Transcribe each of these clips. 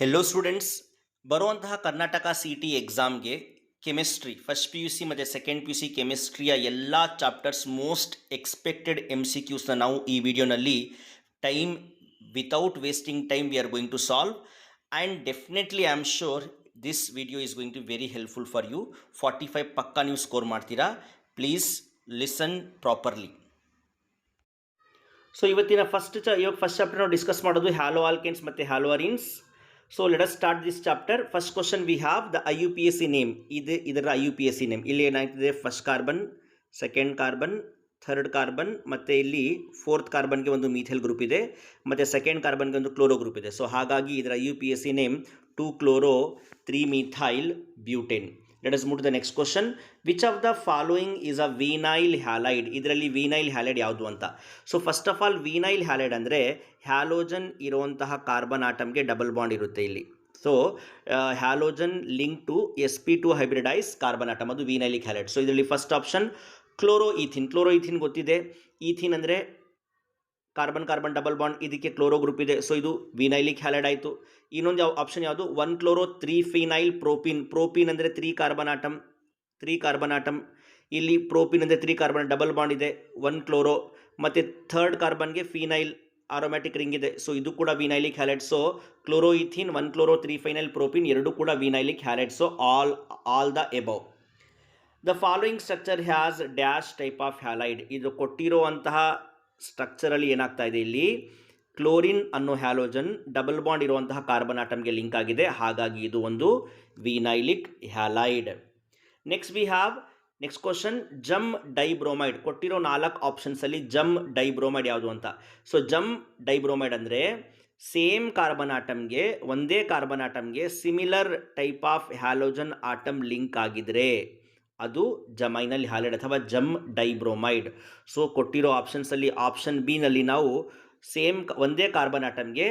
Hello students, ಬರುವಂತಹ Karnataka C T ಎಕ್ಸಾಮ್ಗೆ chemistry first P U C ಮತ್ತು ಸೆಕೆಂಡ್ ಪಿ ಯು ಸಿ ಕೆಮಿಸ್ಟ್ರಿಯ ಎಲ್ಲ chapters most expected M C ಕ್ಯೂಸ್ನ ನಾವು ಈ ವಿಡಿಯೋನಲ್ಲಿ time without wasting time we are going to solve and definitely I am sure this video is going to very helpful for you. 45 ಪಕ್ಕಾ ನೀವು score ಮಾಡ್ತೀರಾ. Please listen properly. So ಇವಾಗ first chapter ನಾವು discuss ಮಾಡೋದು haloalkanes ಮತ್ತು hello arenes. So let us start this chapter. First question we have the IUPAC name. ಇದರ IUPAC name. ಇಲ್ಲಿ ಏನಾಗ್ತಿದೆ, first carbon, second carbon, third carbon ಮತ್ತು ಇಲ್ಲಿ fourth ಕಾರ್ಬನ್ಗೆ ಒಂದು ಮೀಥೈಲ್ ಗ್ರೂಪ್ ಇದೆ ಮತ್ತು ಸೆಕೆಂಡ್ ಕಾರ್ಬನ್ಗೆ ಒಂದು ಕ್ಲೋರೋ ಗ್ರೂಪ್ ಇದೆ. ಸೊ ಹಾಗಾಗಿ ಇದರ IUPAC name 2-chloro 3-methyl butane. Let us move to the next question. Which of the following is a vinyl halide? ಇದರಲ್ಲಿ ವಿನೈಲ್ ಹ್ಯಾಲೈಡ್ ಯಾವುದು ಅಂತ. So first of all vinyl halide ಅಂದರೆ halogen ಇರುವಂತಹ carbon ಆಟಮ್ಗೆ double bond ಇರುತ್ತೆ ಇಲ್ಲಿ. So halogen link to sp2 hybridise carbon atom, ಅದು vinylic halide. So ಇದರಲ್ಲಿ first option chloro ethyne. Chloro ethyne ಗೊತ್ತಿದೆ. ಈಥಿನ್ ಅಂದರೆ ಕಾರ್ಬನ್ ಕಾರ್ಬನ್ ಡಬಲ್ ಬಾಂಡ್, ಇದಕ್ಕೆ ಕ್ಲೋರೋ ಗ್ರೂಪ್ ಇದೆ. ಸೊ ಇದು ವಿನೈಲಿಕ್ ಹ್ಯಾಲೈಡ್ ಆಯಿತು. ಇನ್ನೊಂದು ಆಪ್ಷನ್ ಯಾವುದು, 1-chloro 3-phenyl ಪ್ರೋಪಿನ್. ಪ್ರೋಪಿನ್ ಅಂದರೆ 3 ಕಾರ್ಬನ್ ಆಟಮ್. ಇಲ್ಲಿ ಪ್ರೋಪಿನ್ ಅಂದರೆ 3 ಕಾರ್ಬನ್ ಡಬಲ್ ಬಾಂಡ್ ಇದೆ, 1-chloro. ಮತ್ತು ಥರ್ಡ್ ಕಾರ್ಬನ್ಗೆ ಫಿನೈಲ್ ಆರೋಮ್ಯಾಟಿಕ್ ರಿಂಗ್ ಇದೆ. ಸೊ ಇದು ಕೂಡ vinylic halide. So chloro ethyne, 1-chloro 3-phenyl propyne ಎರಡು ಕೂಡ vinylic halide. So all the above. The following structure has dash type of halide. ಇದು ಕೊಟ್ಟಿರುವಂತಹ ಸ್ಟ್ರಕ್ಚರಲ್ಲಿ ಏನಾಗ್ತಾ ಇದೆ, ಇಲ್ಲಿ ಕ್ಲೋರಿನ್ ಅನ್ನೋ ಹ್ಯಾಲೋಜನ್ ಡಬಲ್ ಬಾಂಡ್ ಇರುವಂತಹ ಕಾರ್ಬನ್ ಆಟಮ್ಗೆ ಲಿಂಕ್ ಆಗಿದೆ, ಹಾಗಾಗಿ ಇದು ಒಂದು vinylic halide. Next question, gem dibromide. ಕೊಟ್ಟಿರೋ 4 ಆಪ್ಷನ್ಸಲ್ಲಿ ಜಮ್ ಡೈಬ್ರೋಮೈಡ್ ಯಾವುದು ಅಂತ. ಸೊ ಜಮ್ ಡೈಬ್ರೋಮೈಡ್ ಅಂದರೆ ಸೇಮ್ ಕಾರ್ಬನ್ ಆಟಮ್ಗೆ, ಒಂದೇ ಕಾರ್ಬನ್ ಆಟಮ್ಗೆ similar type of halogen atom link ಆಗಿದ್ರೆ ಅದು ಜಮೈನಲ್ ಹ್ಯಾಲೈಡ್ ಅಥವಾ ಜಮ್ ಡೈಬ್ರೋಮೈಡ್. ಸೊ ಕೊಟ್ಟಿರೋ ಆಪ್ಷನ್ಸಲ್ಲಿ ಆಪ್ಷನ್ ಬಿ ನಲ್ಲಿ ನಾವು ಒಂದೇ ಕಾರ್ಬನ್ ಆಟಮ್ಗೆ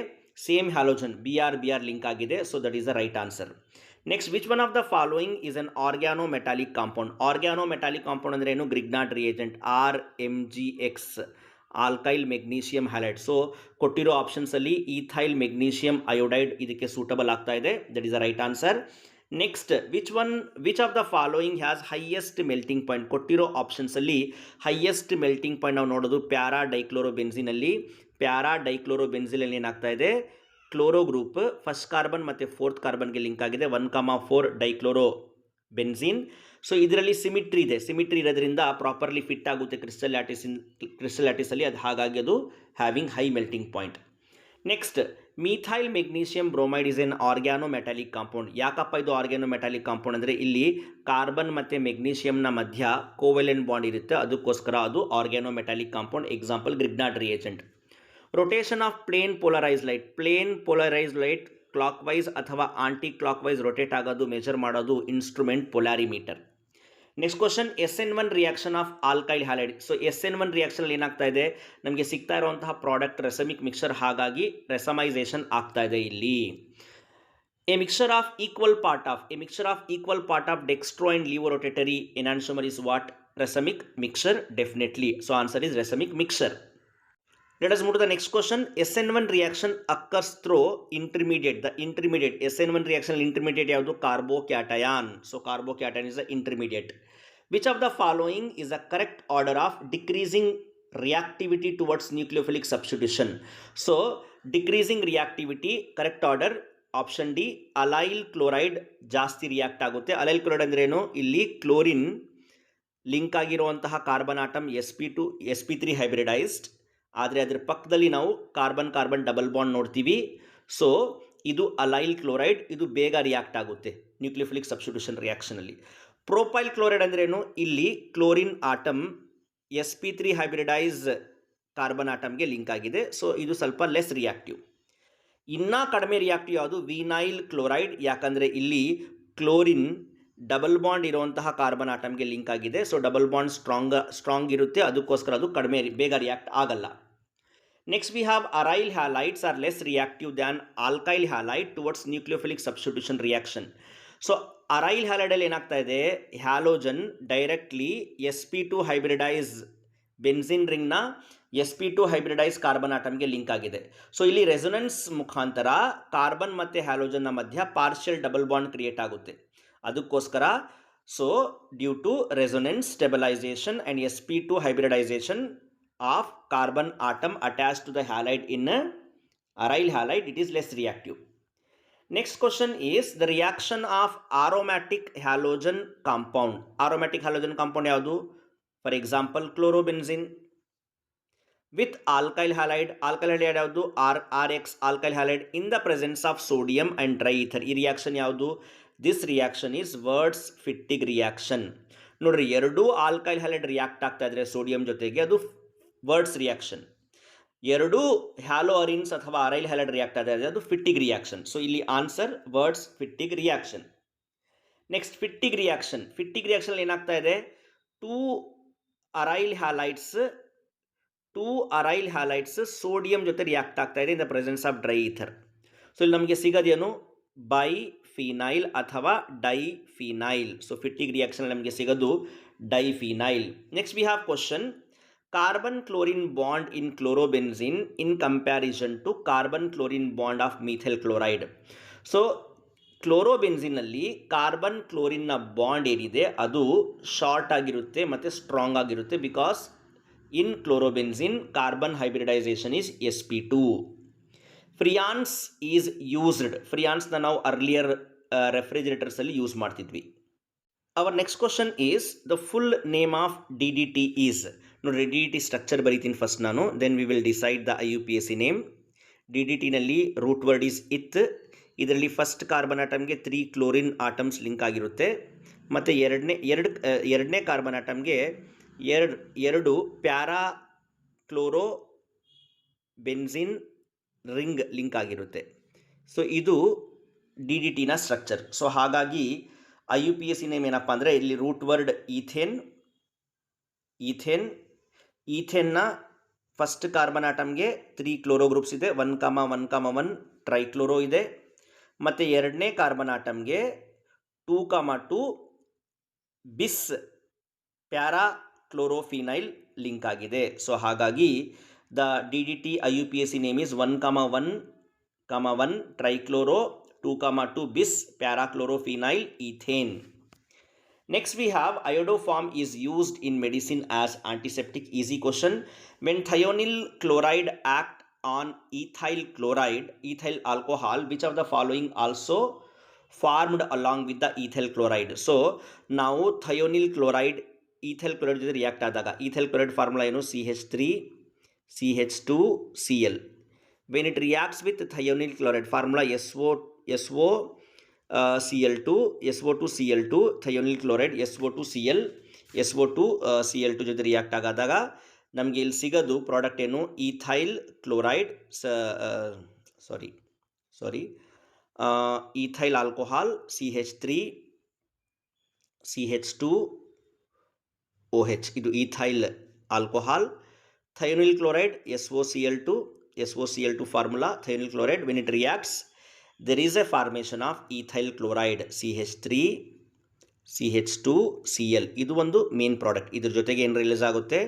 ಸೇಮ್ ಹ್ಯಾಲೋಜನ್ BR ಲಿಂಕ್ ಆಗಿದೆ. So that is the right answer. Next, which one of the following is an organometallic compound. Organometallic compound ಅಂದರೆ ಏನು, Grignard reagent RMgX, alkyl magnesium halide. So ಕೊಟ್ಟಿರೋ ಆಪ್ಷನ್ಸಲ್ಲಿ ethyl magnesium iodide ಇದಕ್ಕೆ suitable ಆಗ್ತಾ ಇದೆ. That is the right answer. Next, which of the following has highest melting point. ಕೊಟ್ಟಿರೋ ಆಪ್ಷನ್ಸಲ್ಲಿ highest melting point ನಾವು ನೋಡೋದು ಪ್ಯಾರಾ ಡೈಕ್ಲೋರೋಬೆನ್ಸಿನಲ್ಲಿ. ಪ್ಯಾರಾ ಡೈಕ್ಲೋರೋಬೆನ್ಸಿನಲ್ಲಿ ಏನಾಗ್ತಾ ಇದೆ, ಕ್ಲೋರೋ ಗ್ರೂಪ್ ಫಸ್ಟ್ ಕಾರ್ಬನ್ ಮತ್ತು ಫೋರ್ತ್ ಕಾರ್ಬನ್ಗೆ ಲಿಂಕ್ ಆಗಿದೆ, 1,4 ಡೈಕ್ಲೋರೋ ಬೆನ್ಸಿನ್. ಸೊ ಇದರಲ್ಲಿ ಸಿಮಿಟ್ರಿ ಇದೆ. ಸಿಮಿಟ್ರಿ ಇರೋದ್ರಿಂದ ಪ್ರಾಪರ್ಲಿ ಫಿಟ್ ಆಗುತ್ತೆ ಕ್ರಿಸ್ಟಲ್ ಲ್ಯಾಟಿಸಲ್ಲಿ, ಅದು ಹಾಗಾಗಿ ಅದು having high melting point. Next, methyl magnesium bromide is an organometallic compound. ಯಾಕಪ್ಪ ಇದು ಆರ್ಗ್ಯಾನೋಮೆಟಾಲಿಕ್ ಕಾಂಪೌಂಡ್ ಅಂದರೆ ಇಲ್ಲಿ ಕಾರ್ಬನ್ ಮತ್ತು ಮೆಗ್ನೀಷಿಯಂನ ಮಧ್ಯ ಕೋವೆಲೆಂಟ್ ಬಾಂಡ್ ಇರುತ್ತೆ, ಅದಕ್ಕೋಸ್ಕರ ಅದು organometallic compound. Example Grignard reagent. Rotation of plane polarised light clockwise ಅಥವಾ ಆಂಟಿ ಕ್ಲಾಕ್ ವೈಸ್ ರೊಟೇಟ್ ಆಗೋದು, ಮೆಜರ್ ಮಾಡೋದು instrument polarimeter. Next question, SN1 reaction of alkyl halide. So SN1 ರಿಯಾಕ್ಷನಲ್ಲಿ ಏನಾಗ್ತಾ ಇದೆ, ನಮಗೆ ಸಿಗ್ತಾ ಇರುವಂತಹ ಪ್ರಾಡಕ್ಟ್ ರೆಸಮಿಕ್ ಮಿಕ್ಸರ್, ಹಾಗಾಗಿ ರೆಸಮೈಸೇಷನ್ ಆಗ್ತಾ ಇದೆ ಇಲ್ಲಿ. A mixture of equal part of dextro and laevorotatory enantiomer is what, racemic mixture. Definitely. So answer is racemic mixture. Let us move to the next question. SN1 reaction occurs through intermediate. The intermediate SN1 reaction intermediate ಯಾವುದು, carbocation. So carbocation is the intermediate. Which of the following is the correct order of decreasing reactivity towards nucleophilic substitution? So decreasing reactivity correct order option D, allyl chloride ಜಾಸ್ತಿ react ಆಗುತ್ತೆ. Allyl chloride ಅಂದ್ರೆ ಏನು, ಇಲ್ಲಿ chlorine link ಆಗಿರುವಂತಹ carbon atom sp3 hybridised, ಆದರೆ ಅದರ ಪಕ್ಕದಲ್ಲಿ ನಾವು ಕಾರ್ಬನ್ ಡಬಲ್ ಬಾಂಡ್ ನೋಡ್ತೀವಿ. ಸೊ ಇದು ಅಲೈಲ್ ಕ್ಲೋರೈಡ್, ಇದು ಬೇಗ ರಿಯಾಕ್ಟ್ ಆಗುತ್ತೆ ನ್ಯೂಕ್ಲಿಯೋಫಿಲಿಕ್ ಸಬ್ಸ್ಟಿಟ್ಯೂಷನ್ ರಿಯಾಕ್ಷನಲ್ಲಿ. ಪ್ರೊಪೈಲ್ ಕ್ಲೋರೈಡ್ ಅಂದ್ರೇನು, ಇಲ್ಲಿ chlorine atom sp3 hybridise carbon ಆಟಮ್ಗೆ ಲಿಂಕ್ ಆಗಿದೆ. ಸೊ ಇದು ಸ್ವಲ್ಪ ಲೆಸ್ ರಿಯಾಕ್ಟಿವ್. ಇನ್ನೂ ಕಡಿಮೆ ರಿಯಾಕ್ಟಿವ್ ಯಾವುದು, ವಿನೈಲ್ ಕ್ಲೋರೈಡ್, ಯಾಕಂದರೆ ಇಲ್ಲಿ ಕ್ಲೋರಿನ್ ಡಬಲ್ ಬಾಂಡ್ ಇರುವಂತಹ ಕಾರ್ಬನ್ ಆಟಮ್ಗೆ ಲಿಂಕ್ ಆಗಿದೆ. ಸೊ ಡಬಲ್ ಬಾಂಡ್ ಸ್ಟ್ರಾಂಗ್ ಇರುತ್ತೆ, ಅದಕ್ಕೋಸ್ಕರ ಅದು ಬೇಗ ರಿಯಾಕ್ಟ್ ಆಗಲ್ಲ. Next we have aryl halides are less reactive than alkyl halide towards nucleophilic substitution reaction. So aryl ಹ್ಯಾಲೈಡಲ್ಲಿ ಏನಾಗ್ತಾ ಇದೆ, halogen directly sp2 hybridise benzene ರಿಂಗ್ನ sp2 ಹೈಬ್ರಿಡೈಸ್ ಕಾರ್ಬನ್ ಆಟಮ್ಗೆ ಲಿಂಕ್ ಆಗಿದೆ. ಸೊ ಇಲ್ಲಿ ರೆಸೊನೆನ್ಸ್ ಮುಖಾಂತರ ಕಾರ್ಬನ್ ಮತ್ತು ಹ್ಯಾಲೋಜನ್ನ ಮಧ್ಯ ಪಾರ್ಷಿಯಲ್ ಡಬಲ್ ಬಾಂಡ್ ಕ್ರಿಯೇಟ್ ಆಗುತ್ತೆ. ಅದಕ್ಕೋಸ್ಕರ so due to resonance stabilisation and sp2 hybridization of carbon atom attached to the halide in aryl halide, it is less reactive. Next question is the reaction of aromatic halogen compound. Aromatic halogen compound ಯಾವುದು? For example chlorobenzene with alkyl halide. Alkyl halide ಯಾವುದು? RX alkyl halide in the presence of sodium and dry ether. ಈ reaction ಯಾವುದು? This reaction is Wurtz-Fittig reaction. ನೋಡ್ರಿ, ಎರಡೂ alkyl halide react ಆಗ್ತಾ ಇದ್ರೆ sodium ಜೊತೆಗೆ, ಅದು ವರ್ಡ್ಸ್ ರಿಯಾಕ್ಷನ್. ಎರಡೂ ಹ್ಯಾಲೋ ಅರಿನ್ಸ್ ಅಥವಾ ಅರೈಲ್ ಹ್ಯಾಲೈಡ್ ರಿಯಾಕ್ಟ್ ಆಗ್ತಾ ಇದೆ, ಅದು ಫಿಟ್ಟಿಗ್ ರಿಯಾಕ್ಷನ್. ಸೊ ಇಲ್ಲಿ answer Wurtz Fittig reaction. Next Fittig reaction. Fittig reaction ಏನಾಗ್ತಾ ಇದೆ? ಟೂ ಅರೈಲ್ ಹ್ಯಾಲೈಡ್ಸ್ ಸೋಡಿಯಂ ಜೊತೆ ರಿಯಾಕ್ಟ್ ಆಗ್ತಾ ಇದೆ in the presence of dry ether. So ಇಲ್ಲಿ ನಮಗೆ ಸಿಗೋದೇನು? ಬೈಫಿನೈಲ್ ಅಥವಾ ಡೈಫಿನೈಲ್. ಸೊ ಫಿಟ್ಟಿಗ್ ರಿಯಾಕ್ಷನ್ ನಮಗೆ ಸಿಗೋದು diphenyl. Next we have question, carbon chlorine bond in chlorobenzene in comparison to carbon chlorine bond of methyl chloride. So ಕ್ಲೋರೋಬೆನ್ಸಿನಲ್ಲಿ carbon ಕ್ಲೋರಿನ್ನ bond ಏನಿದೆ ಅದು short ಆಗಿರುತ್ತೆ ಮತ್ತು ಸ್ಟ್ರಾಂಗ್ ಆಗಿರುತ್ತೆ, because in chlorobenzene carbon hybridisation is sp2. Freons is used. ಫ್ರಿಯಾನ್ಸ್ನ ನಾವು earlier ರೆಫ್ರಿಜರೇಟರ್ಸಲ್ಲಿ ಯೂಸ್ ಮಾಡ್ತಿದ್ವಿ. Our next question is the full name of DDT is. ನೋಡ್ರಿ, DDT ಸ್ಟ್ರಕ್ಚರ್ ಬರೀತೀನಿ ಫಸ್ಟ್ ನಾನು, then we will decide the IUPAC name. DDTನಲ್ಲಿ root word is eth. ಇದರಲ್ಲಿ first carbon ಆಟಮ್ಗೆ 3 ಕ್ಲೋರಿನ್ ಆಟಮ್ಸ್ ಲಿಂಕ್ ಆಗಿರುತ್ತೆ, ಮತ್ತು ಎರಡನೇ ಕಾರ್ಬನ್ ಆಟಮ್ಗೆ ಎರಡು para chloro benzene ring link ಆಗಿರುತ್ತೆ. ಸೊ ಇದು DDTನ ಸ್ಟ್ರಕ್ಚರ್. ಸೊ ಹಾಗಾಗಿ IUPAC ನೇಮ್ ಏನಪ್ಪ ಅಂದರೆ, ಇಲ್ಲಿ ರೂಟ್ ವರ್ಡ್ ಈಥೇನ್ನ ಫಸ್ಟ್ ಕಾರ್ಬನ್ ಆಟಮ್ಗೆ 3 ಕ್ಲೋರೋ ಗ್ರೂಪ್ಸ್ ಇದೆ, 1,1,1 ಟ್ರೈಕ್ಲೋರೋ ಇದೆ, ಮತ್ತು ಎರಡನೇ ಕಾರ್ಬನ್ ಆಟಮ್ಗೆ 2,2 ಬಿಸ್ ಪ್ಯಾರಾ ಕ್ಲೋರೋಫಿನೈಲ್ ಲಿಂಕ್ ಆಗಿದೆ. ಸೊ ಹಾಗಾಗಿ the DDT IUPAC name is 1,1,1 trichloro 2,2 bis parachlorophenyl ethane. Next we have iodoform is used in medicine as antiseptic. Easy question. When thionyl chloride act on ethyl alcohol, which of the following also formed along with the ethyl chloride? So ನಾವು thionyl chloride ethyl chloride ಜೊತೆ react ಆದಾಗ ethyl chloride formula ಏನು? CH3 CH2 Cl. When it reacts with thionyl chloride formula SO Cl2 thionyl chloride SO2Cl SO2Cl2 ಜೊತೆ react ಆಗಾದಾಗ ನಮಗೆ ಇಲ್ಲಿ ಸಿಗೋದು product ಏನು? Ethyl chloride ethyl alcohol CH3 CH2OH. ಇದು ethyl alcohol. thionyl chloride SOCl2 formula thionyl chloride. When it reacts, there is a formation of ethyl chloride CH3 CH2Cl. ಇದು ಒಂದು main product. ಇದ್ರ ಜೊತೆಗೆ ಏನು ರಿಲೀಸ್ ಆಗುತ್ತೆ?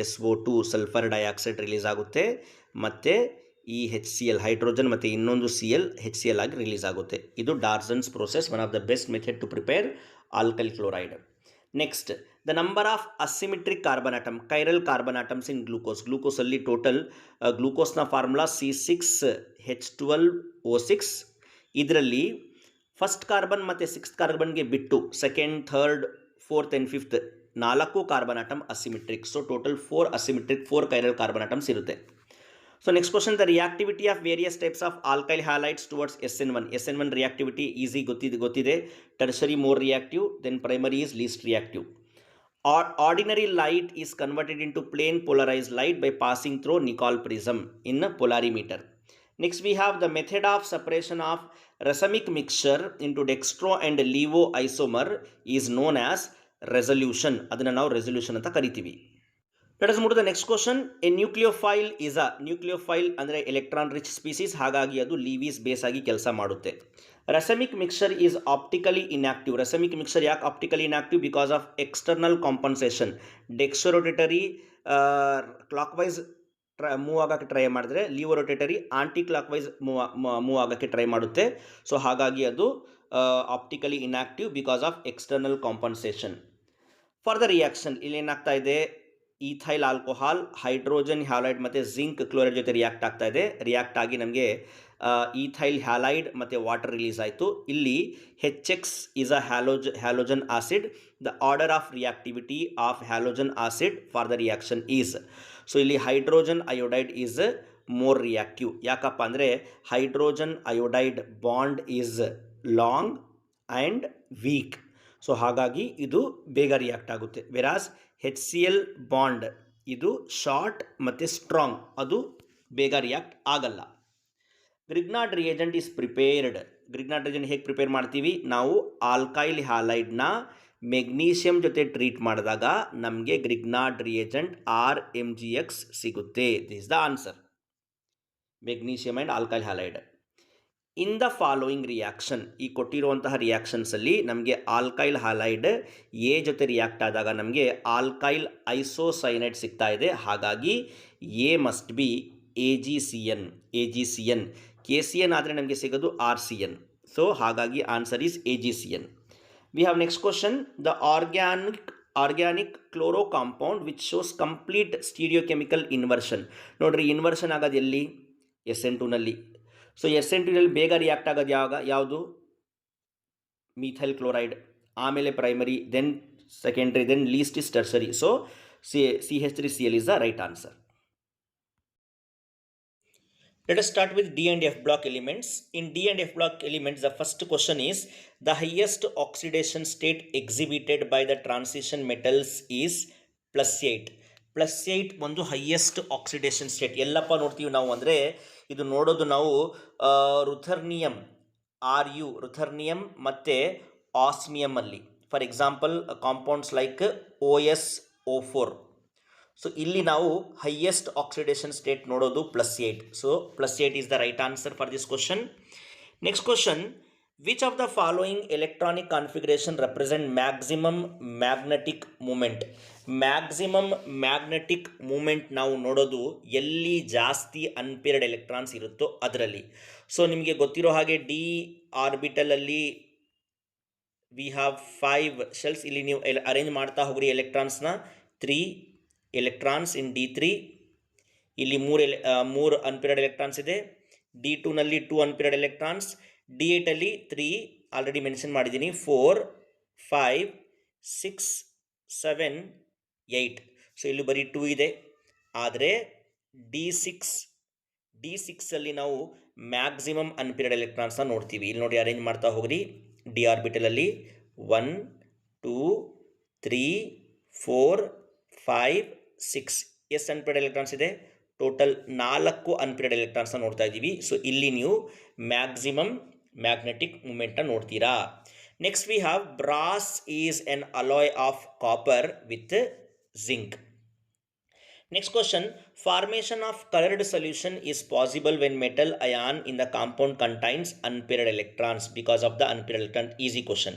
SO2 ಸಲ್ಫರ್ ಡೈಆಕ್ಸೈಡ್ ರಿಲೀಸ್ ಆಗುತ್ತೆ, ಮತ್ತು ಈ HCl ಹೈಡ್ರೋಜನ್ ಮತ್ತು ಇನ್ನೊಂದು Cl HCl ಆಗಿ ರಿಲೀಸ್ ಆಗುತ್ತೆ. ಇದು Darzens process, one of the best method to prepare alkyl chloride. Next, the number of asymmetric carbon atom, chiral carbon atoms in glucose. ಗ್ಲೂಕೋಸಲ್ಲಿ total ಗ್ಲೂಕೋಸ್ನ ಫಾರ್ಮುಲಾ C6H12O6. ಇದರಲ್ಲಿ first carbon ಮತ್ತು sixth ಕಾರ್ಬನ್ಗೆ ಬಿಟ್ಟು second, third, fourth and fifth 4 carbon atom asymmetric. So total 4 asymmetric, 4 chiral carbon atoms ಇರುತ್ತೆ. So next question, the reactivity of various types of alkyl halides towards SN1 reactivity easy ಗೊತ್ತಿದೆ. Tertiary more reactive, then primary is least reactive. Ordinary light is converted into plain polarized light by passing through Nicol prism in a polarimeter. Next we have the method of separation of racemic mixture into dextro and levo isomer is known as resolution. ಅದನ್ನು ನಾವು resolution ಅಂತ ಕರಿತೀವಿ. Let us move to the next question. A nucleophile is a nucleophile ಅಂದರೆ electron rich species, ಹಾಗಾಗಿ ಅದು Lewis base ಆಗಿ ಕೆಲಸ ಮಾಡುತ್ತೆ. Racemic mixture is optically inactive. Racemic mixture ಯಾಕೆ optically inactive? Because of external compensation. Dextrorotatory clockwise move ಆಗೋಕ್ಕೆ try ಮಾಡಿದ್ರೆ laevorotatory anticlockwise move ಆಗೋಕ್ಕೆ ಟ್ರೈ ಮಾಡುತ್ತೆ. ಸೊ ಹಾಗಾಗಿ ಅದು optically inactive because of external compensation. For the reaction ಇಲ್ಲಿ ಏನಾಗ್ತಾ ಇದೆ, ಈಥೈಲ್ ಆಲ್ಕೋಹಾಲ್ ಹೈಡ್ರೋಜನ್ ಹ್ಯಾಲೈಡ್ ಮತ್ತು ಜಿಂಕ್ ಕ್ಲೋರೈಡ್ ಜೊತೆ ರಿಯಾಕ್ಟ್ ಆಗ್ತಾ ಇದೆ. ರಿಯಾಕ್ಟ್ ಆಗಿ ನಮಗೆ ಈಥೈಲ್ ಹ್ಯಾಲೈಡ್ ಮತ್ತು ವಾಟರ್ ರಿಲೀಸ್ ಆಯಿತು. ಇಲ್ಲಿ HX is a halogen acid. The order of reactivity of halogen acid for the reaction is, so ಇಲ್ಲಿ hydrogen iodide is more reactive. ಯಾಕಪ್ಪ ಅಂದರೆ hydrogen iodide bond is long and weak. So ಹಾಗಾಗಿ ಇದು ಬೇಗ react ಆಗುತ್ತೆ. Versus HCl bond ಇದು short ಮತ್ತು strong, ಅದು ಬೇಗ ರಿಯಾಕ್ಟ್ ಆಗಲ್ಲ. Grignard reagent is prepared. Grignard reagent ಹೇಗೆ ಪ್ರಿಪೇರ್ ಮಾಡ್ತೀವಿ ನಾವು, ಆಲ್ಕೈಲ್ ಹ್ಯಾಲೈಡ್ನ ಮೆಗ್ನೀಷಿಯಮ್ ಜೊತೆ ಟ್ರೀಟ್ ಮಾಡಿದಾಗ ನಮಗೆ ಗ್ರಿಗ್ನಾರ್ಡ್ ರಿಯೇಜೆಂಟ್ RMgX ಸಿಗುತ್ತೆ. This the answer, magnesium and alkyl halide. In the following reaction, ಈ ಕೊಟ್ಟಿರುವಂತಹ ರಿಯಾಕ್ಷನ್ಸಲ್ಲಿ ನಮಗೆ ಆಲ್ಕೈಲ್ ಹ್ಯಾಲೈಡ್ ಎ ಜೊತೆ ರಿಯಾಕ್ಟ್ ಆದಾಗ ನಮಗೆ ಆಲ್ಕೈಲ್ ಐಸೋಸೈನೈಡ್ ಸಿಗ್ತಾ ಇದೆ. ಹಾಗಾಗಿ A must be AgCN. KCN ಆದರೆ ನಮಗೆ ಸಿಗೋದು RCN. ಸೊ ಹಾಗಾಗಿ answer is AgCN. We have next question. The organic chloro compound which shows complete stereochemical inversion. ನೋಡ್ರಿ, ಇನ್ವರ್ಷನ್ ಆಗೋದು ಎಲ್ಲಿ? SN2ನಲ್ಲಿ. ಸೊ SN2ನಲ್ಲಿ ಬೇಗ ರಿಯಾಕ್ಟ್ ಆಗೋದು ಯಾವುದು? ಮೀಥೈಲ್ ಕ್ಲೋರೈಡ್, ಆಮೇಲೆ primary, then secondary, then least is tertiary. So CH3Cl is the right answer. Let us start with D and F block elements. In D and F block elements, the first question is the highest oxidation state exhibited by the transition metals is +8. +8 ಒಂದು highest oxidation state. ಎಲ್ಲಪ್ಪ ನೋಡ್ತೀವಿ ನಾವು ಅಂದರೆ ಇದು ನೋಡೋದು ನಾವು ರುಥರ್ನಿಯಂ RU ruthenium ಮತ್ತು ಆಸ್ಮಿಯಮಲ್ಲಿ. For example compounds like OSO4. So ಇಲ್ಲಿ ನಾವು ಹೈಯೆಸ್ಟ್ ಆಕ್ಸಿಡೇಷನ್ ಸ್ಟೇಟ್ ನೋಡೋದು +8. So +8 is the right answer for this question. Next question, which of the following electronic configuration represent maximum magnetic moment? Maximum magnetic moment ನಾವು ನೋಡೋದು ಎಲ್ಲಿ ಜಾಸ್ತಿ unpaired electrons ಇರುತ್ತೋ ಅದರಲ್ಲಿ. So ನಿಮಗೆ ಗೊತ್ತಿರೋ ಹಾಗೆ ಡಿ ಆರ್ಬಿಟಲಲ್ಲಿ ವಿ ಹ್ಯಾವ್ 5 ಶೆಲ್ಸ್. ಇಲ್ಲಿ ನೀವು ಅರೇಂಜ್ ಮಾಡ್ತಾ ಹೋಗ್ರಿ ಎಲೆಕ್ಟ್ರಾನ್ಸ್ನ. 3 ಎಲೆಕ್ಟ್ರಾನ್ಸ್ ಇನ್ D3. ಇಲ್ಲಿ 3 ಅನ್ಪೇರ್ಡ್ ಎಲೆಕ್ಟ್ರಾನ್ಸ್ ಇದೆ. D2ನಲ್ಲಿ 2 ಅನ್ಪೇರ್ಡ್ ಎಲೆಕ್ಟ್ರಾನ್ಸ್. D8ಅಲ್ಲಿ 3 ಆಲ್ರೆಡಿ ಮೆನ್ಷನ್ ಮಾಡಿದ್ದೀನಿ. 4, 5, 6, 7, 8. ಸೊ ಇಲ್ಲಿ ಬರೀ 2 ಇದೆ. ಆದರೆ D6ಅಲ್ಲಿ ನಾವು ಮ್ಯಾಕ್ಸಿಮಮ್ ಅನ್ಪೇರ್ಡ್ ಎಲೆಕ್ಟ್ರಾನ್ಸ್ನ ನೋಡ್ತೀವಿ. ಇಲ್ಲಿ ನೋಡಿ, ಅರೇಂಜ್ ಮಾಡ್ತಾ ಹೋಗ್ರಿ. ಡಿ ಆರ್ಬಿಟಲಲ್ಲಿ 1, 2, 3, 4, 5, 6 ಎಷ್ಟು ಅನ್ಪೇರ್ಡ್ ಎಲೆಕ್ಟ್ರಾನ್ಸ್ ಇದೆ? ಟೋಟಲ್ 4 ಅನ್ಪೇರ್ಡ್ ಎಲೆಕ್ಟ್ರಾನ್ಸ್ನ ನೋಡ್ತಾ ಇದ್ದೀವಿ. ಸೊ ಇಲ್ಲಿ ನೀವು ಮ್ಯಾಕ್ಸಿಮಮ್ ಮ್ಯಾಗ್ನೆಟಿಕ್ ಮೂಮೆಂಟ್ನ ನೋಡ್ತೀರಾ. Next we have brass is N alloy of copper with zinc. Next question, formation of colored solution is possible when metal ion in the compound contains unpaired electrons because of the unpaired electron. Easy question.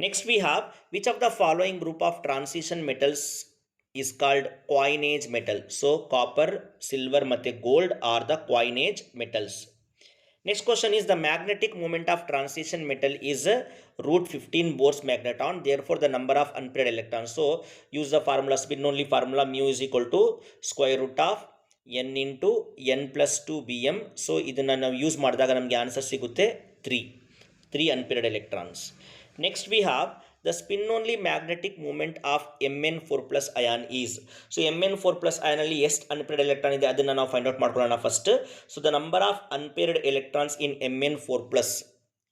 Next we have, which of the following group of transition metals is called coinage metal? So copper, silver ಮತ್ತು gold are the coinage metals. Next question is, the magnetic moment of transition metal is √15 Bohr's magneton. Therefore, the number of unpaired electrons. So, use the formula, spin only formula, mu is equal to square root of n into n plus 2 bm. So, ಇದನ್ನು ನಾವು use ಮಾಡಿದಾಗ ನಮಗೆ answer ಸಿಗುತ್ತೆ 3 unpaired electrons. Next we have the spin only magnetic moment of Mn4 plus ion is. So Mn4 plus ion ಅಲ್ಲಿ ಎಷ್ಟು unpaired electron ಇದೆ ಅದನ್ನು ನಾವು ಫೈಂಡ್ ಔಟ್ ಮಾಡ್ಕೊಳ್ಳೋಣ first. So the number of unpaired electrons in Mn4 plus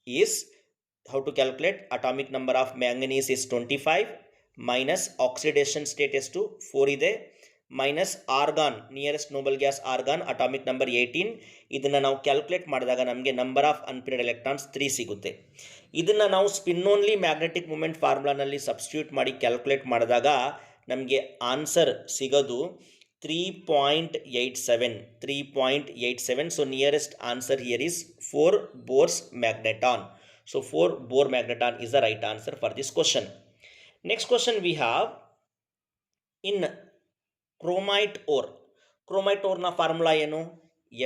is, how to calculate? Atomic number of manganese is 25 minus oxidation state ಎಷ್ಟು 4 ಇದೆ, minus argon, nearest Nobel gas argon atomic number 18. ಇದನ್ನು ನಾವು calculate ಮಾಡಿದಾಗ ನಮಗೆ number of unpaired electrons 3 ಸಿಗುತ್ತೆ. ಇದನ್ನು ನಾವು spin only magnetic moment ಫಾರ್ಮುಲಾನಲ್ಲಿ ಸಬ್ಸ್ಟಿಟ್ಯೂಟ್ ಮಾಡಿ ಕ್ಯಾಲ್ಕುಲೇಟ್ ಮಾಡಿದಾಗ ನಮಗೆ ಆನ್ಸರ್ ಸಿಗೋದು 3.87. So nearest answer here is 4 Bohr's magneton. So 4 Bohr magneton is the right answer for this question. Next question we have, in chromite ore. ಕ್ರೋಮೈಟೋರ್ನ formula ಏನು?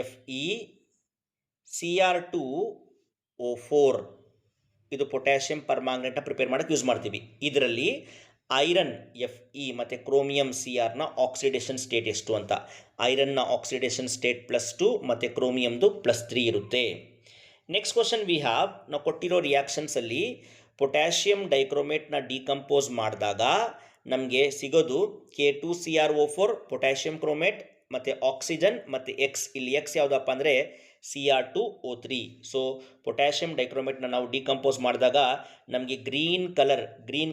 FeCr2O4. ಇದು potassium ಪರ್ಮಾಂಗನೇಟ್ನ prepare ಮಾಡೋಕ್ಕೆ use ಮಾಡ್ತೀವಿ. ಇದರಲ್ಲಿ ಐರನ್ Fe ಮತ್ತು chromium Cr ನ oxidation state ಎಷ್ಟು ಅಂತ. ಐರನ್ನ ಆಕ್ಸಿಡೇಷನ್ ಸ್ಟೇಟ್ +2 ಮತ್ತು ಕ್ರೋಮಿಯಮ್ದು +3 ಇರುತ್ತೆ. ನೆಕ್ಸ್ಟ್ ಕ್ವಶನ್ ವಿ ಹ್ಯಾವ್, ನಾವು ಕೊಟ್ಟಿರೋ ರಿಯಾಕ್ಷನ್ಸಲ್ಲಿ ಪೊಟ್ಯಾಷಿಯಂ ಡೈಕ್ರೋಮೇಟ್ನ ಡಿಕಂಪೋಸ್ ಮಾಡಿದಾಗ ನಮಗೆ ಸಿಗೋದು K2CrO4 ಪೊಟ್ಯಾಷಿಯಂ ಕ್ರೋಮೇಟ್ ಮತ್ತು ಆಕ್ಸಿಜನ್ ಮತ್ತು ಎಕ್ಸ್. ಇಲ್ಲಿ ಎಕ್ಸ್ ಯಾವುದಪ್ಪ ಅಂದರೆ Cr2O3. ಸೊ ಪೊಟ್ಯಾಷಿಯಂ ಡೈಕ್ರೋಮೇಟ್ನ ನಾವು ಡಿಕಂಪೋಸ್ ಮಾಡಿದಾಗ ನಮಗೆ ಗ್ರೀನ್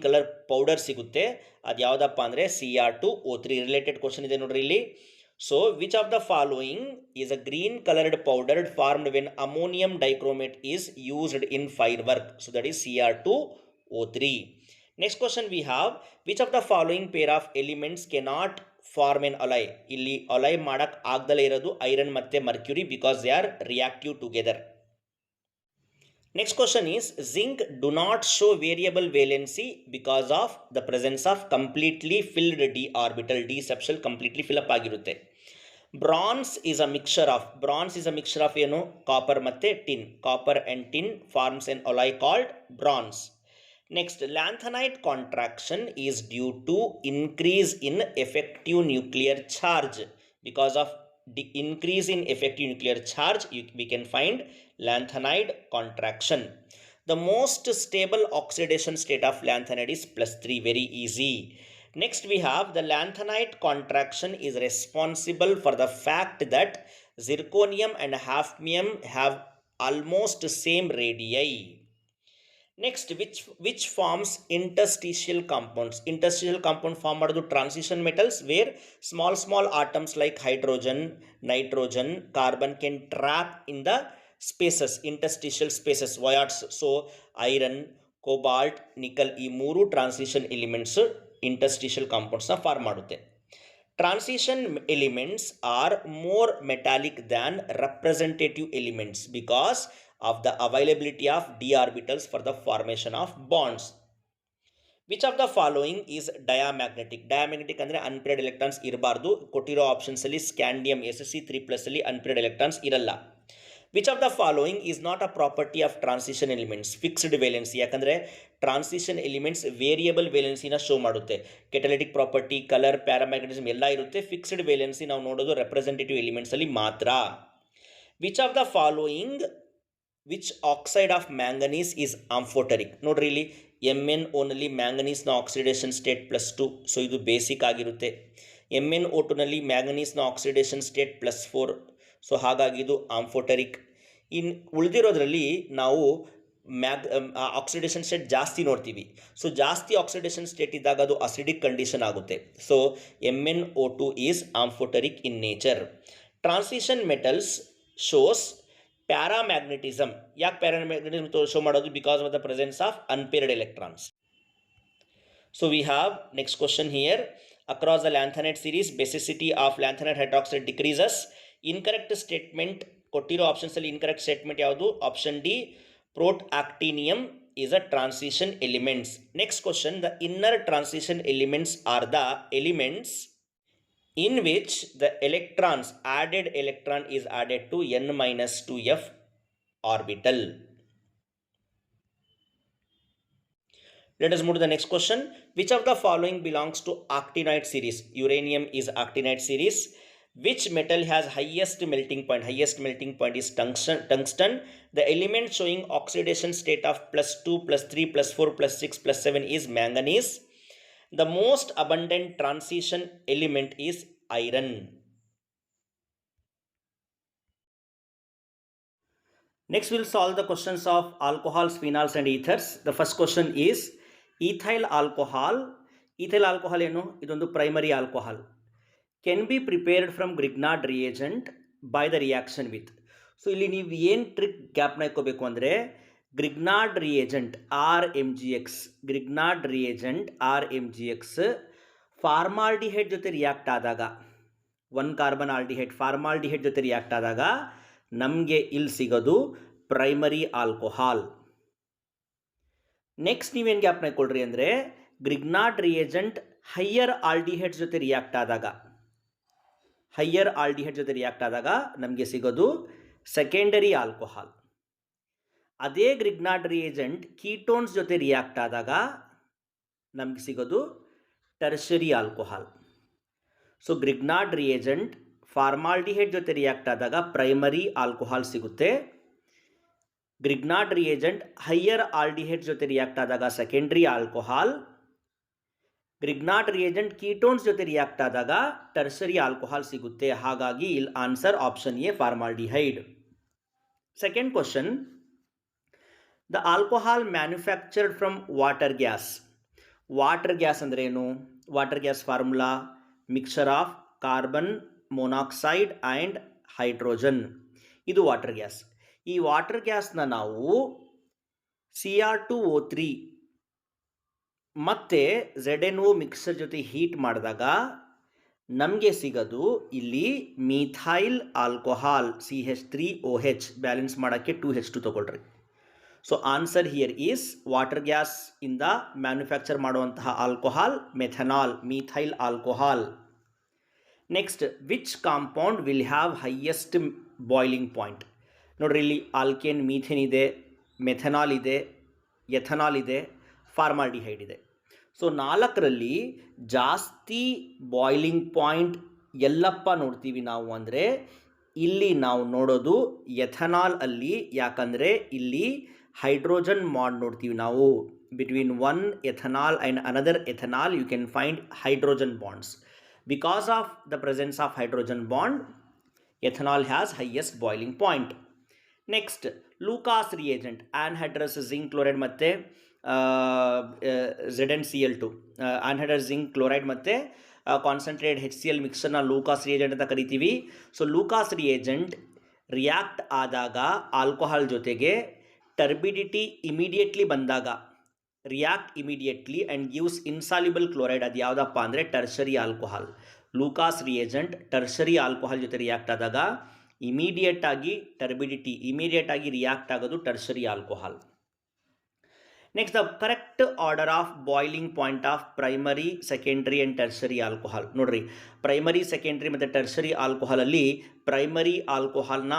ಕಲರ್ ಪೌಡರ್ ಸಿಗುತ್ತೆ. ಅದು ಯಾವುದಪ್ಪ ಅಂದರೆ Cr2O3. ರಿಲೇಟೆಡ್ ಕ್ವಶನ್ ಇದೆ ನೋಡ್ರಿ ಇಲ್ಲಿ. So which of the following is a green coloured powder formed when ammonium dichromate is used in fire work. So that is Cr2O3. Next question we have, which of the following pair of elements cannot form an alloy. ಇಲ್ಲಿ alloy ಮಾಡಕ್ಕೆ ಆಗದಲ್ಲೇ ಇರೋದು iron ಮತ್ತು mercury, because they are reactive together. Next question is, zinc do not show variable valency because of the presence of completely filled D orbital. D subshell completely fill up ಆಗಿರುತ್ತೆ. Bronze is a mixture of ಏನು? Copper ಮತ್ತು tin. Copper and tin forms an alloy called bronze. Next, lanthanide contraction is due to increase in effective nuclear charge. Because of the increase in effective nuclear charge, we can find lanthanide contraction. The most stable oxidation state of lanthanide is +3. Very easy. Next, we have the lanthanide contraction is responsible for the fact that zirconium and hafnium have almost same radii. Next, which forms interstitial compounds. Interstitial compound form ಮಾಡೋದು transition metals, where small atoms like hydrogen, nitrogen, carbon can trap in the spaces, interstitial spaces, voids. So iron, cobalt, nickel, ಈ ಮೂರು transition elements interstitial ಕಾಂಪೌಂಡ್ಸ್ನ form ಮಾಡುತ್ತೆ. Transition elements are more metallic than representative elements because of the availability of d orbitals for the formation of bonds. Which of the following is diamagnetic? Diamagnetic ಅಂದರೆ unpaired electrons ಇರಬಾರ್ದು. ಕೊಟ್ಟಿರೋ options ಅಲ್ಲಿ scandium Sc3+ ಅಲ್ಲಿ unpaired electrons ಇರಲ್ಲ. Which of the following is not a property of transition elements? Fixed valency. ಯಾಕಂದರೆ transition elements variable ವೇಲೆನ್ಸಿನ show ಮಾಡುತ್ತೆ. Catalytic property, colour, ಪ್ಯಾರಾಮ್ಯಾಗ್ನೆಟಿಸಮ್ ಎಲ್ಲ ಇರುತ್ತೆ. ಫಿಕ್ಸ್ಡ್ ವೇಲೆನ್ಸಿ ನಾವು ನೋಡೋದು ರೆಪ್ರೆಸೆಂಟೇಟಿವ್ ಎಲಿಮೆಂಟ್ಸಲ್ಲಿ ಮಾತ್ರ. Which of the following which oxide of manganese is ಆಂಫೋಟರಿಕ್? ನೋಡ್ರಿ ಇಲ್ಲಿ MnO ನಲ್ಲಿ ಮ್ಯಾಂಗನೀಸ್ನ ಆಕ್ಸಿಡೇಷನ್ ಸ್ಟೇಟ್ +2. ಸೊ ಇದು ಬೇಸಿಕ್ ಆಗಿರುತ್ತೆ. MnO2ನಲ್ಲಿ ಮ್ಯಾಂಗನೀಸ್ನ ಆಕ್ಸಿಡೇಷನ್ ಸ್ಟೇಟ್ +4. ಸೊ ಹಾಗಾಗಿ ಇದು ಆಂಫೋಟರಿಕ್. ಇನ್ನು ಉಳಿದಿರೋದ್ರಲ್ಲಿ ನಾವು ಆಕ್ಸಿಡೇಷನ್ ಸ್ಟೇಟ್ ಜಾಸ್ತಿ ನೋಡ್ತೀವಿ. ಸೊ ಜಾಸ್ತಿ ಆಕ್ಸಿಡೇಷನ್ ಸ್ಟೇಟ್ ಇದ್ದಾಗ ಅದು ಅಸಿಡಿಕ್ ಕಂಡೀಷನ್ ಆಗುತ್ತೆ. So MnO2 is amphoteric in nature. Transition metals shows paramagnetism. ಯಾಕೆ ಪ್ಯಾರಾಮ್ಯಾಗ್ನೆಟಿಸಮ್ ಶೋ ಮಾಡೋದು? Because of the presence of unpaired electrons. So we have next question here. Across the lanthanide series basicity of lanthanide hydroxide decreases. Incorrect statement ಕೊಟ್ಟಿರೋ ಆಪ್ಷನ್ಸಲ್ಲಿ incorrect statement ಯಾವುದು? Option D, proactinium is a transition elements. Next question, the inner transition elements are the elements in which the added electron is added to n-2f orbital. Let us move to the next question. Which of the following belongs to actinide series? Uranium is actinide series. Which metal has highest melting point? Highest melting point is tungsten. The element showing oxidation state of +2, +3, +4, +6, +7 is manganese. The most abundant transition element is iron. Next we'll solve the questions of alcohols, phenols and ethers. The first question is ethyl alcohol. Ethyl alcohol ಏನು? ಇದೊಂದು primary alcohol. Can be prepared from Grignard reagent by the reaction with. So ಇಲ್ಲಿ ನೀವು ಏನು trick ಗ್ಯಾಪ್ನ ಇಟ್ಕೋಬೇಕು ಅಂದರೆ, Grignard reagent RMgX formaldehyde ಜೊತೆ react ಆದಾಗ, 1 carbon aldehyde formaldehyde ಜೊತೆ ರಿಯಾಕ್ಟ್ ಆದಾಗ ನಮಗೆ ಇಲ್ಲಿ ಸಿಗೋದು ಪ್ರೈಮರಿ ಆಲ್ಕೋಹಾಲ್. ನೆಕ್ಸ್ಟ್ ನೀವೇನು ಗ್ಯಾಪ್ನ ಇಟ್ಕೊಳ್ರಿ ಅಂದರೆ, ಗ್ರಿಗ್ನಾರ್ಡ್ ರಿಯೇಜೆಂಟ್ ಹೈಯರ್ ಆಲ್ಡಿಹೈಡ್ಸ್ ಜೊತೆ ರಿಯಾಕ್ಟ್ ಆದಾಗ, ಹೈಯರ್ ಆಲ್ಡಿಹೈಡ್ ಜೊತೆ ರಿಯಾಕ್ಟ್ ಆದಾಗ ನಮಗೆ ಸಿಗೋದು ಸೆಕೆಂಡರಿ ಆಲ್ಕೋಹಾಲ್. ಅದೇ ಗ್ರಿಗ್ನಾರ್ಡ್ ರಿಯೇಜೆಂಟ್ ಕೀಟೋನ್ಸ್ ಜೊತೆ ರಿಯಾಕ್ಟ್ ಆದಾಗ ನಮಗೆ ಸಿಗೋದು tertiary alcohol. So Grignard reagent formaldehyde ಜೊತೆ ರಿಯಾಕ್ಟ್ ಆದಾಗ ಪ್ರೈಮರಿ ಆಲ್ಕೋಹಾಲ್ ಸಿಗುತ್ತೆ. ಗ್ರಿಗ್ನಾರ್ಡ್ ರಿಯೇಜೆಂಟ್ ಹೈಯರ್ ಆಲ್ಡಿಹೈಡ್ ಜೊತೆ ರಿಯಾಕ್ಟ್ ಆದಾಗ secondary alcohol. Grignard reagent ketones ಜೊತೆ ರಿಯಾಕ್ಟ್ ಆದಾಗ ಟರ್ಷರಿ ಆಲ್ಕೋಹಾಲ್ ಸಿಗುತ್ತೆ. ಹಾಗಾಗಿ ಇಲ್ಲಿ answer option A formaldehyde. Second question, the alcohol manufactured from water gas. Water gas ಅಂದರೆ ಏನು? Water gas formula mixture of carbon monoxide and hydrogen. ಇದು water gas. ಈ water ಗ್ಯಾಸ್ನ ನಾವು Cr2O3 ಮತ್ತು ZnO ಮಿಕ್ಸರ್ ಜೊತೆ ಹೀಟ್ ಮಾಡಿದಾಗ ನಮಗೆ ಸಿಗೋದು ಇಲ್ಲಿ ಮೀಥೈಲ್ ಆಲ್ಕೋಹಾಲ್ CH3OH. ಬ್ಯಾಲೆನ್ಸ್ ಮಾಡೋಕ್ಕೆ 2H2 ತಗೊಳ್ರಿ. So answer here is water gas ಇಂದ ಮ್ಯಾನುಫ್ಯಾಕ್ಚರ್ ಮಾಡುವಂತಹ alcohol methanol, methyl alcohol. Next, which compound will have highest boiling point? ನೋಡ್ರಿ, ಇಲ್ಲಿ ಆಲ್ಕೇನ್, ಮೀಥೇನ್ ಇದೆ, ಮೆಥನಾಲ್ ಇದೆ, ಎಥನಾಲ್ ಇದೆ, ಫಾರ್ಮಾಲ್ಡಿಹೈಡ್ ಇದೆ. ಸೊ 4ರಲ್ಲಿ ಜಾಸ್ತಿ ಬಾಯ್ಲಿಂಗ್ ಪಾಯಿಂಟ್ ಎಲ್ಲಪ್ಪ ನೋಡ್ತೀವಿ ನಾವು ಅಂದರೆ ಇಲ್ಲಿ ನಾವು ನೋಡೋದು ಎಥನಾಲ್ ಅಲ್ಲಿ. ಯಾಕಂದರೆ ಇಲ್ಲಿ ಹೈಡ್ರೋಜನ್ ಬಾಂಡ್ ನೋಡ್ತೀವಿ ನಾವು. Between one ethanol and another ethanol you can find hydrogen bonds. Because of the presence of hydrogen bond, ethanol has highest boiling point. Next, Lucas reagent, anhydrous zinc chloride ಮತ್ತೆ ZnCl2, anhydrous zinc chloride ಮತ್ತೆ concentrate HCl ಮಿಕ್ಸರ್ನ Lucas reagent ಅಂತ ಕರಿತೀವಿ. So Lucas reagent react ಆದಾಗ alcohol ಜೊತೆಗೆ turbidity immediately ಬಂದಾಗ react immediately and gives insoluble chloride. ಅದು ಯಾವುದಪ್ಪ ಅಂದರೆ tertiary alcohol. Lucas reagent tertiary alcohol ಜೊತೆ ರಿಯಾಕ್ಟ್ ಆದಾಗ ಇಮಿಡಿಯೇಟ್ ಆಗಿ ಟರ್ಬಿಡಿಟಿ ಇಮಿಡಿಯೇಟ್ ಆಗಿ ರಿಯಾಕ್ಟ್ ಆಗೋದು tertiary alcohol. Next, the correct order of boiling point of primary, secondary and tertiary alcohol. ನೋಡ್ರಿ, primary, secondary ಮತ್ತು ಟರ್ಷರಿ ಆಲ್ಕೋಹಾಲಲ್ಲಿ ಪ್ರೈಮರಿ ಆಲ್ಕೋಹಾಲ್ನ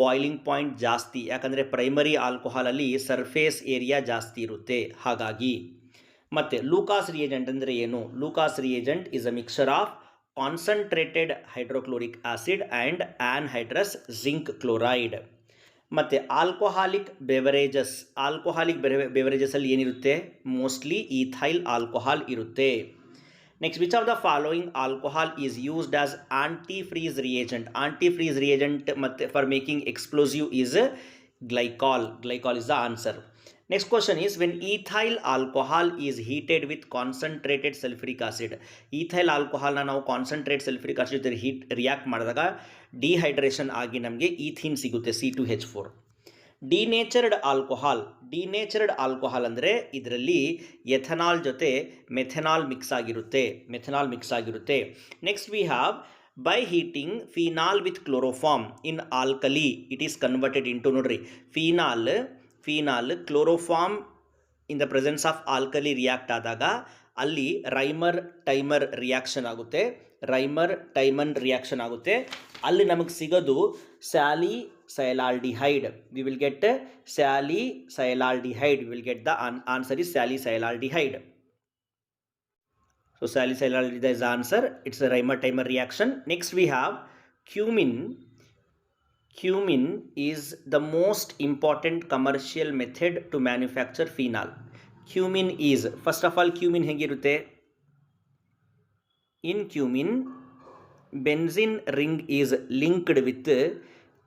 ಬಾಯ್ಲಿಂಗ್ ಪಾಯಿಂಟ್ ಜಾಸ್ತಿ. ಯಾಕಂದರೆ ಪ್ರೈಮರಿ ಆಲ್ಕೋಹಾಲಲ್ಲಿ ಸರ್ಫೇಸ್ ಏರಿಯಾ ಜಾಸ್ತಿ ಇರುತ್ತೆ, ಹಾಗಾಗಿ. ಮತ್ತು ಲೂಕಾಸ್ ರಿಯೇಜೆಂಟ್ ಅಂದರೆ ಏನು? Lucas reagent is a mixer of concentrated hydrochloric acid and anhydrous zinc chloride. ಮತ್ತು ಆಲ್ಕೋಹಾಲಿಕ್ ಬೆವರೇಜಸಲ್ಲಿ ಏನಿರುತ್ತೆ? ಮೋಸ್ಟ್ಲಿ ಈಥೈಲ್ ಆಲ್ಕೋಹಾಲ್ ಇರುತ್ತೆ. Next, which of the following alcohol is used as antifreeze reagent? Antifreeze reagent ಮತ್ತು for making explosive is glycol. Glycol is the answer. Next question is, when ethyl alcohol is heated with concentrated sulphuric acid. Ethyl ಆಲ್ಕೋಹಾಲ್ನ ನಾವು concentrate sulphuric acid ಜೊತೆ react ಮಾಡಿದಾಗ dehydration ಆಗಿ ನಮಗೆ ethene ಸಿಗುತ್ತೆ, C2H4. ಡಿನೇಚರ್ಡ್ alcohol ಅಂದರೆ ಇದರಲ್ಲಿ ಎಥನಾಲ್ ಜೊತೆ ಮೆಥನಾಲ್ ಮಿಕ್ಸ್ ಆಗಿರುತ್ತೆ. Next we have, by heating phenol with chloroform in alkali it is converted into. ನೋಡ್ರಿ, phenol chloroform in the presence of alkali react ಆದಾಗ ಅಲ್ಲಿ ರೈಮರ್ ಟೈಮನ್ ರಿಯಾಕ್ಷನ್ ಆಗುತ್ತೆ. ಅಲ್ಲಿ ನಮಗೆ ಸಿಗೋದು salicylaldehyde. We will get salicylaldehyde. We will get the answer is salicylaldehyde. So salicylaldehyde is the answer. It's a Reimer timer reaction. Next we have cumin. Cumin is the most important commercial method to manufacture phenol. Cumin is, first of all, cumin ಹೇಗಿರುತ್ತೆ? In cumin, benzene ring is linked with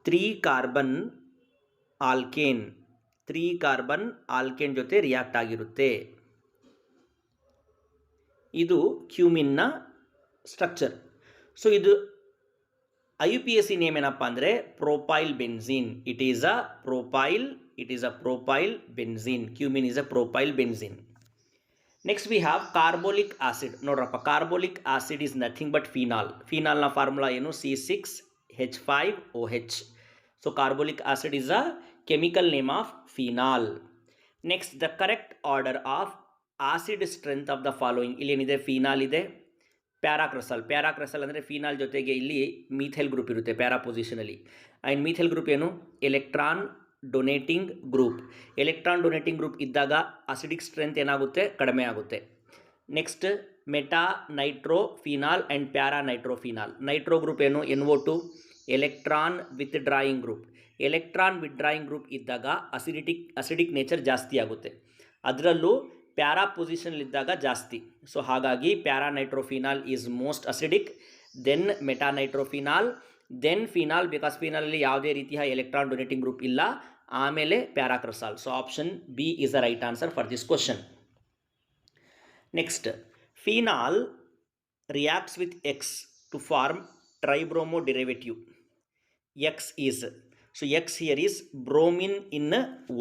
3 carbon alkane. 3 carbon alkane ಜೊತೆ react ಆಗಿರುತ್ತೆ. ಇದು ಕ್ಯೂಮಿನ್ನ structure. So ಇದು IUPAC name ಏನಪ್ಪ ಅಂದರೆ propyl benzene. It is a propyl benzene. Cumin is a propyl benzene. Next we have carbolic acid. ನೋಡ್ರಪ್ಪ, carbolic acid is nothing but ಫಿನಾಲ್ನ formula ಏನು? C6H5OH. So carbolic acid is a chemical name of phenol. Next, the correct order of acid strength of the following. ಇಲ್ಲೇನಿದೆ? Phenol ಇದೆ, paracresol ಅಂದರೆ ಫಿನಾಲ್ ಜೊತೆಗೆ ಇಲ್ಲಿ methyl group ಇರುತ್ತೆ ಪ್ಯಾರಾ ಪೊಸಿಷನಲ್ಲಿ. ಆ್ಯಂಡ್ ಮೀಥೈಲ್ ಗ್ರೂಪ್ ಏನು? Electron donating group. Electron donating group ಇದ್ದಾಗ ಅಸಿಡಿಕ್ ಸ್ಟ್ರೆಂತ್ ಏನಾಗುತ್ತೆ? ಕಡಿಮೆ ಆಗುತ್ತೆ. Next meta nitrophenol and para nitrophenol. Nitro group ಏನು? NO2. Electron withdrawing group. Electron withdrawing group ಇದ್ದಾಗ ಅಸಿಡಿಕ್ ನೇಚರ್ ಜಾಸ್ತಿ ಆಗುತ್ತೆ, ಅದರಲ್ಲೂ ಪ್ಯಾರಾ ಪೊಸಿಷನಲ್ಲಿದ್ದಾಗ ಜಾಸ್ತಿ. ಸೊ ಹಾಗಾಗಿ para nitrophenol is most acidic, then meta nitrophenol, then phenol, because ಫಿನಾಲಲ್ಲಿ ಯಾವುದೇ ರೀತಿಯ ಎಲೆಕ್ಟ್ರಾನ್ ಡೊನೇಟಿಂಗ್ ಗ್ರೂಪ್ ಇಲ್ಲ, ಆಮೇಲೆ paracresol. So option B is the right answer for this question. Next, phenol reacts with X to form tribromo derivative. X is, so X here is bromine in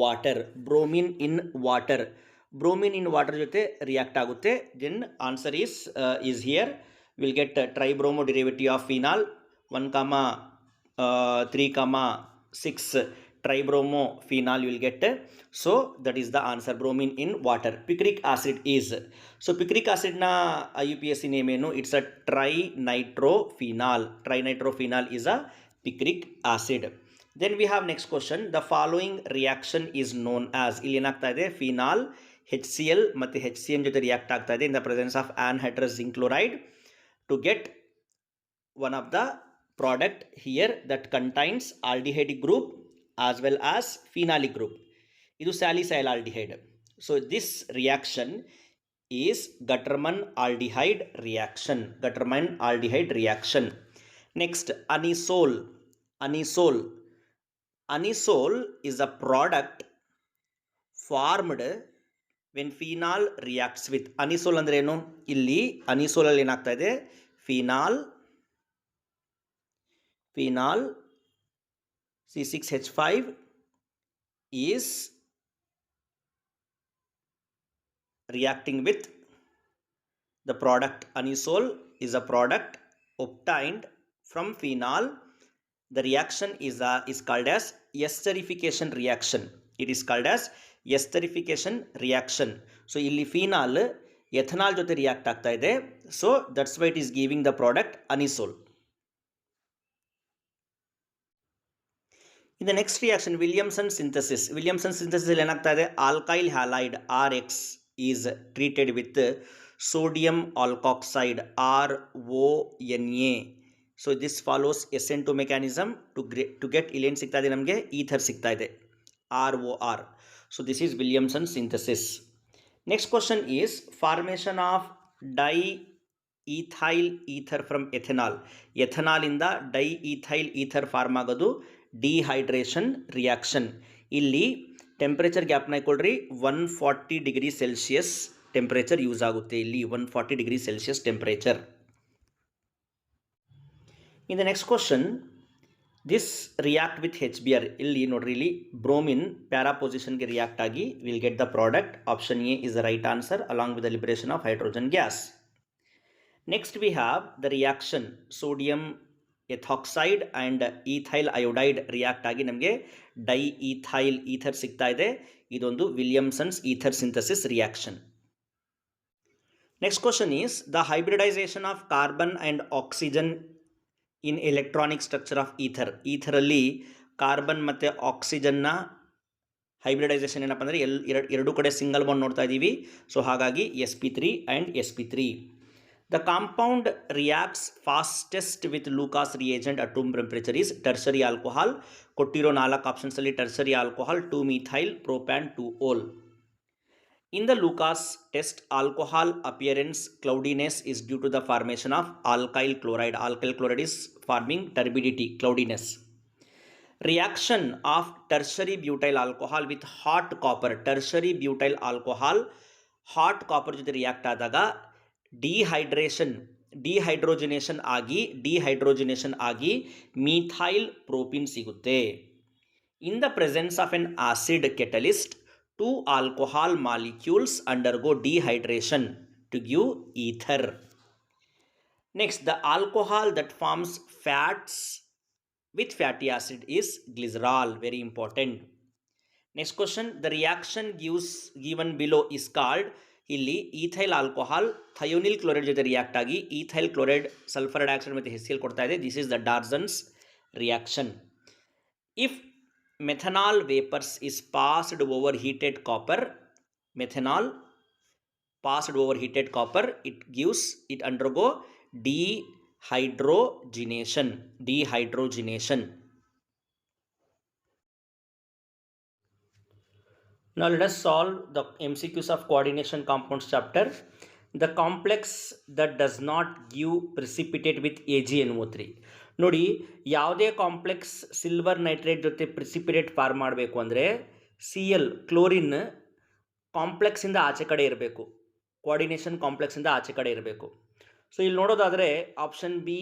water. Bromine in water. Bromine in water ಜೊತೆ react ಆಗುತ್ತೆ. Then answer is here. We'll get tribromo derivative of phenol 1,3,6 tribromo phenol you will get. So that is the answer, bromine in water. Picric acid is, so picric acid na IUPAC name ಏನು? It's a trinitrophenol. Trinitrophenol is a picric acid. Then we have next question, the following reaction is known as. ಇಲ್ಲಿ ಏನಾಗ್ತಾ ಇದೆ? Phenol HCl ಮತ್ತು HCN ಜೊತೆ react ಆಗ್ತಾ ಇದೆ in the presence of anhydrous zinc chloride to get one of the product here that contains aldehydic group as well as phenolic group. ಇದು salicylaldehyde. So this reaction is Gattermann aldehyde reaction. Gattermann aldehyde reaction. Next, anisole. Anisole. Anisole is a product formed when phenol reacts with. Anisole ಅಂದ್ರೆ ಏನು? ಇಲ್ಲಿ ಅನಿಸೋಲಲ್ಲಿ ಏನಾಗ್ತಾ ಇದೆ? Phenol C6H5 is reacting with the product. Anisole is a product obtained from phenol. The reaction is called as esterification reaction. It is called as esterification reaction. So illi phenol ethanol jote react ಆಗ್ತಾ ಇದೆ. So that's why it is giving the product anisole. In the next reaction, Williamson synthesis. Williamson synthesis ಅಲ್ಲಿ ಏನಾಗ್ತಾ ಇದೆ? Alkyl halide RX is treated with sodium alkoxide RONA. So this follows SN2 mechanism to get ಇಲ್ಲಿ ಏನು ಸಿಗ್ತಾ ಇದೆ ನಮಗೆ? Ether ಸಿಗ್ತಾ ಇದೆ, ROR. So this is Williamson synthesis. Next question is formation of diethyl ether from ethanol. ethanol ಇಂದ diethyl ether form ಆಗೋದು dehydration reaction. ಇಲ್ಲಿ ಟೆಂಪ್ರೇಚರ್ ಗ್ಯಾಪ್ನ ಇಟ್ಕೊಳ್ರಿ, 140 ಡಿಗ್ರಿ ಸೆಲ್ಸಿಯಸ್ ಟೆಂಪ್ರೇಚರ್ ಯೂಸ್ ಆಗುತ್ತೆ. ಇಲ್ಲಿ 140 degree Celsius temperature. In the next question, this react with HBr. ಇಲ್ಲಿ ನೋಡ್ರಿ, ಇಲ್ಲಿ ಬ್ರೋಮಿನ್ ಪ್ಯಾರಾ ಪೊಸಿಷನ್ಗೆ ರಿಯಾಕ್ಟ್ ಆಗಿ will get the product. Option A is the right answer along with the liberation of hydrogen gas. Next we have the reaction sodium ethoxide and ethyl iodide react ಆಗಿ ನಮಗೆ diethyl ether ಸಿಗ್ತಾ ಇದೆ. ಇದೊಂದು Williamson's ether synthesis reaction. Next question is the hybridization of carbon and oxygen in electronic structure of ether. ಈಥರಲ್ಲಿ carbon ಮತ್ತು ಆಕ್ಸಿಜನ್ನ hybridisation ಏನಪ್ಪ ಅಂದರೆ ಎರಡು ಕಡೆ ಸಿಂಗಲ್ ಬಾಂಡ್ ನೋಡ್ತಾ ಇದ್ದೀವಿ. ಸೊ ಹಾಗಾಗಿ sp3 and sp3. The compound reacts fastest with Lucas reagent at room temperature is tertiary alcohol. ಕೊಟ್ಟಿರೋ 4 ಆಪ್ಷನ್ಸ್ ಅಲ್ಲಿ tertiary alcohol 2-methyl propan 2-ol. In the Lucas test, alcohol appearance cloudiness is due to the formation of alkyl chloride. Alkyl chloride is forming turbidity, cloudiness. Reaction of tertiary butyl alcohol with hot copper. Tertiary butyl alcohol hot copper ಜೊತೆ react ಆದಾಗ ಡಿಹೈಡ್ರೋಜಿನೇಷನ್ ಆಗಿ methyl ಪ್ರೋಪಿನ್ ಸಿಗುತ್ತೆ. ಇನ್ the presence of N acid catalyst, 2 alcohol molecules undergo dehydration to give ether. Next, the alcohol that forms fats with fatty acid is glycerol. Very important. Next question, the reaction given below is called ಇಲ್ಲಿ ethyl alcohol thionyl chloride ಜೊತೆ react ಆಗಿ ethyl chloride sulphur dioxide ಮತ್ತು HCl ಕೊಡ್ತಾ ಇದೆ. This is the Darzens reaction. If methanol vapours is passed over heated copper, methanol passed over heated copper, it undergo dehydrogenation. Now let us solve the MCQs of coordination compounds chapter. The complex that does not give precipitate with AgNO3. ನೋಡಿ, ಯಾವುದೇ complex silver nitrate ಜೊತೆ precipitate form ಮಾಡಬೇಕು ಅಂದರೆ Cl chlorine ಕಾಂಪ್ಲೆಕ್ಸಿಂದ ಆಚೆ ಕಡೆ ಇರಬೇಕು, coordination ಕಾಂಪ್ಲೆಕ್ಸಿಂದ ಆಚೆ ಕಡೆ ಇರಬೇಕು. ಸೊ ಇಲ್ಲಿ ನೋಡೋದಾದರೆ ಆಪ್ಷನ್ ಬಿ,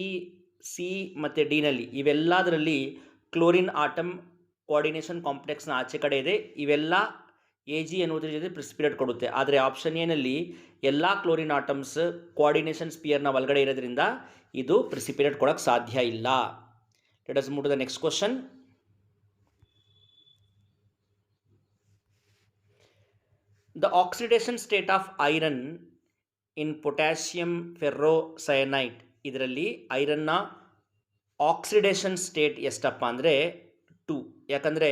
ಸಿ ಮತ್ತು ಡಿನಲ್ಲಿ ಇವೆಲ್ಲದರಲ್ಲಿ ಕ್ಲೋರಿನ್ ಆಟಮ್ ಕೋಆರ್ಡಿನೇಷನ್ ಕಾಂಪ್ಲೆಕ್ಸ್ನ ಆಚೆ ಕಡೆ ಇದೆ. ಇವೆಲ್ಲ AgNO3 ಜೊತೆ ಪ್ರಿಸಿಪಿಟೇಟ್ ಕೊಡುತ್ತೆ. ಆದರೆ ಆಪ್ಷನ್ ಎನಲ್ಲಿ ಎಲ್ಲ ಕ್ಲೋರಿನ್ ಆಟಮ್ಸ್ ಕೋಆರ್ಡಿನೇಷನ್ ಸ್ಪಿಯರ್ನ ಒಳಗಡೆ ಇರೋದ್ರಿಂದ ಇದು ಪ್ರಿಸಿಪಿಟೇಟ್ ಕೊಡೋಕ್ಕೆ ಸಾಧ್ಯ ಇಲ್ಲ. Let us move to the next question. The oxidation state of iron in potassium ferrocyanide, ಇದರಲ್ಲಿ ಐರನ್ನ ಆಕ್ಸಿಡೇಷನ್ ಸ್ಟೇಟ್ ಎಷ್ಟಪ್ಪ ಅಂದರೆ 2. ಯಾಕಂದರೆ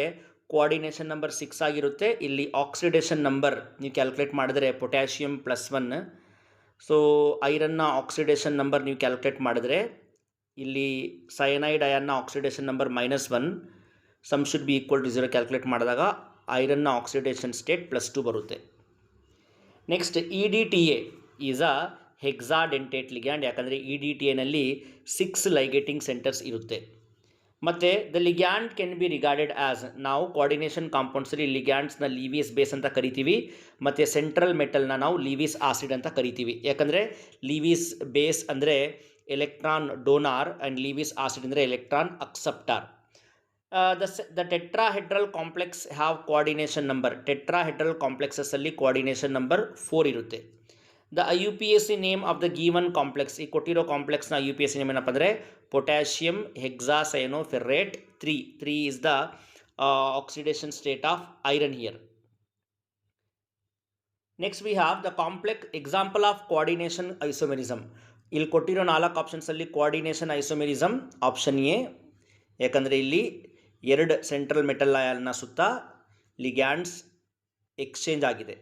ಕೋಆರ್ಡಿನೇಷನ್ ನಂಬರ್ 6 ಆಗಿರುತ್ತೆ. ಇಲ್ಲಿ ಆಕ್ಸಿಡೇಷನ್ ನಂಬರ್ ನೀವು ಕ್ಯಾಲ್ಕುಲೇಟ್ ಮಾಡಿದ್ರೆ ಪೊಟ್ಯಾಷಿಯಮ್ +1. ಸೊ ಐರನ್ನ ಆಕ್ಸಿಡೇಷನ್ ನಂಬರ್ ನೀವು ಕ್ಯಾಲ್ಕುಲೇಟ್ ಮಾಡಿದ್ರೆ ಇಲ್ಲಿ ಸಯನೈಡ್ ಅಯಾನ್ನ oxidation number -1, sum should be equal to 0 calculate ಮಾಡಿದಾಗ ಐರನ್ನ ಆಕ್ಸಿಡೇಷನ್ ಸ್ಟೇಟ್ +2 ಬರುತ್ತೆ. Next EDTA is a hexadentate ligand. ಯಾಕಂದರೆ EDTA-ನಲ್ಲಿ 6 ಲೈಗೇಟಿಂಗ್ ಸೆಂಟರ್ಸ್ ಇರುತ್ತೆ. ಮತ್ತು the ligand can be regarded as, ನಾವು ಕೋಆರ್ಡಿನೇಷನ್ ಕಾಂಪೌಂಡ್ಸಲ್ಲಿ ಲಿಗ್ಯಾಂಡ್ಸ್ನ ಲೀವಿಯಸ್ ಬೇಸ್ ಅಂತ ಕರಿತೀವಿ ಮತ್ತು ಸೆಂಟ್ರಲ್ ಮೆಟಲ್ನ ನಾವು ಲೀವಿಸ್ ಆಸಿಡ್ ಅಂತ ಕರಿತೀವಿ. ಯಾಕಂದರೆ ಲೀವಿಸ್ ಬೇಸ್ ಅಂದರೆ ಎಲೆಕ್ಟ್ರಾನ್ ಡೋನಾರ್ ಆ್ಯಂಡ್ ಲೀವಿಸ್ ಆಸಿಡ್ ಅಂದರೆ electron acceptor. The tetrahedral complex have coordination number. Tetrahedral complexes ಅಲ್ಲಿ coordination number 4 ಇರುತ್ತೆ. The IUPAC name of the given complex, ಈ ಕೊಟ್ಟಿರೋ ಕಾಂಪ್ಲೆಕ್ಸ್ನ IUPAC ನೇಮ್ ಏನಪ್ಪ ಅಂದರೆ potassium ಹೆಕ್ಸಾಸೈನೋಫೆರೇಟ್ 3. 3 is the oxidation state of iron here. Next we have the complex example of coordination isomerism. ಇಲ್ಲಿ ಕೊಟ್ಟಿರೋ 4 ಆಪ್ಷನ್ಸಲ್ಲಿ coordination isomerism option A. ಯಾಕಂದರೆ ಇಲ್ಲಿ 2 central metal ಅಯಾನ್ನ ಸುತ್ತ ligands exchange ಆಗಿದೆ,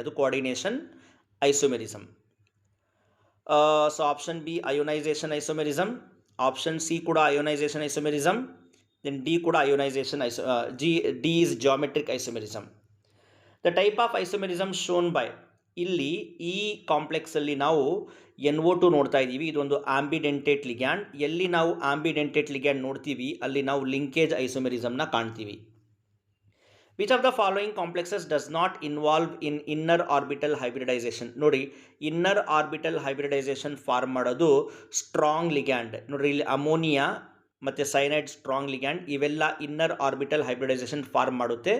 ಅದು coordination isomerism. So option B ionisation isomerism, option C ಕೂಡ ionisation isomerism, then D ಕೂಡ ionisation D is geometric isomerism. The type of isomerism shown by, ಇಲ್ಲಿ ಈ ಕಾಂಪ್ಲೆಕ್ಸಲ್ಲಿ ನಾವು NO2 ನೋಡ್ತಾ ಇದ್ದೀವಿ. ಇದೊಂದು ಆಂಬಿಡೆಂಟೇಟ್ ಲಿಗ್ಯಾಂಡ್. ಎಲ್ಲಿ ನಾವು ಆಂಬಿಡೆಂಟೇಟ್ ಲಿಗ್ಯಾಂಡ್ ನೋಡ್ತೀವಿ ಅಲ್ಲಿ ನಾವು ಲಿಂಕೇಜ್ ಐಸೋಮೆರಿಸಮ್ನ ಕಾಣ್ತೀವಿ. Which of the following complexes does not involve in inner orbital hybridisation. ನೋಡಿ, ಇನ್ನರ್ ಆರ್ಬಿಟಲ್ ಹೈಬ್ರಿಡೈಸೇಷನ್ ಫಾರ್ಮ್ ಮಾಡೋದು ಸ್ಟ್ರಾಂಗ್ ಲಿಗ್ಯಾಂಡ್. ನೋಡಿರಿ, ಇಲ್ಲಿ ಅಮೋನಿಯಾ ಮತ್ತು ಸೈನೈಡ್ ಸ್ಟ್ರಾಂಗ್ ಲಿಗ್ಯಾಂಡ್, ಇವೆಲ್ಲ ಇನ್ನರ್ ಆರ್ಬಿಟಲ್ ಹೈಬ್ರಿಡೈಸೇಷನ್ ಫಾರ್ಮ್ ಮಾಡುತ್ತೆ.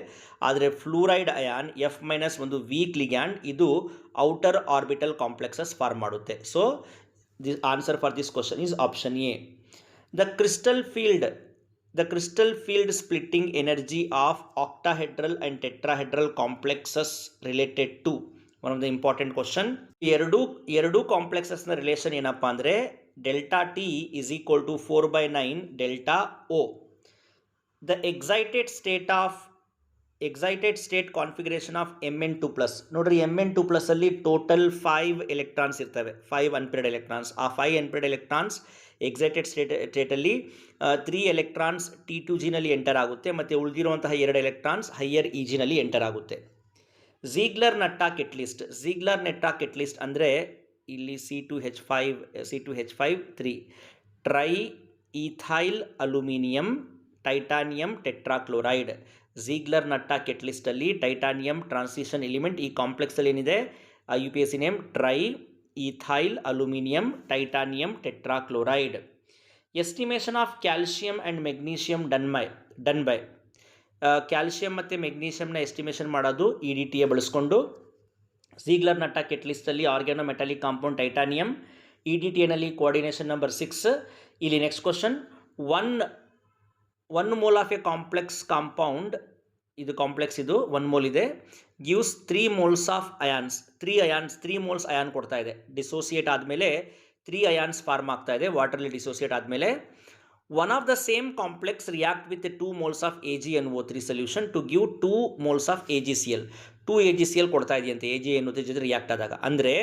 ಆದರೆ ಫ್ಲೂರೈಡ್ ಅಯಾನ್ F- ಒಂದು ವೀಕ್ ಲಿಗ್ಯಾಂಡ್, ಇದು ಔಟರ್ ಆರ್ಬಿಟಲ್ ಕಾಂಪ್ಲೆಕ್ಸಸ್ ಫಾರ್ಮ್ ಮಾಡುತ್ತೆ. So the answer for this question is option A. The crystal field splitting energy of octahedral and tetrahedral complexes related to, one of the important question. ಎರಡೂ ಕಾಂಪ್ಲೆಕ್ಸಸ್ನ relation ಏನಪ್ಪ ಅಂದರೆ delta T is equal to 4/9 delta O. The excited state configuration of Mn2+. ನೋಡ್ರಿ, Mn2+ ಅಲ್ಲಿ total 5 electrons ಇರ್ತವೆ, 5 unpaired electrons. ಆ 5 unpaired electrons excited ಸ್ಟೇಟಲ್ಲಿ 3 electrons T2Gನಲ್ಲಿ ಎಂಟರ್ ಆಗುತ್ತೆ ಮತ್ತು ಉಳಿದಿರುವಂತಹ 2 ಎಲೆಕ್ಟ್ರಾನ್ಸ್ ಹೈಯರ್ EGನಲ್ಲಿ ಎಂಟರ್ ಆಗುತ್ತೆ. ಝೀಗ್ಲರ್ ನಟ್ಟಾ ಕೆಟ್ಲಿಸ್ಟ್ ಅಂದರೆ ಇಲ್ಲಿ C2H5 tri ethyl aluminium titanium tetrachloride. Ziegler Natta ಕೆಟ್ಲಿಸ್ಟಲ್ಲಿ ಟೈಟಾನಿಯಂ ಟ್ರಾನ್ಸಿಷನ್ ಎಲಿಮೆಂಟ್. ಈ ಕಾಂಪ್ಲೆಕ್ಸಲ್ಲಿ ಏನಿದೆ UPAC name tri ethyl aluminium titanium tetrachloride. Estimation of calcium and magnesium done by. Calcium ಮತ್ತು ಮೆಗ್ನೀಷಿಯಂನ ಎಸ್ಟಿಮೇಷನ್ ಮಾಡೋದು EDTA ಬಳಸ್ಕೊಂಡು. ಝೀಗ್ಲರ್ ನಟ್ಟಾ ಕೆಟ್ಲಿಸ್ಟಲ್ಲಿ organo metallic compound titanium, EDTA-ನಲ್ಲಿ coordination number 6. ಇಲ್ಲಿ next question, one mole of a complex compound ಇದು complex, ಇದು 1 mole ಇದೆ, gives 3 moles of ions. 3 moles ion ಕೊಡ್ತಾ ಇದೆ. ಡಿಸೋಸಿಯೇಟ್ ಆದಮೇಲೆ 3 ಅಯಾನ್ಸ್ ಫಾರ್ಮ್ ಆಗ್ತಾ ಇದೆ ವಾಟರ್ಲಿ ಡಿಸೋಸಿಯೇಟ್ ಆದಮೇಲೆ. One of the same complex react with 2 moles of AgNO3 solution to give 2 moles of AgCl. 2 AgCl ಕೊಡ್ತಾ ಇದೆಯಂತೆ AgNO3 ಜೊತೆ ರಿಯಾಕ್ಟ್ ಆದಾಗ. ಅಂದರೆ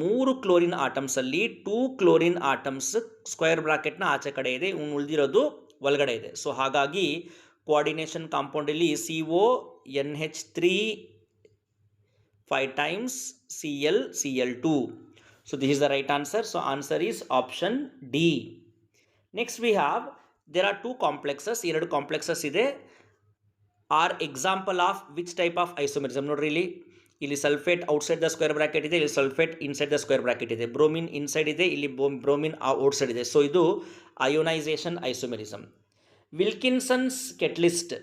3 ಕ್ಲೋರಿನ್ ಆಟಮ್ಸಲ್ಲಿ 2 ಕ್ಲೋರಿನ್ ಆಟಮ್ಸ್ ಸ್ಕ್ವೇರ್ ಬ್ರಾಕೆಟ್ನ ಆಚೆ ಕಡೆ ಇದೆ, ಉಳಿದಿರೋದು ಒಳಗಡೆ ಇದೆ. ಸೊ ಹಾಗಾಗಿ coordination ಕಾಂಪೌಂಡಲ್ಲಿ CONH3 5 times Cl2. So this is the right answer. So answer is option D. Next we have, there are 2 complexes, 2 complexes ಇದೆ. are example of which type of isomerism? ನೋಡ್ರಿ ಇಲ್ಲಿ sulphate outside the square bracket ಇದೆ, ಇಲ್ಲಿ sulphate inside the square bracket ಇದೆ, bromine inside ಇದೆ, ಇಲ್ಲಿ bromine outside ಇದೆ. So ಇದು ionization isomerism. Wilkinson's catalyst,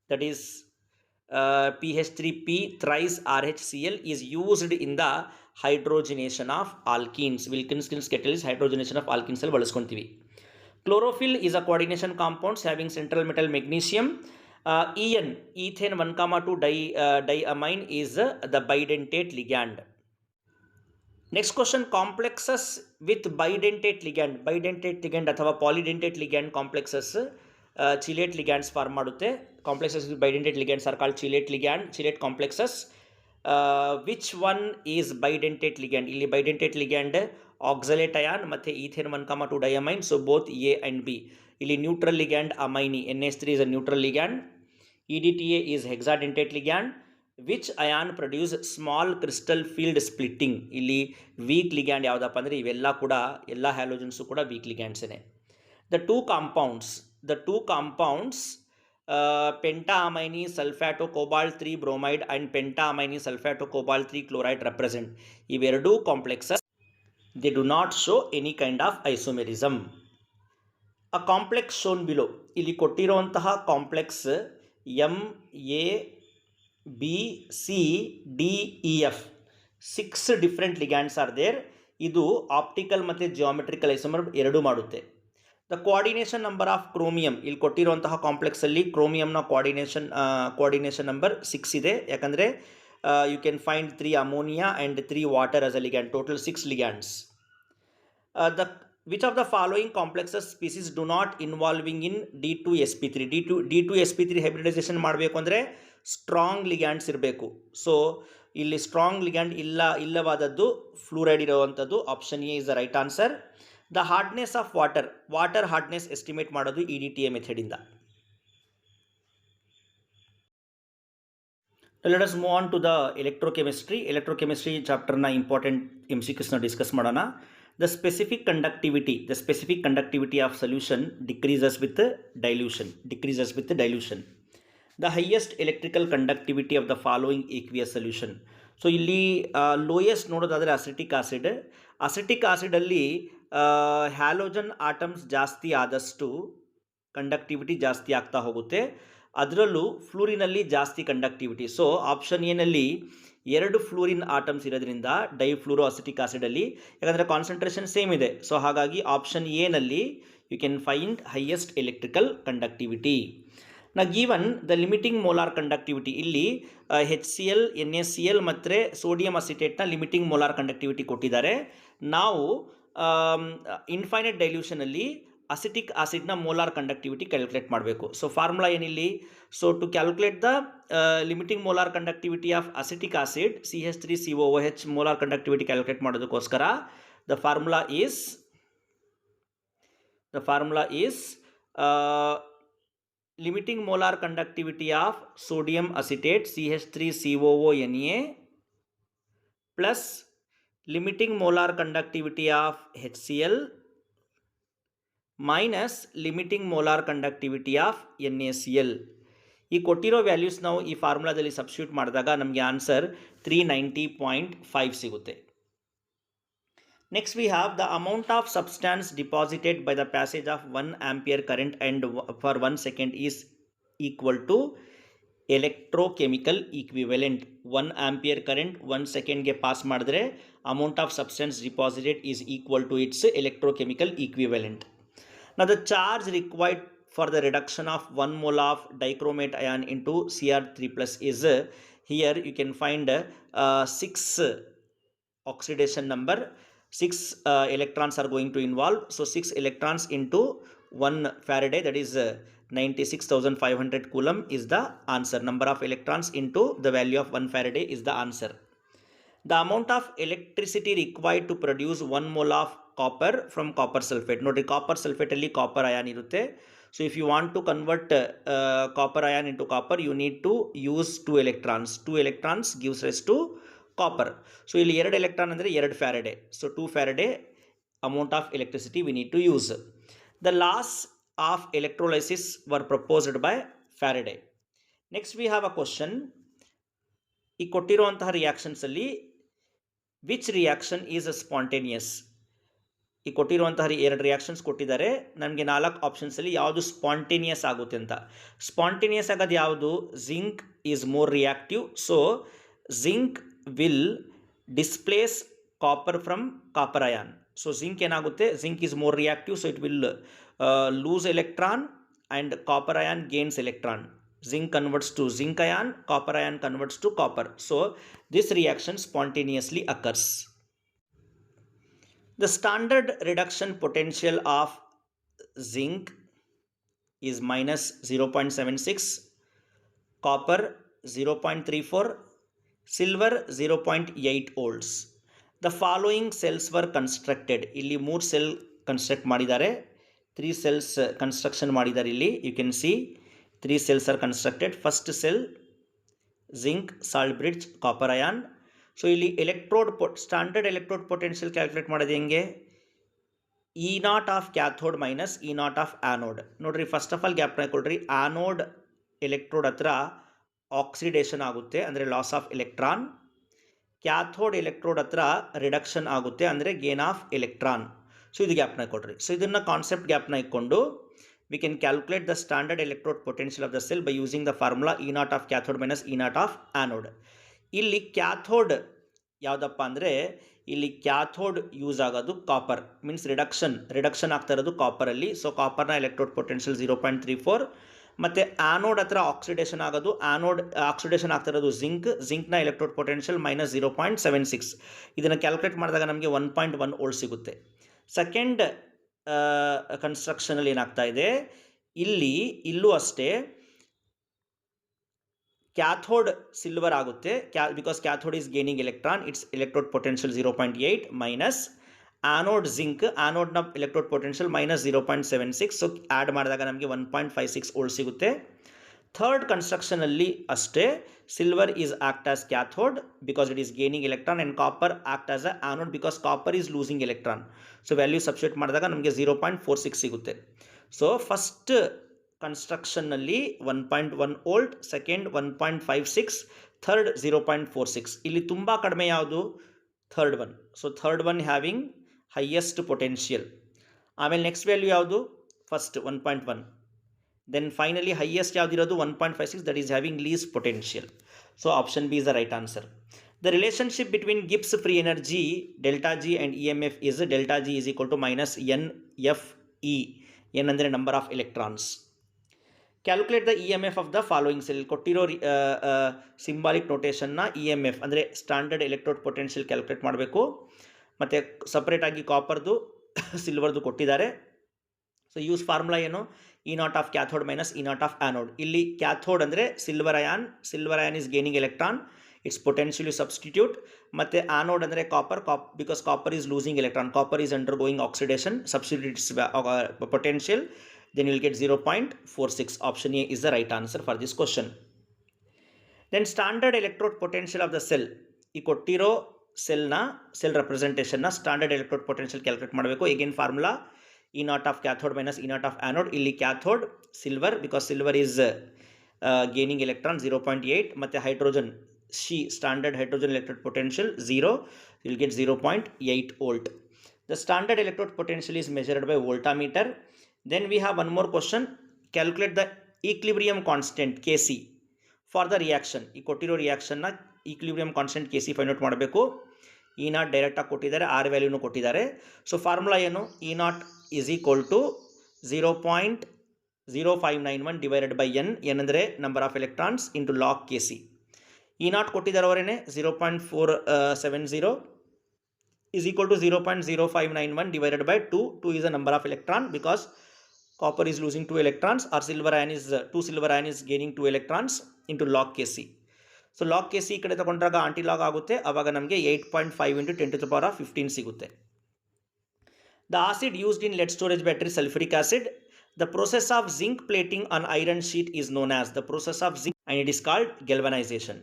that is PH3P thrice RHCl is used in the hydrogenation of alkenes. Wilkinson's catalyst hydrogenation of alkenes ಅಲ್ಲಿ ಬಳಸ್ಕೊಂತೀವಿ. Chlorophyll is a coordination compounds having central metal magnesium. EN, ethane 1,2 diamine is the bidentate ligand. Next question, complexes with bidentate ligand ಅಥವಾ polydentate ligand complexes chelate ligands form ಮಾಡುತ್ತೆ. Complexes with bidentate ligands are called chelate complexes. Which one is bidentate ligand? ಇಲ್ಲಿ bidentate ligand oxalate ion ಮತ್ತೆ ethane 1,2 diamine, so both A and B. ಇಲ್ಲಿ neutral ligand amine, NH3 is a neutral ligand. EDTA is hexadentate ligand. Which ion produce small crystal field splitting? ಇಲ್ಲಿ weak ligand ಯಾವುದಪ್ಪ ಅಂದರೆ ಇವೆಲ್ಲ ಕೂಡ ಎಲ್ಲ ಹ್ಯಾಲೋಜನ್ಸು ಕೂಡ weak ligands ಏನೆ. The two compounds pentaamine sulfato cobalt 3 bromide and pentaamine sulfato cobalt 3 chloride represent. ಇವೆರಡೂ complexes, they do not show any kind of isomerism. A complex shown below, ಇಲ್ಲಿ ಕೊಟ್ಟಿರುವಂತಹ complex MABCDEF 6 different ligands are there. ಇದು optical ಮತ್ತು geometrical isomer ಎರಡೂ ಮಾಡುತ್ತೆ. The coordination number of chromium, ಇಲ್ಲಿ ಕೊಟ್ಟಿರುವಂತಹ ಕಾಂಪ್ಲೆಕ್ಸಲ್ಲಿ ಕ್ರೋಮಿಯಂನ ಕೋಆರ್ಡಿನೇಷನ್ ನಂಬರ್ 6 ಇದೆ. ಯಾಕಂದರೆ you can find 3 ammonia and 3 water as a ligand, total 6 ligands. Which of the following complexes species do not involving in D2sp3? D2sp3 hybridization ಮಾಡಬೇಕು ಅಂದರೆ strong ligands ಇರಬೇಕು. So ಇಲ್ಲಿ ಸ್ಟ್ರಾಂಗ್ ಲಿಗ್ಯಾಂಡ್ ಇಲ್ಲವಾದದ್ದು fluoride ಇರುವಂಥದ್ದು. Option A is the right answer. The hardness of water hardness estimate ಮಾಡೋದು EDTA ಮೆಥಡಿಂದ. Let us move on to the electrochemistry ಚಾಪ್ಟರ್ನ important MCQsನ ಡಿಸ್ಕಸ್ ಮಾಡೋಣ. The specific conductivity of solution decreases with dilution. The highest electrical conductivity of the following aqueous solution. So ಇಲ್ಲಿ lowest ನೋಡೋದಾದರೆ acetic ಆಸಿಡಲ್ಲಿ halogen atoms ಜಾಸ್ತಿ ಆದಷ್ಟು conductivity ಜಾಸ್ತಿ ಆಗ್ತಾ ಹೋಗುತ್ತೆ. ಅದರಲ್ಲೂ ಫ್ಲೂರಿನಲ್ಲಿ ಜಾಸ್ತಿ ಕಂಡಕ್ಟಿವಿಟಿ. ಸೊ ಆಪ್ಷನ್ ಎನಲ್ಲಿ 2 ಫ್ಲೂರಿನ್ ಆಟಮ್ಸ್ ಇರೋದ್ರಿಂದ ಡೈಫ್ಲೂರೋ ಅಸಿಟಿಕ್ ಆಸಿಡಲ್ಲಿ, ಯಾಕಂದರೆ ಕಾನ್ಸಂಟ್ರೇಷನ್ ಸೇಮ್ ಇದೆ. ಸೊ ಹಾಗಾಗಿ ಆಪ್ಷನ್ ಎನಲ್ಲಿ you can find highest electrical conductivity. ನಾ given the limiting molar conductivity, ಇಲ್ಲಿ HCl, NaCl ಮತ್ತು ಸೋಡಿಯಂ ಅಸಿಟೇಟ್ನ ಲಿಮಿಟಿಂಗ್ ಮೋಲಾರ್ ಕಂಡಕ್ಟಿವಿಟಿ ಕೊಟ್ಟಿದ್ದಾರೆ. ನಾವು ಇನ್ಫೈನೈಟ್ ಡೈಲ್ಯೂಷನಲ್ಲಿ ಅಸಿಟಿಕ್ ಆಸಿಡ್ನ ಮೋಲಾರ್ ಕಂಡಕ್ಟಿವಿಟಿ ಕ್ಯಾಲ್ಕುಲೇಟ್ ಮಾಡಬೇಕು. ಸೊ ಫಾರ್ಮುಲಾ ಏನಿಲ್ಲಿ, so to calculate the limiting molar conductivity of acetic acid CH3COOH molar conductivity calculate ಮಾಡೋದಕ್ಕೋಸ್ಕರ the formula is limiting molar conductivity of sodium acetate CH3COONA plus limiting molar conductivity of HCl minus limiting molar conductivity of NaCl. ಈ ಕೊಟ್ಟಿರೋ values ನಾವು ಈ ಫಾರ್ಮುಲಾದಲ್ಲಿ substitute ಮಾಡಿದಾಗ ನಮಗೆ answer 390.5 ಸಿಗುತ್ತೆ. Next we have the amount of substance deposited by the passage of 1 ampere current and for 1 second is equal to electrochemical equivalent. 1 ampere current 1 ಸೆಕೆಂಡ್ಗೆ pass ಮಾಡಿದ್ರೆ amount of substance deposited is equal to its electrochemical equivalent. Now the charge required for the reduction of 1 mole of dichromate ion into Cr3 plus is, here you can find 6 oxidation number, 6 electrons are going to involve. So 6 electrons into 1 Faraday, that is 96,500 coulomb is the answer. Number of electrons into the value of 1 Faraday is the answer. The amount of electricity required to produce 1 mole of copper from copper sulfate. Nodri, copper sulfate alli copper ion irutte. So if you want to convert copper ion into copper, you need to use 2 electrons. 2 electrons gives rise to copper. So ಇಲ್ಲಿ 2 electron ಅಂದರೆ 2 Faraday. So 2 Faraday amount of electricity we need to use. The laws of electrolysis were proposed by Faraday. Next we have a question. ಈ ಕೊಟ್ಟಿರುವಂತಹ reactions ಅಲ್ಲಿ which reaction is spontaneous? ಈ ಕೊಟ್ಟಿರುವಂತಹ 2 reactions ಕೊಟ್ಟಿದ್ದಾರೆ, ನಮಗೆ 4 ಆಪ್ಷನ್ಸಲ್ಲಿ ಯಾವುದು ಸ್ಪಾಂಟೇನಿಯಸ್ ಆಗುತ್ತೆ ಅಂತ. ಸ್ಪಾಂಟೇನಿಯಸ್ ಆಗೋದು ಯಾವುದು? Zinc is more reactive. So zinc will displace copper from copper ion. So zinc ಏನಾಗುತ್ತೆ? Zinc is more reactive, so it will lose electron and copper ion gains electron. Zinc converts to zinc ion, copper ion converts to copper. So this reaction spontaneously occurs. The standard reduction potential of zinc is minus 0.76, copper 0.34, silver 0.8 volts. The following cells were constructed. Illi 3 cell construct ಮಾಡಿದ್ದಾರೆ, 3 cells construction ಮಾಡಿದ್ದಾರೆ. ಇಲ್ಲಿ you can see 3 cells are constructed. First cell zinc, salt bridge, copper ion. So ಇಲ್ಲಿ standard electrode potential calculate ಮಾಡೋದು ಹೆಂಗೆ? E naught of cathode minus E naught of anode. ನೋಡ್ರಿ, first of all gap ಕೊಡ್ರಿ. Anode electrode ಹತ್ರ oxidation ಆಗುತ್ತೆ ಅಂದರೆ loss of electron. Cathode electrode ಹತ್ರ reduction ಆಗುತ್ತೆ ಅಂದರೆ ಗೇನ್ ಆಫ್ ಎಲೆಕ್ಟ್ರಾನ್. ಸೊ ಇದು ಗ್ಯಾಪ್ನ ಕೊಡ್ರಿ. ಸೊ ಇದನ್ನು ಕಾನ್ಸೆಪ್ಟ್ ಗ್ಯಾಪ್ನ ಇಟ್ಕೊಂಡು we can calculate the standard electrode potential of the cell by using the formula E naught of cathode minus E naught of anode. ಇಲ್ಲಿ cathode ಯಾವುದಪ್ಪ ಅಂದರೆ ಇಲ್ಲಿ ಕ್ಯಾಥೋಡ್ ಯೂಸ್ ಆಗೋದು copper, means reduction ಆಗ್ತಾ ಇರೋದು ಕಾಪರಲ್ಲಿ. ಸೊ ಕಾಪರ್ನ ಎಲೆಕ್ಟ್ರೋಡ್ ಪೊಟೆನ್ಷಿಯಲ್ 0.34. ಮತ್ತು ಆನೋಡ್ ಹತ್ರ ಆಕ್ಸಿಡೇಷನ್ ಆಗೋದು, ಆಕ್ಸಿಡೇಷನ್ ಆಗ್ತಾ ಇರೋದು ಜಿಂಕ್ನ ಎಲೆಕ್ಟ್ರೋಡ್ ಪೊಟೆನ್ಷಿಯಲ್ ಮೈನಸ್ 0.76. ಇದನ್ನು ಕ್ಯಾಲ್ಕುಲೇಟ್ ಮಾಡಿದಾಗ ನಮಗೆ 1.1 ವೋಲ್ಟ್ ಸಿಗುತ್ತೆ. ಸೆಕೆಂಡ್ ಕನ್ಸ್ಟ್ರಕ್ಷನಲ್ಲಿ ಏನಾಗ್ತಾ ಇದೆ, ಇಲ್ಲೂ ಅಷ್ಟೇ ಕ್ಯಾಥೋಡ್ ಸಿಲ್ವರ್ ಆಗುತ್ತೆ, because cathode is gaining electron, it's electrode potential 0.8 minus anode zinc, ಆನೋಡ್ನ electrode potential minus 0.76. So add ಮಾಡಿದಾಗ ನಮಗೆ 1.56 ವೋಲ್ಟ್ ಸಿಗುತ್ತೆ. ಥರ್ಡ್ ಕನ್ಸ್ಟ್ರಕ್ಷನಲ್ಲಿ ಅಷ್ಟೇ silver is act as cathode because it is gaining electron and copper act as a anode because copper is losing electron. So value substitute ಮಾಡಿದಾಗ ನಮಗೆ 0.46 ಸಿಗುತ್ತೆ. So first ಕನ್ಸ್ಟ್ರಕ್ಷನ್ನಲ್ಲಿ 1.1 volt, second 1.56, third 0.46. ಇಲ್ಲಿ ತುಂಬ ಕಡಿಮೆ ಯಾವುದು? Third one. So third one having highest potential. ಆಮೇಲೆ next value ಯಾವುದು? First 1.1. Then finally highest ಯಾವ್ದಿರೋದು 1.56, that is having least potential. So option B is the right answer. The relationship between Gibbs free energy delta G and EMF is delta G is equal to minus NFE. N ಅಂದರೆ number of electrons. Calculate the EMF of the following cell. ಕೊಟ್ಟಿರೋ symbolic ನೋಟೇಷನ್ನ EMF ಅಂದರೆ standard electrode potential calculate ಮಾಡಬೇಕು. ಮತ್ತು ಸಪ್ರೇಟಾಗಿ ಕಾಪರ್ದು ಸಿಲ್ವರ್ದು ಕೊಟ್ಟಿದ್ದಾರೆ. So use formula ಏನು? E naught of cathode minus E naught of anode. ಇಲ್ಲಿ cathode ಅಂದರೆ silver ion is gaining electron, it's potentially substitute. ಮತ್ತು ಆನೋಡ್ ಅಂದರೆ copper, because copper is losing electron, copper is under going oxidation, substitutes potential, then you will get 0.46. Option A is the right answer for this question. Then standard electrode potential of the cell. ಈ ಕೊಟ್ಟಿರೋ cell ರೆಪ್ರೆಸೆಂಟೇಷನ್ನ standard electrode potential calculate ಮಾಡಬೇಕು. Again formula E naught of cathode minus E naught of anode. ಇಲ್ಲಿ cathode silver because silver is gaining electron 0.8 ಮತ್ತು hydrogen standard hydrogen electrode potential 0, you will get 0.8 volt. The standard electrode potential is measured by voltmeter. Then we have one more question. Calculate the equilibrium constant Kc for the reaction. ಈ ಕೊಟ್ಟಿರೋ ರಿಯಾಕ್ಷನ್ನ equilibrium constant Kc find out ಮಾಡಬೇಕು. E naught ಡೈರೆಕ್ಟಾಗಿ ಕೊಟ್ಟಿದ್ದಾರೆ, R ವ್ಯಾಲ್ಯೂನು ಕೊಟ್ಟಿದ್ದಾರೆ. So formula ಏನು? E naught is equal to 0.8 0591 divided by n ಅಂದರೆ number of electrons into log K C. E not ಕೊಟ್ಟಿದ್ದಾರೆ ಅವರೇನೆ 0.470 is equal to 0.0591 divided by 2. 2 is the number of electron because copper is losing 2 electrons, or silver ion is 2 silver ion is gaining 2 electrons into log kc. So log kc ಈ ಕಡೆ ತಗೊಂಡ್ರಾಗ aunty log ಆಗುತ್ತೆ, ಆವಾಗ ನಮಗೆ 8.5 into 10 to the power of 15 ಸಿಗುತ್ತೆ. The acid used in lead storage battery, sulfuric acid, the process of zinc plating on iron sheet is known as the process of zinc, and it is called galvanization.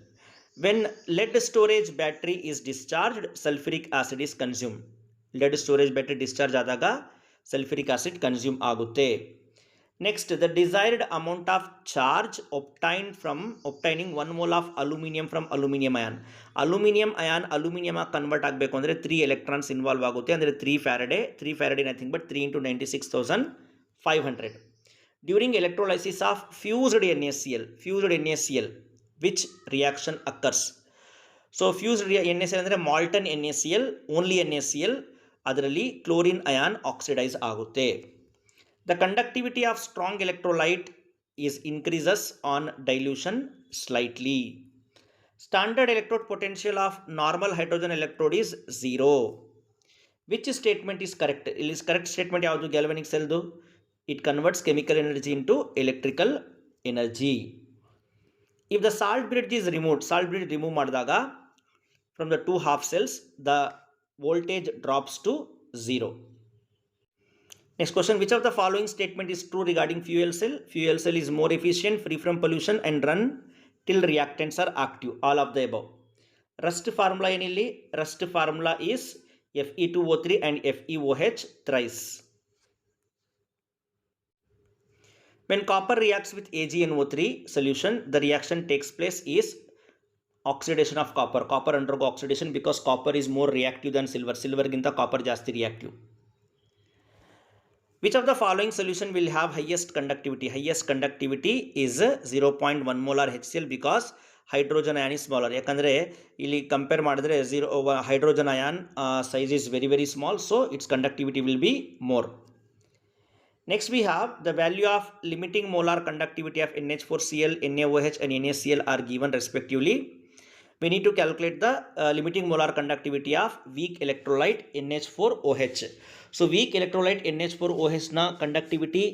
When lead storage battery is discharged, sulfuric acid is consumed. Lead storage battery discharge ಆದಾಗ sulfuric acid consume ಆಗುತ್ತೆ. Next, the desired amount of charge obtained from obtaining 1 mole of aluminum from aluminum ion. Aluminum convert ಆಗಬೇಕು ಅಂದರೆ 3 electrons involve ಆಗುತ್ತೆ, ಅಂದರೆ 3 Faraday nothing but 3 into 96,500. During electrolysis of fused NaCl, which reaction occurs? So fused NaCl ಅಂದರೆ molten NaCl, only NaCl, ಅದರಲ್ಲಿ chlorine ion oxidise ಆಗುತ್ತೆ. The conductivity of strong electrolyte is increases on dilution slightly. Standard electrode potential of normal hydrogen electrode is 0. Which statement is correct? Is correct statement ಯಾವುದು galvanic cellದು? It converts chemical energy into electrical energy. If the salt bridge is removed, remove ಮಾಡಿದಾಗ from the two half cells, the voltage drops to 0. Next question, which of the following statement is true regarding fuel cell? Fuel cell is more efficient, free from pollution, and run till reactants are active. All of the above. Rust formula ಏನಿಲ್ಲಿ? Rust formula is Fe2O3 and FeOH thrice. When copper reacts with AgNO3 solution, the reaction takes place is oxidation of copper. Copper undergo oxidation because copper is more reactive than silver. Silver ಗಿಂತ copper ಜಾಸ್ತಿ reactive. Which of the following solution will have highest conductivity? Highest conductivity is 0.1 molar HCl because hydrogen ion is smaller. ಯಾಕಂದರೆ ಇಲ್ಲಿ compare ಮಾಡಿದ್ರೆ hydrogen ion size is very small, so its conductivity will be more. Next we have the value of limiting molar conductivity of NH4Cl, NaOH and NaCl are given respectively. We need to calculate the limiting molar conductivity of weak electrolyte NH4OH. So weak electrolyte NH4OH na conductivity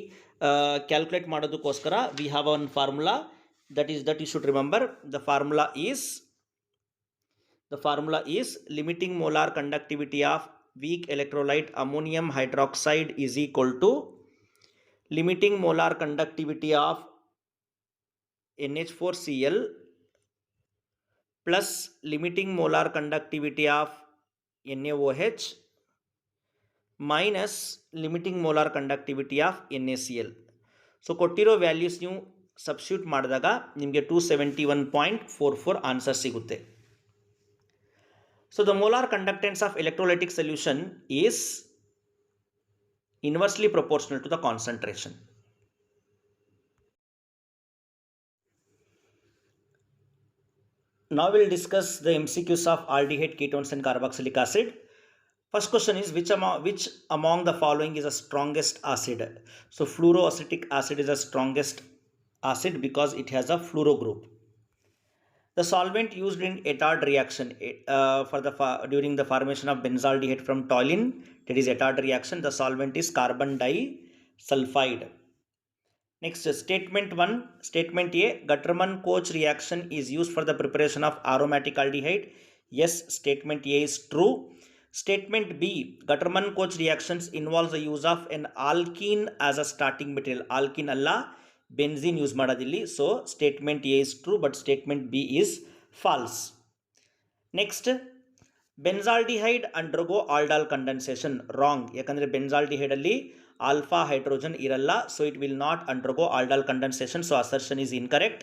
calculate ಮಾಡೋದಕ್ಕೋಸ್ಕರ we have one formula that you should remember. The formula is limiting molar conductivity of weak electrolyte ammonium hydroxide is equal to limiting molar conductivity of NH4Cl plus limiting molar conductivity of NaOH minus limiting molar conductivity of NaCl. So ಕೊಟ್ಟಿರೋ values ನೀವು substitute ಮಾಡಿದಾಗ ನಿಮಗೆ 271.44 answer ಸಿಗುತ್ತೆ. So the molar conductance of electrolytic solution is inversely proportional to the concentration. Now we will discuss the MCQs of aldehyde, ketones and carboxylic acid. First question is which among the following is the strongest acid? So fluoroacetic acid is the strongest acid because it has a fluoro group. The solvent used in Etard reaction during the formation of benzaldehyde from toluene, that is Etard reaction, the solvent is carbon disulfide. Next, statement 1. Statement A, Gutterman-Koch reaction is used for the preparation of aromatic aldehyde. Yes, statement A is true. Statement B, Gutterman-Koch reactions involves the use of an alkene as a starting material. Alkene alla benzene use ಮಾಡೋದಿಲ್ಲಿ. So statement A is true but statement B is false. Next, benzaldehyde undergo aldol condensation. Wrong. ಯಾಕಂದರೆ benzaldehyde ಅಲ್ಲಿ alpha hydrogen ಇರಲ್ಲ, so it will not undergo aldol condensation, so assertion is incorrect.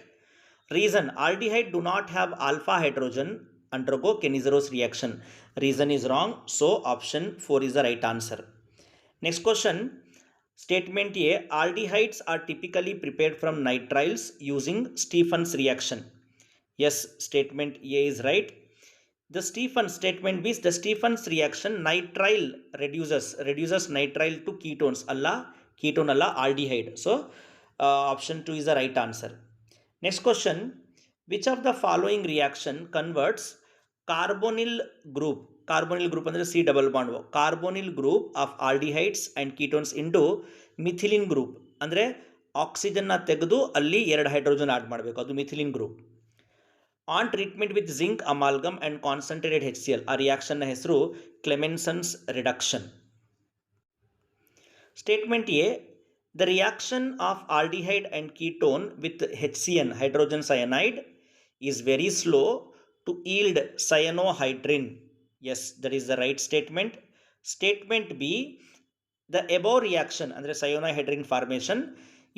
Reason, aldehyde do not have alpha hydrogen undergo Kenizerose reaction. Reason is wrong, so option 4 is the right answer. Next question, statement A, aldehydes are typically prepared from nitriles using Stefan's reaction. Yes, statement A is right. The statement B is the Stefan's reaction, nitrile reduces nitrile to ketones, ketone alla aldehyde. So Option 2 is the right answer. Next question, which of the following reaction converts carbonyl group ಅಂದರೆ C double bond carbonyl group of aldehydes and ketones into methylene group ಅಂದರೆ ಆಕ್ಸಿಜನ್ನ ತೆಗೆದು ಅಲ್ಲಿ 2 hydrogen add ಮಾಡಬೇಕು, ಅದು methylene group. On treatment with zinc amalgam and concentrated HCl, ಆ ರಿಯಾಕ್ಷನ್ನ ಹೆಸರು Clemmensen's reduction. Statement A, the reaction of aldehyde and ketone with HCN, hydrogen cyanide, is very slow to yield cyanohydrin. Yes, that is the right statement. Statement B, the above reaction under cyanohydrin formation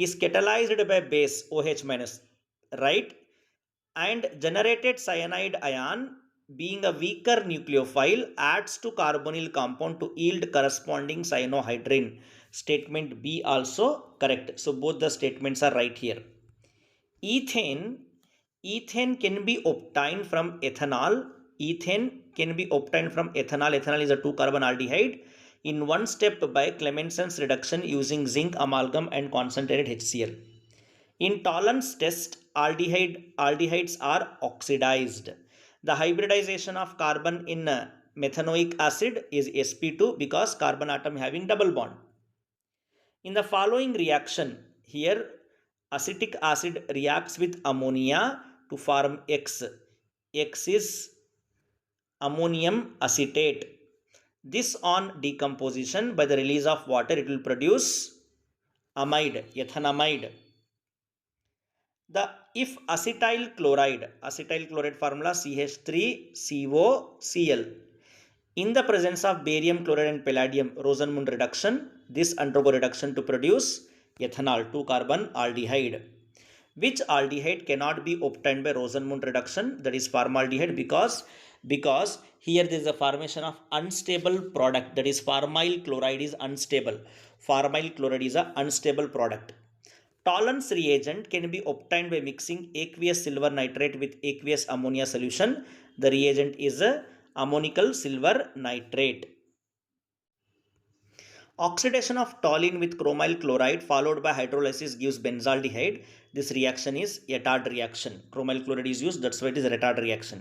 is catalyzed by base OH minus, right, and generated cyanide ion being a weaker nucleophile adds to carbonyl compound to yield corresponding cyanohydrin. Statement B also correct. So both the statements are right here. Ethane can be obtained from ethanol. Ethane can be obtained from ethanol. Ethanol is a 2-carbon aldehyde in one step by Clemenson's reduction using zinc amalgam and concentrated HCl. In Tollens test, aldehydes are oxidized. The hybridization of carbon in methanoic acid is sp2 because carbon atom having double bond. In the following reaction, here acetic acid reacts with ammonia to form X. X is ammonium acetate. This on decomposition by the release of water, it will produce amide, ethanamide. If acetyl chloride formula CH3COCl, in the presence of barium chloride and palladium, Rosenmund reduction, this undergo reduction to produce ethanol, 2-carbon aldehyde. Which aldehyde cannot be obtained by Rosenmund reduction? That is formaldehyde, because here there is a formation of unstable product, that is formyl chloride is unstable. Formyl chloride is an unstable product. Tollens reagent can be obtained by mixing aqueous silver nitrate with aqueous ammonia solution. The reagent is ammonical silver nitrate. Oxidation of toluene with chromyl chloride followed by hydrolysis gives benzaldehyde. This reaction is Etard reaction. Chromyl chloride is used, that's why it is a Etard reaction.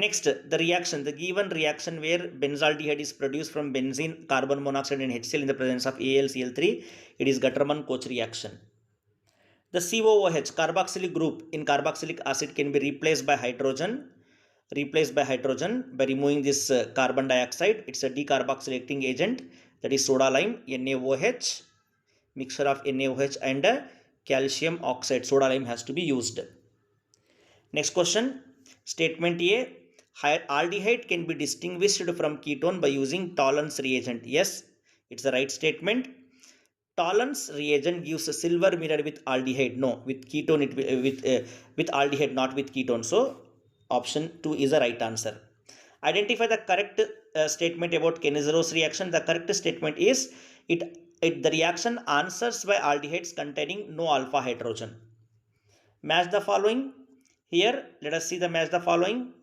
Next, the given reaction where benzaldehyde is produced from benzene, carbon monoxide and HCl in the presence of AlCl3, it is Gattermann-Koch reaction. The COOH, carboxylic group in carboxylic acid, can be replaced by hydrogen by removing this carbon dioxide. It's a decarboxylating agent, that is soda lime, NaOH, mixture of NaOH and calcium oxide. Soda lime has to be used. Next question, statement A, aldehyde can be distinguished from ketone by using Tollens reagent. Yes, it's the right statement. Tollens reagent gives a silver mirror with aldehyde. No, with ketone with aldehyde, not with ketone. So option 2 is the right answer. Identify the correct statement about Kennesaro's reaction. The correct statement is the reaction answers by aldehydes containing no alpha hydrogen. Match the following. Here let us see the match the following.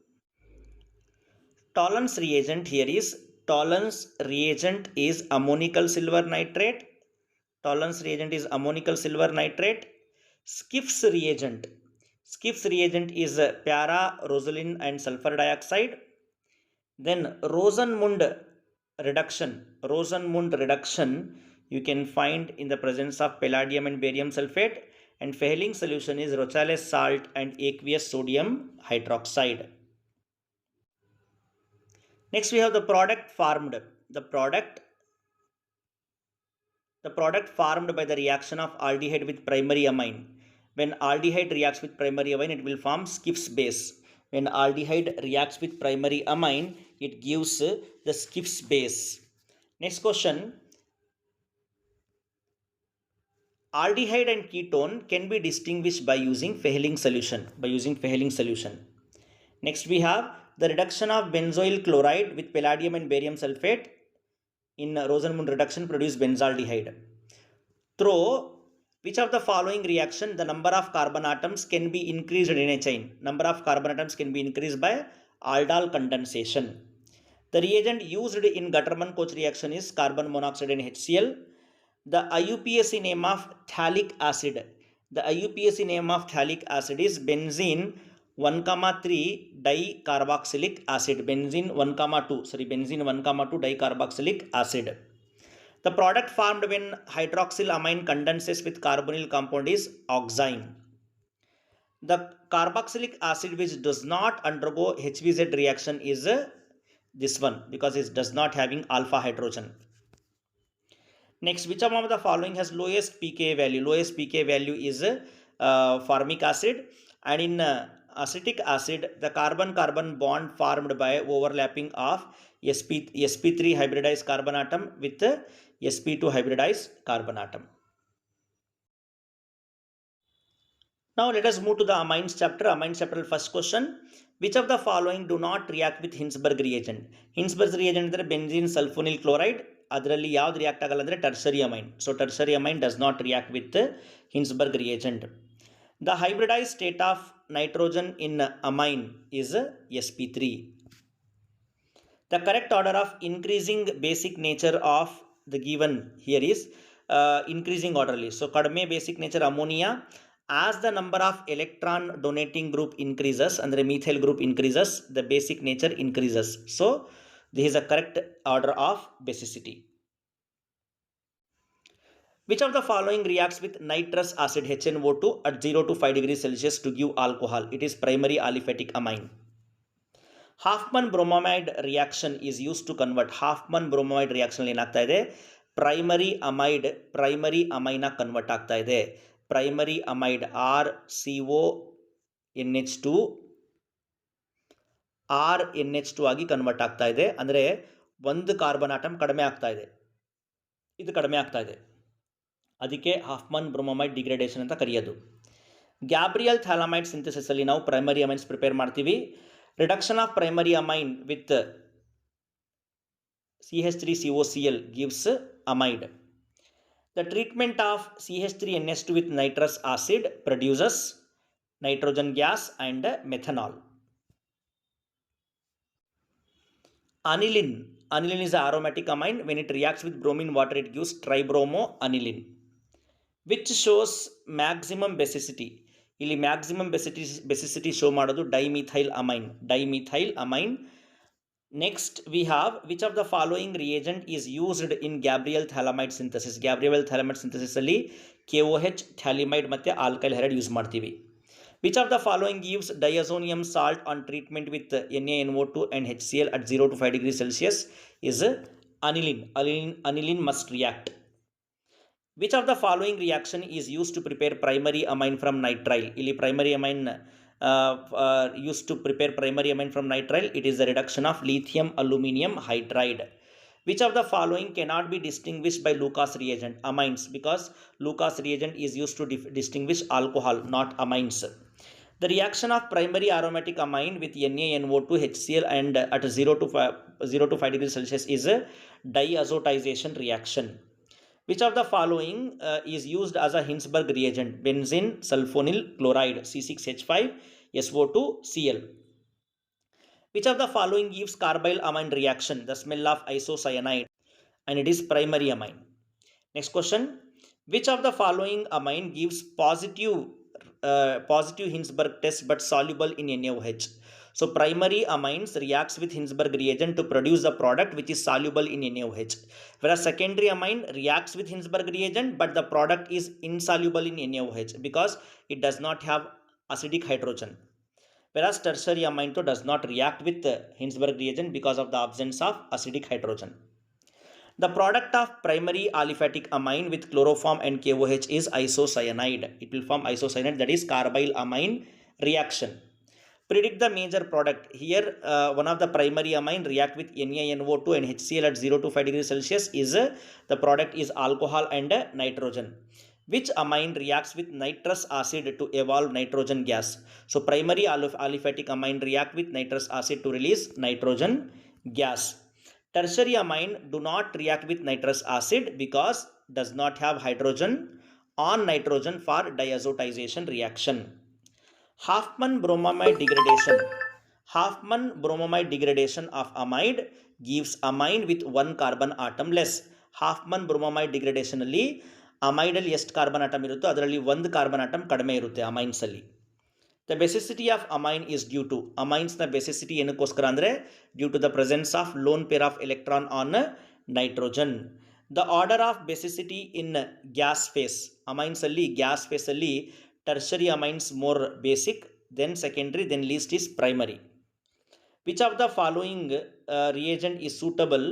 Tollens reagent here is ammonical silver nitrate. Tollens reagent is ammonical silver nitrate. Skiff's reagent is para-rosolin and sulfur dioxide. Then Rosenmund reduction you can find in the presence of palladium and barium sulfate, and Fehling solution is Rochales salt and aqueous sodium hydroxide. Next we have the product formed. The product formed by the reaction of aldehyde with primary amine. When aldehyde reacts with primary amine, it will form Skiff's base. When aldehyde reacts with primary amine, it gives the Skiff's base. Next question, aldehyde and ketone can be distinguished by using Fehling solution. Next we have the reduction of benzoyl chloride with palladium and barium sulfate in Rosenmund reduction produce benzaldehyde. Through which of the following reaction the number of carbon atoms can be increased in a chain? Number of carbon atoms can be increased by aldol condensation. The reagent used in Gattermann-Koch reaction is carbon monoxide and HCl. The IUPAC name of phthalic acid. The IUPAC name of phthalic acid is benzene 1,3 dicarboxylic acid. Benzene 1,2. Sorry, benzene 1,2 dicarboxylic acid. The product formed when hydroxylamine condenses with carbonyl compound is oxime. The carboxylic acid which does not undergo HVZ reaction is this one, because it does not having alpha hydrogen. Next, which among the following has lowest pKa value? Lowest pKa value is formic acid, and in acetic acid the carbon-carbon bond formed by overlapping of sp3 hybridized carbon atom with sp2 hybridized carbon atom. Now let us move to the amines chapter. Amines chapter first question. Which of the following do not react with Hinsberg reagent? Hinsberg reagent ಅಂದರೆ benzene sulfonyl chloride. ಅದರಲ್ಲಿ ಯಾವ್ದು react ಆಗಲ್ಲ ಅಂದರೆ tertiary amine. So tertiary amine does not react with Hinsberg reagent. The hybridized state of nitrogen in amine is sp3. The correct order of increasing basic nature of the given here is increasing orderly. So kadme basic nature ammonia. As the number of electron donating group increases, andre methyl group increases, the basic nature increases. So this is a correct order of basicity. Which of the following reacts with nitrous acid HNO2 at 0 to 5 degrees Celsius to give alcohol? It is primary aliphatic amine. Hoffman bromamide reaction is used to convert. Hoffman bromamide reaction ಏನಾಗ್ತಾ ಇದೆ? Primary amine convert ಆಗ್ತಾ ಇದೆ. Primary amide RCONH2 RNH2 ಆಗಿ convert ಆಗ್ತಾ ಇದೆ. ಅಂದರೆ ಒಂದು carbon atom ಕಡಿಮೆ ಆಗ್ತಾ ಇದೆ, ಇದು ಕಡಿಮೆ ಆಗ್ತಾ ಇದೆ, ಅದಕ್ಕೆ ಹಾಫ್ಮನ್ ಬ್ರೋಮಮೈಡ್ ಡಿಗ್ರೇಡೇಷನ್ ಅಂತ ಕರೆಯೋದು. ಗ್ಯಾಬ್ರಿಯಲ್ ಥ್ಯಾಲಮೈಡ್ ಸಿಂಥಸಿಸ್ ಅಲ್ಲಿ ನಾವು ಪ್ರೈಮರಿ ಅಮೈನ್ಸ್ ಪ್ರಿಪೇರ್ ಮಾಡ್ತೀವಿ. Reduction of primary amine with CH3COCl gives amide. The treatment of CH3NH2 with nitrous acid produces nitrogen gas and methanol. Aniline. Aniline is an aromatic amine. When it reacts with bromine water, it gives tribromoaniline, which shows maximum basicity. ಇಲ್ಲಿ maximum basicity show ಮಾಡೋದು dimethyl amine. Next we have which of the following reagent is used in Gabriel thalamide synthesis. Gabriel thalamide synthesis ಅಲ್ಲಿ KOH thalamide ಮತ್ತೆ alkyl halide use ಮಾಡ್ತೀವಿ. Which of the following gives diazonium salt on treatment with NaNO2 and HCl at 0 to 5 degrees Celsius is aniline. Aniline must react. Which of the following reaction is used to prepare primary amine from nitrile? ಇಲ್ಲಿ primary amine used to prepare primary amine from nitrile. It is the reduction of lithium aluminum hydride. Which of the following cannot be distinguished by Lucas reagent? Amines, because Lucas reagent is used to distinguish alcohol, not amines. The reaction of primary aromatic amine with NaNO2 HCl and at 0 to 5 degrees Celsius is a diazotization reaction. Which of the following is used as a Hinsberg reagent? Benzene sulfonyl chloride C6H5SO2Cl. Which of the following gives carbyl amine reaction? The smell of isocyanide, and it is primary amine. Next question. Which of the following amine gives positive Hinsberg test but soluble in NaOH? So primary amines reacts with Hinsberg reagent to produce the product which is soluble in NaOH, whereas secondary amine reacts with Hinsberg reagent but the product is insoluble in NaOH because it does not have acidic hydrogen, whereas tertiary amine does not react with Hinsberg reagent because of the absence of acidic hydrogen. The product of primary aliphatic amine with chloroform and KOH is isocyanide. It will form isocyanide, that is carbyl amine reaction. Predict the major product. Here one of the primary amine react with NaNO2 and HCl at 0 to 5 degrees Celsius is the product is alcohol and nitrogen. Which amine reacts with nitrous acid to evolve nitrogen gas? So primary aliphatic amine react with nitrous acid to release nitrogen gas. Tertiary amine do not react with nitrous acid because does not have hydrogen on nitrogen for diazotization reaction. Hoffman bromamide degradation of amide gives amine with one carbon atom less. Hofmann bromamide ಡಿಗ್ರೇಡೇಷನಲ್ಲಿ ಅಮೈಡಲ್ಲಿ ಎಷ್ಟು carbon atom ಇರುತ್ತೋ ಅದರಲ್ಲಿ ಒಂದು carbon atom ಕಡಿಮೆ ಇರುತ್ತೆ ಅಮೈನ್ಸಲ್ಲಿ. The basicity of amine is due to, ಅಮೈನ್ಸ್ನ ಬೆಸಿಸಿಟಿ ಏನಕ್ಕೋಸ್ಕರ ಅಂದರೆ due to the presence of lone pair of electron on nitrogen. The order of basicity in gas phase, ಅಮೈನ್ಸಲ್ಲಿ ಗ್ಯಾಸ್ ಫೇಸಲ್ಲಿ tertiary amines more basic, then secondary, then least is primary. Which of the following reagent is suitable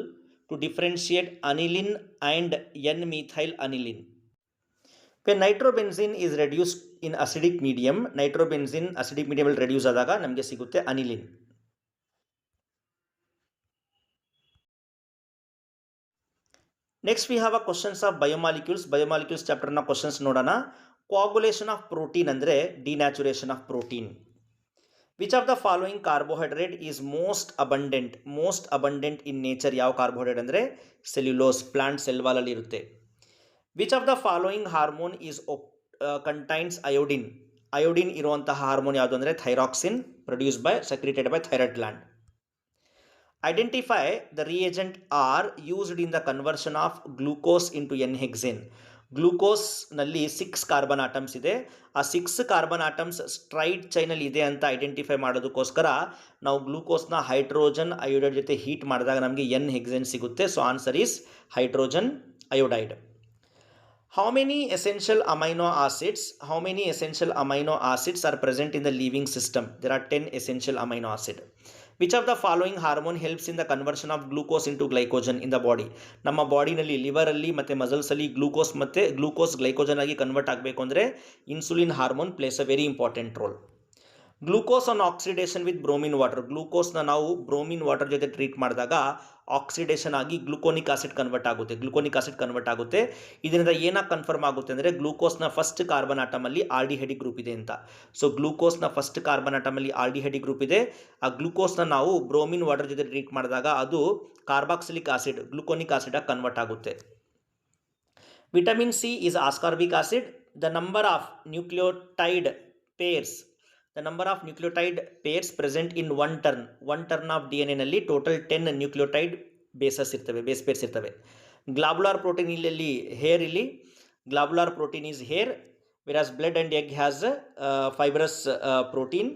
to differentiate aniline and N-methyl aniline? When nitrobenzene is reduced in acidic medium, nitrobenzene acidic medium will reduce ಆದಾಗ ನಮಗೆ ಸಿಗುತ್ತೆ aniline. Next we have a questions of biomolecules. Biomolecules ಚಾಪ್ಟರ್ನ questions ನೋಡೋಣ. Coagulation of protein ಅಂದರೆ denaturation of protein. Which of the following carbohydrate is most abundant in nature? ಯಾವ carbohydrate ಅಂದರೆ cellulose, plant cell ವಾಲಲ್ಲಿ ಇರುತ್ತೆ. Which of the following hormone is contains iodine? Iodine ಇರುವಂತಹ hormone ಯಾವುದು ಅಂದರೆ thyroxine, produce by secreted by thyroid gland. Identify the reagent are used in the conversion of glucose into N-hexane. ಗ್ಲೂಕೋಸ್ನಲ್ಲಿ 6 carbon atoms ಇದೆ. ಆ 6 carbon atoms straight ಚೈನಲ್ಲಿ ಇದೆ ಅಂತ identify ಮಾಡೋದಕ್ಕೋಸ್ಕರ ನಾವು ಗ್ಲೂಕೋಸ್ನ ಹೈಡ್ರೋಜನ್ ಅಯೋಡೈಡ್ ಜೊತೆ ಹೀಟ್ ಮಾಡಿದಾಗ ನಮಗೆ N-hexane ಸಿಗುತ್ತೆ. So answer is hydrogen iodide. How many essential amino acids are present in the living system? There are 10 essential amino acids. Which of the following hormone helps in the conversion of glucose into glycogen in the body? ನಮ್ಮ ಬಾಡಿನಲ್ಲಿ ಲಿವರಲ್ಲಿ ಮತ್ತು ಮಸಲ್ಸಲ್ಲಿ glucose glycogen ಆಗಿ convert ಆಗಬೇಕು ಅಂದರೆ insulin hormone place a very important role. Glucose on oxidation with bromine water, ಗ್ಲೂಕೋಸ್ನ ನಾವು bromine water ಜೊತೆ treat ಮಾಡಿದಾಗ oxidation ಆಗಿ ಗ್ಲೂಕೋನಿಕ್ ಆಸಿಡ್ ಕನ್ವರ್ಟ್ ಆಗುತ್ತೆ. ಇದರಿಂದ ಏನಾಗಿ ಕನ್ಫರ್ಮ್ ಆಗುತ್ತೆ ಅಂದರೆ ಗ್ಲೂಕೋಸ್ನ ಫಸ್ಟ್ ಕಾರ್ಬನ್ ಆಟಮಲ್ಲಿ ಆಲ್ಡಿಹೈಡಿಕ್ ಗ್ರೂಪ್ ಇದೆ ಅಂತ. ಸೊ ಗ್ಲೂಕೋಸ್ನ ಫಸ್ಟ್ ಕಾರ್ಬನ್ ಆಟಮಲ್ಲಿ ಆಲ್ಡಿಹೈಡಿಕ್ ಗ್ರೂಪ್ ಇದೆ. ಆ ಗ್ಲೂಕೋಸ್ನ ನಾವು ಬ್ರೋಮಿನ್ ವಾಟರ್ ಜೊತೆ ಟ್ರೀಟ್ ಮಾಡಿದಾಗ ಅದು ಕಾರ್ಬಾಕ್ಸಿಲಿಕ್ ಆಸಿಡ್, ಗ್ಲೂಕೋನಿಕ್ ಆಸಿಡ್ ಆಗಿ ಕನ್ವರ್ಟ್ ಆಗುತ್ತೆ. Vitamin C is ascorbic acid. The number of nucleotide pairs present in one turn of DNA ನಲ್ಲಿ ಟೋಟಲ್ 10 ನ್ಯೂಕ್ಲಿಯೋಟೈಡ್ ಬೇಸ್ ಪೇರ್ಸ್ ಇರ್ತವೆ. ಗ್ಲಾಬುಲಾರ್ ಪ್ರೋಟೀನ್ ಇಲ್ಲಿ ಹೇರ್, ಇಲ್ಲಿ globular protein is hair, whereas blood and egg has fibrous protein.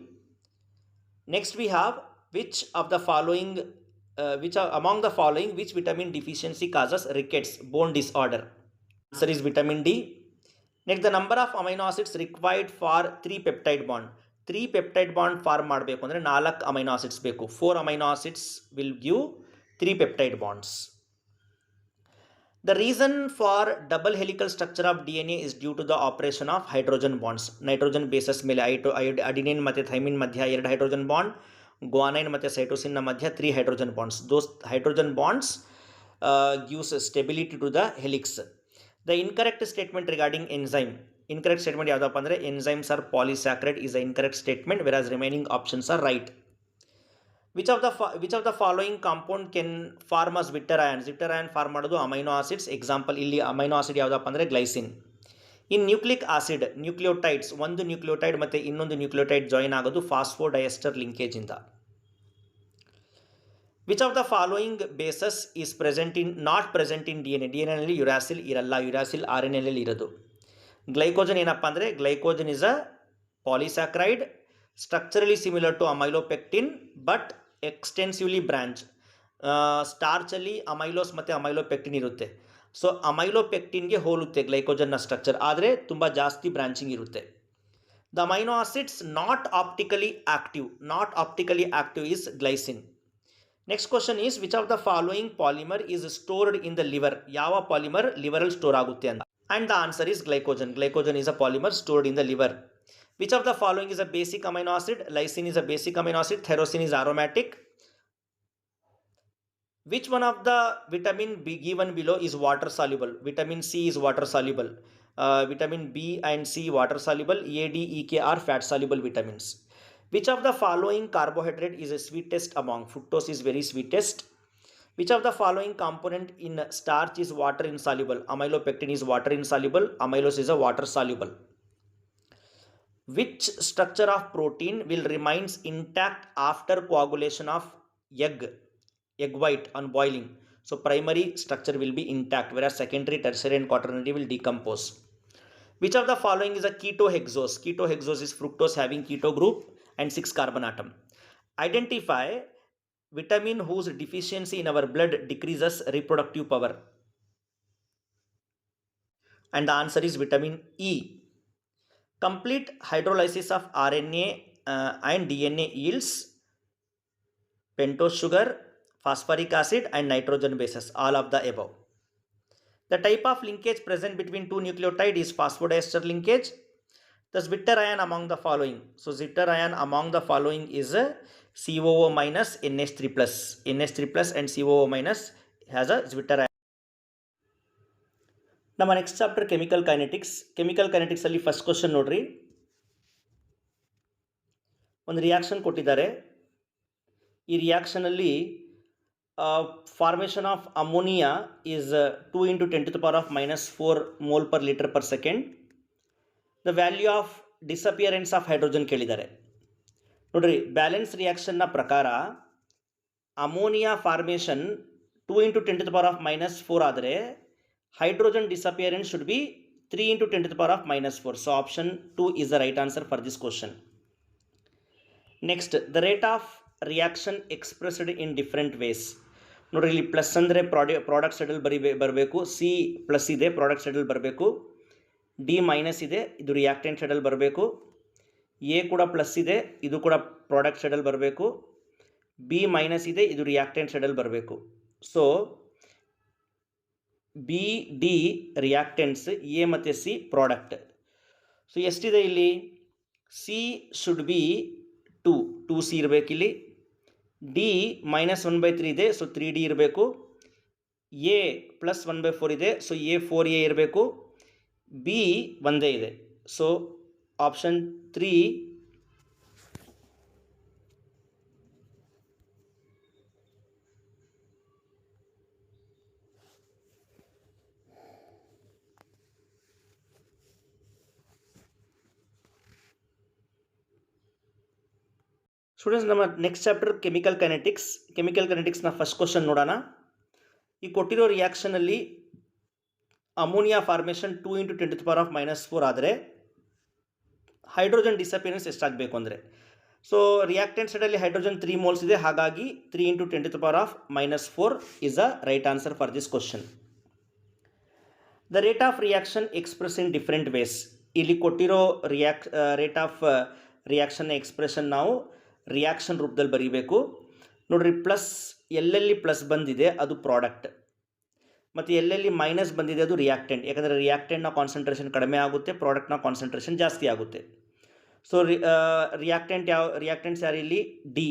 Next we have which among the following which vitamin deficiency causes rickets, bone disorder? Answer is vitamin D. Next the number of amino acids required for 3 peptide bond. 3 peptide bond form ಮಾಡಬೇಕು ಅಂದರೆ 4 amino acids ಬೇಕು. 4 amino acids will give 3 peptide bonds. The reason for double helical structure of DNA is due to the operation of hydrogen bonds. Nitrogen bases ಮೇಲೆ adenine ಮತ್ತು thymine ಮಧ್ಯ 2 hydrogen bond, guanine ಮತ್ತು ಸೈಟೋಸಿನ್ನ ಮಧ್ಯ 3 hydrogen bonds. Those hydrogen bonds gives stability to the helix. The incorrect statement regarding enzyme. Incorrect statement ಯಾವುದಪ್ಪ ಅಂದರೆ enzymes are polysaccharide is the incorrect statement, whereas remaining options are right. Which of the following compound can form as Zwitter ion? Zwitter ion form ಮಾಡೋದು amino acids. Example ಇಲ್ಲಿ amino acid ಯಾವುದಪ್ಪ ಅಂದರೆ glycine. In nucleic acid nucleotides, ಒಂದು nucleotide ಮತ್ತು ಇನ್ನೊಂದು nucleotide join ಆಗೋದು phosphodiester ಲಿಂಕೇಜಿಂದ. Which of the following bases is not present in DNA ನಲ್ಲಿ ಯುರಾಸಿಲ್ ಇರಲ್ಲ, ಯುರಾಸಿಲ್ RNA ನಲ್ಲಿ ಇರೋದು. ಗ್ಲೈಕೋಜನ್ ಏನಪ್ಪ ಅಂದರೆ glycogen is a polysaccharide, structurally similar to amylopectin but extensively branch. ಸ್ಟಾರ್ಚಲ್ಲಿ ಅಮೈಲೋಸ್ ಮತ್ತು ಅಮೈಲೋಪೆಕ್ಟಿನ್ ಇರುತ್ತೆ. ಸೊ ಅಮೈಲೋಪೆಕ್ಟಿನ್ಗೆ ಹೋಲುತ್ತೆ ಗ್ಲೈಕೋಜನ್ನ ಸ್ಟ್ರಕ್ಚರ್, ಆದರೆ ತುಂಬ ಜಾಸ್ತಿ ಬ್ರಾಂಚಿಂಗ್ ಇರುತ್ತೆ. The amino acids not optically active is glycine. Next question is which of the following polymer is stored in the liver? ಯಾವ ಪಾಲಿಮರ್ ಲಿವರಲ್ಲಿ ಸ್ಟೋರ್ ಆಗುತ್ತೆ ಅಂತ. And the answer is glycogen. Glycogen is a polymer stored in the liver. Which of the following is a basic amino acid? Lysine is a basic amino acid. Tyrosine is aromatic. Which one of the vitamin B given below is water soluble? Vitamin C is water soluble. Vitamin B and C water soluble. A, D, E, K are fat soluble vitamins. Which of the following carbohydrate is a sweetest among? Fructose is very sweetest. Which of the following component in starch is water insoluble? Amylopectin is water insoluble. Amylose is a water soluble. Which structure of protein will remains intact after coagulation of egg white on boiling? So primary structure will be intact, whereas secondary, tertiary and quaternary will decompose. Which of the following is a ketohexose? Ketohexose is fructose having keto group and 6 carbon atom. Identify vitamin whose deficiency in our blood decreases reproductive power. And the answer is vitamin E. Complete hydrolysis of RNA and DNA yields pentose sugar, phosphoric acid and nitrogen bases, all of the above. The type of linkage present between two nucleotides is phosphodiester linkage. The Zwitter ion among the following. So Zwitter ion among the following is COO minus NH3 plus. NH3 plus and COO minus has a Zwitter ion. ನಮ್ಮ next chapter chemical kinetics. Chemical kinetics ಅಲ್ಲಿ first question ನೋಡ್ರಿ. ಒಂದು reaction ಕೊಟ್ಟಿದ್ದಾರೆ. ಈ reaction ಅಲ್ಲಿ formation of ammonia is 2 × 10⁻⁻⁴ mole per litre per second. The value of disappearance of hydrogen ಕೇಳಿದ್ದಾರೆ. ನೋಡ್ರಿ, balance ರಿಯಾಕ್ಷನ್ನ ಪ್ರಕಾರ ಅಮೋನಿಯಾ ಫಾರ್ಮೇಷನ್ 2 × 10⁻⁻⁴ ಆದರೆ hydrogen disappearance should be 3 × 10⁻⁴. So option 2 is the right answer for this question. Next, the rate of reaction expressed in different ways. ನೋಡ್ರಿ, ಇಲ್ಲಿ plus ಅಂದರೆ product ಸೈಡಲ್ಲಿ ಬರಬೇಕು, C plus ಇದೆ ಪ್ರಾಡಕ್ಟ್ ಸೈಡಲ್ಲಿ ಬರಬೇಕು, ಡಿ ಮೈನಸ್ ಇದೆ ಇದು ರಿಯಾಕ್ಟೆಂಟ್ ಸೈಡಲ್ಲಿ ಬರಬೇಕು, ಎ ಕೂಡ ಪ್ಲಸ್ ಇದೆ ಇದು ಕೂಡ ಪ್ರಾಡಕ್ಟ್ ಸೈಡಲ್ಲಿ ಬರಬೇಕು, ಬಿ ಮೈನಸ್ ಇದೆ ಇದು ರಿಯಾಕ್ಟೆಂಟ್ ಸೈಡಲ್ಲಿ ಬರಬೇಕು. So B D reactants, A ಮತ್ತು ಸಿ ಪ್ರಾಡಕ್ಟ್. ಸೊ ಎಷ್ಟಿದೆ ಇಲ್ಲಿ? ಸಿ ಶುಡ್ ಬಿ 2 ಸಿ ಇರಬೇಕಿಲ್ಲಿ. ಡಿ -1/3 ಇದೆ, ಸೊ 3D ಇರಬೇಕು. ಎ +1/4 ಇದೆ, ಸೊ ಎ 4A ಇರಬೇಕು. ಬಿ ಒಂದೇ ಇದೆ, ಸೊ ಆಪ್ಷನ್ 3 ಸ್ಟೂಡೆಂಟ್ಸ್. ನಮ್ಮ next chapter chemical kinetics. Chemical ಕೈನೆಟಿಕ್ಸ್ನ ಫಸ್ಟ್ ಕ್ವಶನ್ ನೋಡೋಣ. ಈ ಕೊಟ್ಟಿರೋ ರಿಯಾಕ್ಷನಲ್ಲಿ ಅಮೋನಿಯಾ ಫಾರ್ಮೇಷನ್ 2 × 10⁻⁻⁴ ಆದರೆ ಹೈಡ್ರೋಜನ್ ಡಿಸಪಿಯರೆನ್ಸ್ ಎಷ್ಟಾಗಬೇಕು ಅಂದರೆ, ಸೊ ರಿಯಾಕ್ಟೆಂಟ್ ಸೈಡಲ್ಲಿ ಹೈಡ್ರೋಜನ್ 3 ಮೋಲ್ಸ್ ಇದೆ, ಹಾಗಾಗಿ 3 × 10⁻⁴ is a right answer for this question. The rate of reaction express in different ways. ಇಲ್ಲಿ ಕೊಟ್ಟಿರೋ ರೇಟ್ ಆಫ್ ರಿಯಾಕ್ಷನ್ ಎಕ್ಸ್ಪ್ರೆಷನ್ ನಾವು ರಿಯಾಕ್ಷನ್ ರೂಪದಲ್ಲಿ ಬರೀಬೇಕು. ನೋಡ್ರಿ, ಪ್ಲಸ್ ಎಲ್ಲೆಲ್ಲಿ ಪ್ಲಸ್ ಬಂದಿದೆ ಅದು ಪ್ರಾಡಕ್ಟ್, ಮತ್ತು ಎಲ್ಲೆಲ್ಲಿ ಮೈನಸ್ ಬಂದಿದೆ ಅದು ರಿಯಾಕ್ಟೆಂಟ್. ಯಾಕಂದರೆ ರಿಯಾಕ್ಟೆಂಟ್ನ ಕಾನ್ಸಂಟ್ರೇಷನ್ ಕಡಿಮೆ ಆಗುತ್ತೆ, ಪ್ರಾಡಕ್ಟ್ನ ಕಾನ್ಸಂಟ್ರೇಷನ್ ಜಾಸ್ತಿ ಆಗುತ್ತೆ. ಸೊ ರಿಯಾಕ್ಟೆಂಟ್ಸ್ ಯಾರು ಇಲ್ಲಿ? ಡಿ.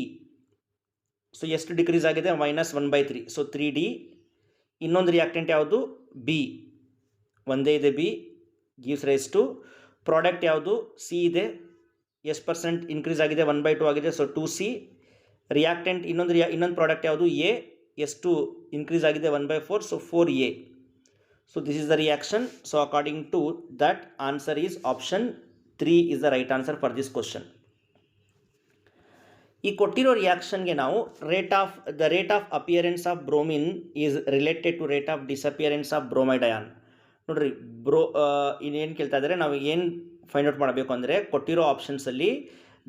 ಸೊ ಎಷ್ಟು ಡಿಕ್ರೀಸ್ ಆಗಿದೆ? -1/3, ಸೊ 3D. ಇನ್ನೊಂದು ರಿಯಾಕ್ಟೆಂಟ್ ಯಾವುದು? ಬಿ. ಒಂದೇ ಇದೆ B, gives rise to. Product ಯಾವುದು? ಸಿ ಇದೆ, ಎಷ್ಟು ಪರ್ಸೆಂಟ್ ಇನ್ಕ್ರೀಸ್ ಆಗಿದೆ? 1/2 ಆಗಿದೆ, ಸೊ 2C. ರಿಯಾಕ್ಟೆಂಟ್ ಇನ್ನೊಂದು ಪ್ರಾಡಕ್ಟ್ ಯಾವುದು? ಎ. ಎಷ್ಟು ಇನ್ಕ್ರೀಸ್ ಆಗಿದೆ? 1/4, so 4A. So this is the reaction. So according to that answer is option 3 is the right answer for this question. ಈ ಕೊಟ್ಟಿರೋ ರಿಯಾಕ್ಷನ್ಗೆ ನಾವು the rate of appearance of bromine is related to rate of disappearance of bromide ion. ನೋಡ್ರಿ, ಇನ್ನೇನು ಕೇಳ್ತಾ ಇದ್ದಾರೆ, ನಾವು ಏನು ಫೈಂಡ್ ಔಟ್ ಮಾಡಬೇಕು ಅಂದರೆ ಕೊಟ್ಟಿರೋ ಆಪ್ಷನ್ಸಲ್ಲಿ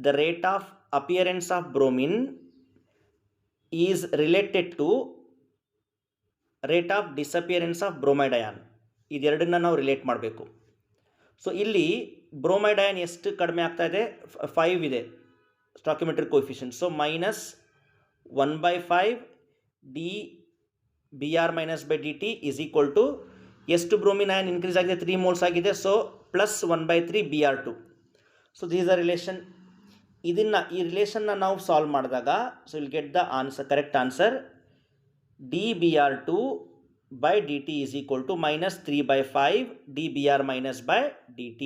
the rate of appearance of bromine is related to rate of disappearance of bromide ion. ಇದೆರಡನ್ನ ನಾವು ರಿಲೇಟ್ ಮಾಡಬೇಕು. ಸೊ ಇಲ್ಲಿ ಬ್ರೋಮೈಡ್ ಅಯಾನ್ ಎಷ್ಟು ಕಡಿಮೆ ಆಗ್ತಾ ಇದೆ? 5 ಇದೆ stoichiometric coefficient. So -1/5 dBr-dt is equal to ಎಷ್ಟು ಬ್ರೋಮಿನ್ ಅಯಾನ್ ಇನ್ಕ್ರೀಸ್ ಆಗಿದೆ? 3 ಮೋಲ್ಸ್ ಆಗಿದೆ, so +1/3 Br2. So this the relation. ಈ ರಿಲೇಷನ್ನ ನಾವು ಸಾಲ್ವ್ ಮಾಡಿದಾಗ so will get the answer, correct answer. dBr2/dt is equal to -3/5 dBr-dt.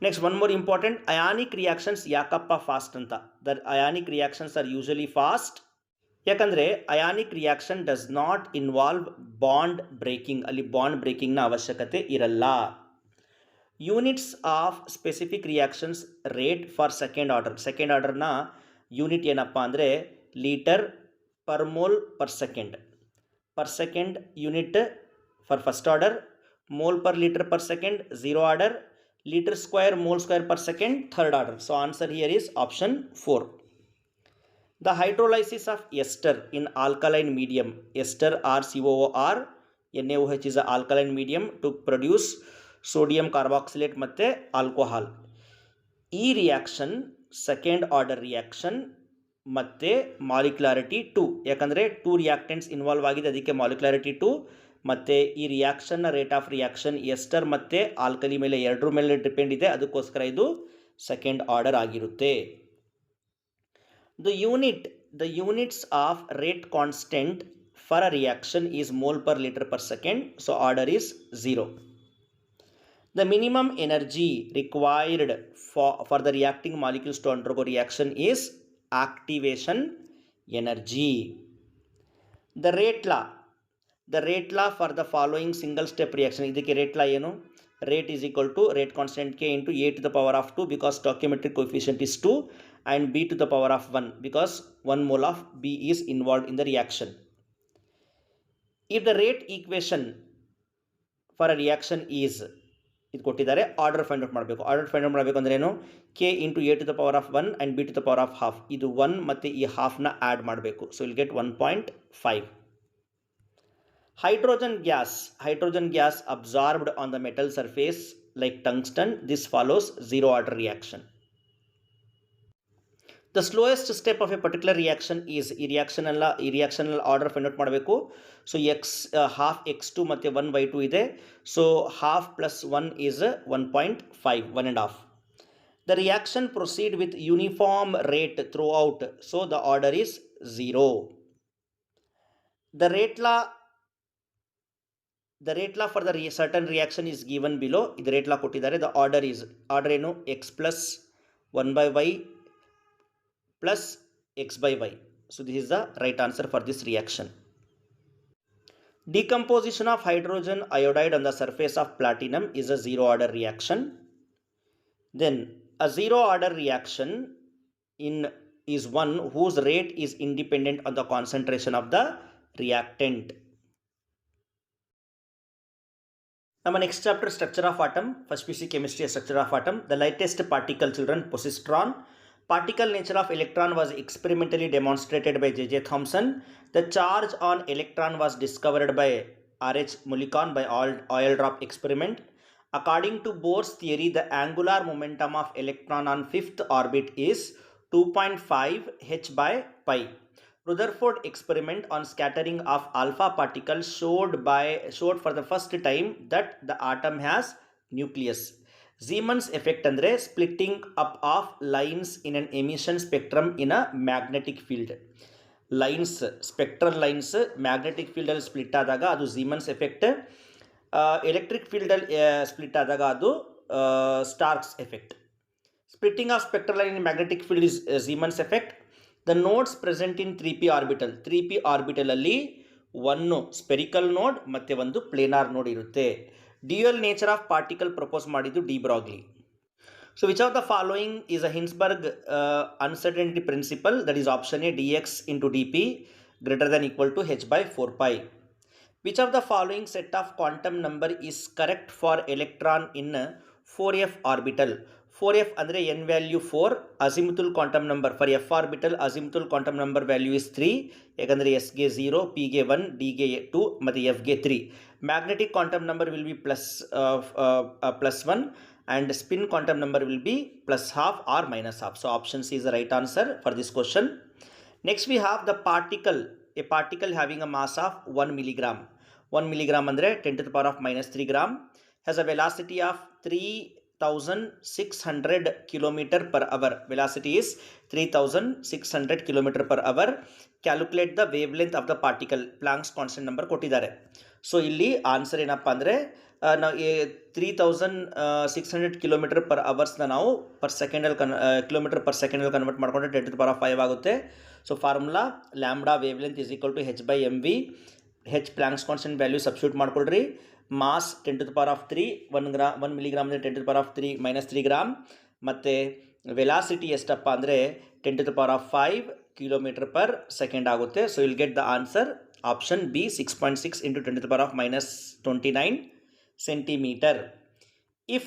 Next, one more important, ionic reactions ಯಾಕಪ್ಪ fast ಅಂತ. The ionic reactions are usually fast ಯಾಕಂದರೆ ionic reaction does not involve bond breaking. ಅಲ್ಲಿ bond ಬ್ರೇಕಿಂಗ್ನ ಅವಶ್ಯಕತೆ ಇರಲ್ಲ. Units of specific reactions rate for second ಆರ್ಡರ್ನ unit ಏನಪ್ಪ ಅಂದರೆ litre per mole per second. per second unit for first order, mole per liter per second zero order, liter square mole square per second third order. So answer here is option 4. The hydrolysis of ester in alkaline medium, ester RCOOR NaOH is an alkaline medium to produce sodium carboxylate ಮತ್ತೆ alcohol. ಈ reaction second order reaction ಮತ್ತು ಮಾಲಿಕ್ಯುಲಾರಿಟಿ 2, ಯಾಕಂದರೆ 2 reactants involve ಆಗಿದೆ, ಅದಕ್ಕೆ ಮಾಲಿಕ್ಯುಲಾರಿಟಿ 2. ಮತ್ತು ಈ ರಿಯಾಕ್ಷನ್ನ rate of reaction ester ಮತ್ತು alkali ಮೇಲೆ ಎರಡರ ಮೇಲೆ ಡಿಪೆಂಡ್ ಇದೆ, ಅದಕ್ಕೋಸ್ಕರ ಇದು ಸೆಕೆಂಡ್ ಆರ್ಡರ್ ಆಗಿರುತ್ತೆ. The units of rate constant for a reaction is mole per liter per second, so order is 0. The minimum energy required for the reacting molecules to undergo reaction is activation energy. The rate law for the following single step reaction, ಇದಕ್ಕೆ rate law ಏನು? Rate is equal to rate constant k into a to the power of 2 because stoichiometric coefficient is 2 and b to the power of 1 because 1 mole of b is involved in the reaction. If the rate equation for a reaction is ಇದು ಕೊಟ್ಟಿದ್ದಾರೆ, order find out ಮಾಡಬೇಕು. Order find out ಮಾಡಬೇಕು ಅಂದರೆ ಏನು? K into A to the power of 1 and B to the power of half. ಇದು 1 ಮತ್ತು ಈ ಹಾಫ್ನ ಆ್ಯಡ್ ಮಾಡಬೇಕು. So will get 1.5. Hydrogen gas absorbed on the metal surface like tungsten, this follows zero order reaction. The slowest step of a particular reaction is ಈ ರಿಯಾಕ್ಷನಲ್ order find out ಮಾಡಬೇಕು. So half x2 ಮತ್ತು 1/2 ಇದೆ. So half plus 1 is 1.5, 1.5. The reaction proceed with uniform rate throughout, so the order is 0. The rate law for the certain reaction is given below. ಇದು rate ಲಾ ಕೊಟ್ಟಿದ್ದಾರೆ. The order ಏನು? x plus 1/y plus x by y. So this is the right answer for this reaction. Decomposition of hydrogen iodide on the surface of platinum is a zero order reaction. Then a zero order reaction is one whose rate is independent on the concentration of the reactant. Now next chapter, structure of atom. First PC chemistry, structure of atom. The lightest particle, children, positron. Particle nature of electron was experimentally demonstrated by J.J. Thomson. The charge on electron was discovered by R.H. Mullikan by oil drop experiment. According to Bohr's theory, the angular momentum of electron on fifth orbit is 2.5 h by pi. Rutherford experiment on scattering of alpha particles showed for the first time that the atom has nucleus. Siemens effect andre splitting up of lines in an emission spectrum in a magnetic field. Lines, spectral lines magnetic field ಅಲ್ಲಿ split ಆದಾಗ ಅದು Siemens effect. Electric field ಅಲ್ಲಿ split ಆದಾಗ ಅದು storks effect. Splitting of spectral line in magnetic field is Siemens effect. The nodes present in 3p orbital. 3p orbital ಅಲ್ಲಿ ಒಂದು spherical ನೋಡ್ ಮತ್ತೆ ಒಂದು ಪ್ಲೇನಾರ್ ನೋಡ್ ಇರುತ್ತೆ. Dual nature of particle propose ಮಾಡಿದ್ದು de Broglie. So which of the following is a Heisenberg uncertainty principle, that is option A dx into dp greater than equal to h by 4 pi. Which of the following set of quantum number is correct for electron in 4f orbital? 4f ಅಂದರೆ n value 4, azimuthal quantum number for f orbital azimuthal quantum number value is 3, ಯಾಕಂದರೆ s ಗೆ 0, p ಗೆ 1, d ಗೆ 2 ಮತ್ತು f ಗೆ 3. Magnetic quantum number will be plus 1 and spin quantum number will be plus half or minus half. So option C is the right answer for this question. Next we have the particle, a particle having a mass of 1 milligram. 1 milligram andre 10 to the power of minus 3 gram, has a velocity of 3600 km per hour. Velocity is 3600 km per hour. Calculate the wavelength of the particle. Planck's constant number ಕೊಟ್ಟಿದ್ದಾರೆ. So ಇಲ್ಲಿ answer ಏನಪ್ಪ ಅಂದರೆ ನಾವು 3600 kilometre per ಅವರ್ಸ್ನ ನಾವು per ಸೆಕೆಂಡಲ್ಲಿ kilometre per ಸೆಕೆಂಡಲ್ಲಿ convert ಮಾಡಿಕೊಂಡ್ರೆ 10 to the power of 5 ಆಗುತ್ತೆ. So formula lambda wave length is equal to h by mv. H Planck's constant value substitute ಮಾಡ್ಕೊಳ್ರಿ. Mass 10 to the power of 3, 1 milligram ಅಂದರೆ 10 to the power of 3 - 3 gram. ಮತ್ತು velocity ಎಷ್ಟಪ್ಪ ಅಂದರೆ 10 to the power of 5 kilometre per second ಆಗುತ್ತೆ. So will get the answer option B 6.6 into 10⁻⁻29 centimeter. If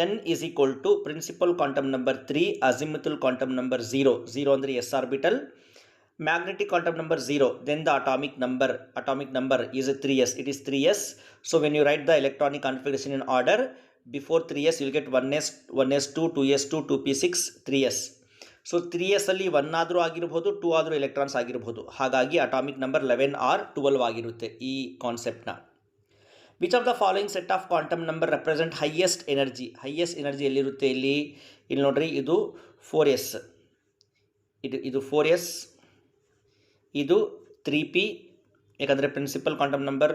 n is equal to principal quantum number 3, azimuthal quantum number 0, 0 ಅಂದರೆ s orbital, magnetic quantum number 0, then the atomic number is 3s. It is 3s. So when you write the electronic configuration in order, before 3s you will get 1s, 1s2, 2s2, 2p6, 3s. So 3s ಅಲ್ಲಿ 1 ಆದರೂ ಆಗಿರಬಹುದು, 2 ಆದರೂ electrons ಆಗಿರಬಹುದು. ಹಾಗಾಗಿ atomic number 11 R 12 ಆಗಿರುತ್ತೆ ಈ ಕಾನ್ಸೆಪ್ಟ್ನ. Which of the following set of quantum number represent highest energy? Highest energy ಎಲ್ಲಿರುತ್ತೆ? ಇಲ್ಲಿ ನೋಡ್ರಿ, ಇದು 4s, ಇದು 4s, ಇದು 3p, ಯಾಕಂದರೆ principal quantum number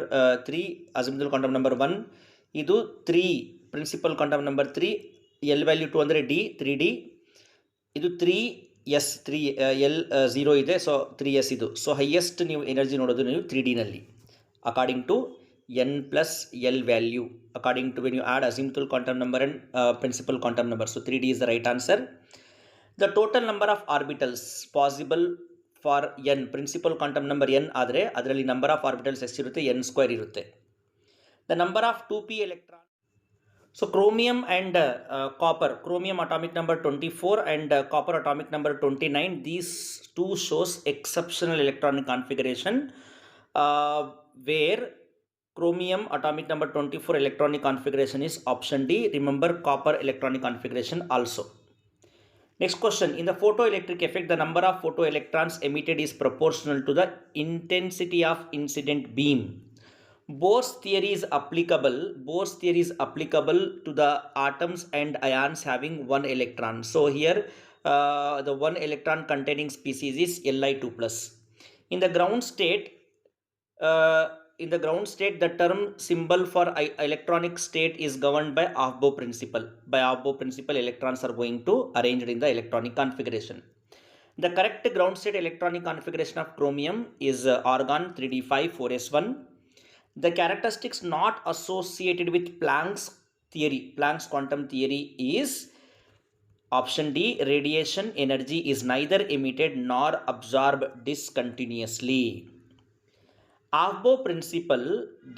3, azimuthal quantum number 1, ಇದು 3 principal quantum number 3, L value 2 ಅಂದರೆ ಡಿ, 3d, ಇದು 3s, 3l0 ಇದೆ, ಸೊ 3s ಇದು. ಸೊ ಹೈಯೆಸ್ಟ್ ನೀವು ಎನರ್ಜಿ ನೋಡೋದು ನೀವು 3dನಲ್ಲಿ according to n plus l value, according to when you add azimuthal quantum number and principal quantum number. So 3d is the right answer. The total number of orbitals possible for n, principal quantum number n ಆದರೆ ಅದರಲ್ಲಿ number of orbitals ಎಷ್ಟಿರುತ್ತೆ? n square ಇರುತ್ತೆ. The number of 2p electron. So chromium and copper, chromium atomic number 24 and copper atomic number 29, these two shows exceptional electronic configuration where chromium atomic number 24 electronic configuration is option D. Remember copper electronic configuration also. Next question, in the photoelectric effect, the number of photoelectrons emitted is proportional to the intensity of incident beam. Bohr's theory is applicable to the atoms and ions having one electron. So here the one electron containing species is Li2+. In the ground state, the term symbol for electronic state is governed by Aufbau principle. By Aufbau principle, electrons are going to arranged in the electronic configuration. The correct ground state electronic configuration of chromium is argon 3d5 4s1. The characteristics not associated with Planck's quantum theory is option D. Radiation energy is neither emitted nor absorbed discontinuously. Aufbau principle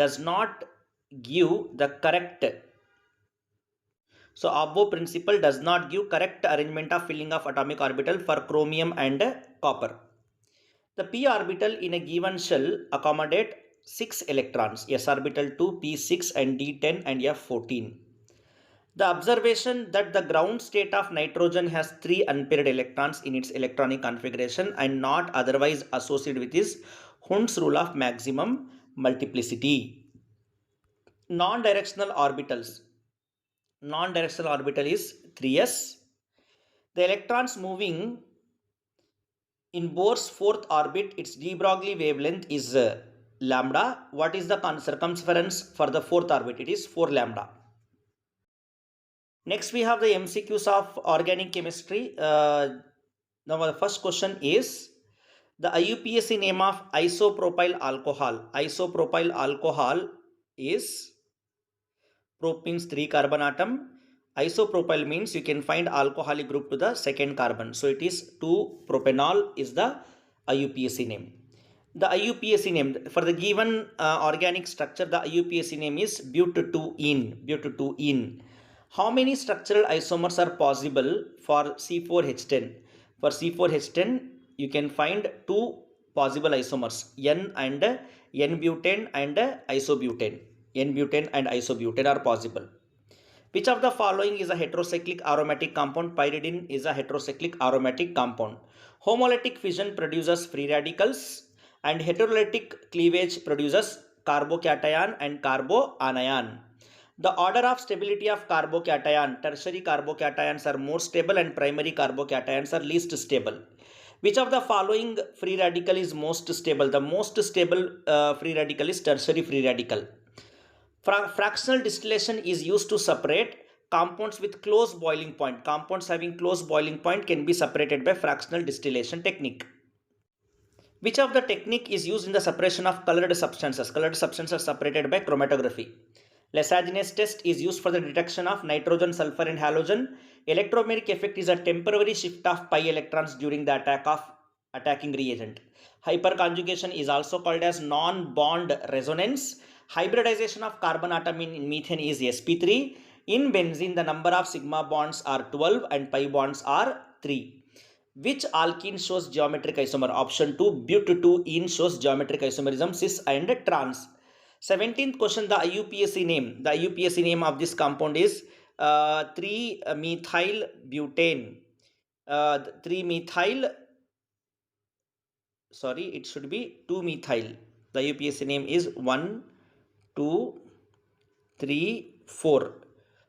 does not give the correct. So Aufbau principle does not give correct arrangement of filling of atomic orbital for chromium and copper. The p orbital in a given shell accommodate 6 electrons, s orbital 2, p6 and d10 and f14. The observation that the ground state of nitrogen has 3 unpaired electrons in its electronic configuration and not otherwise associated with is Hund's rule of maximum multiplicity. Non-directional orbital is 3s. The electrons moving in Bohr's fourth orbit, its de Broglie wavelength is lambda. What is the circumference for the fourth orbit? It is 4 lambda. Next we have the MCQs of organic chemistry. Now the first question is the IUPAC name of isopropyl alcohol. Isopropyl alcohol is prop means 3 carbon atom. Isopropyl means you can find alcoholic group to the second carbon. So it is 2-propanol is the IUPAC name. The IUPAC name for the given organic structure, the IUPAC name is but2-ene. How many structural isomers are possible for C4H10? For C4H10 you can find 2 possible isomers, N and N-butane and isobutane. N-butane and isobutane are possible. Which of the following is a heterocyclic aromatic compound? Pyridine is a heterocyclic aromatic compound. Homolytic fission produces free radicals and heterolytic cleavage produces carbocation and carboanion. The order of stability of carbocation, tertiary carbocations are more stable and primary carbocations are least stable. Which of the following free radical is most stable? The most stable free radical is tertiary free radical. Fractional distillation is used to separate compounds with close boiling point. Compounds having close boiling point can be separated by fractional distillation technique. Which of the technique is used in the separation of colored substances? Colored substances are separated by chromatography. Lessaginase test is used for the detection of nitrogen, sulfur and halogen. Electromagnetic effect is a temporary shift of pi electrons during the attack of attacking reagent. Hyperconjugation is also called as non-bond resonance. Hybridization of carbon atom in methane is sp3. In benzene, the number of sigma bonds are 12 and pi bonds are 3. Which alkene shows geometric isomer? Option 2, but2-ene shows geometric isomerism, cis and trans. 17th question, the IUPAC name. The IUPAC name of this compound is 3-methyl butane. 3-methyl, sorry, it should be 2-methyl. The IUPAC name is 1, 2, 3, 4.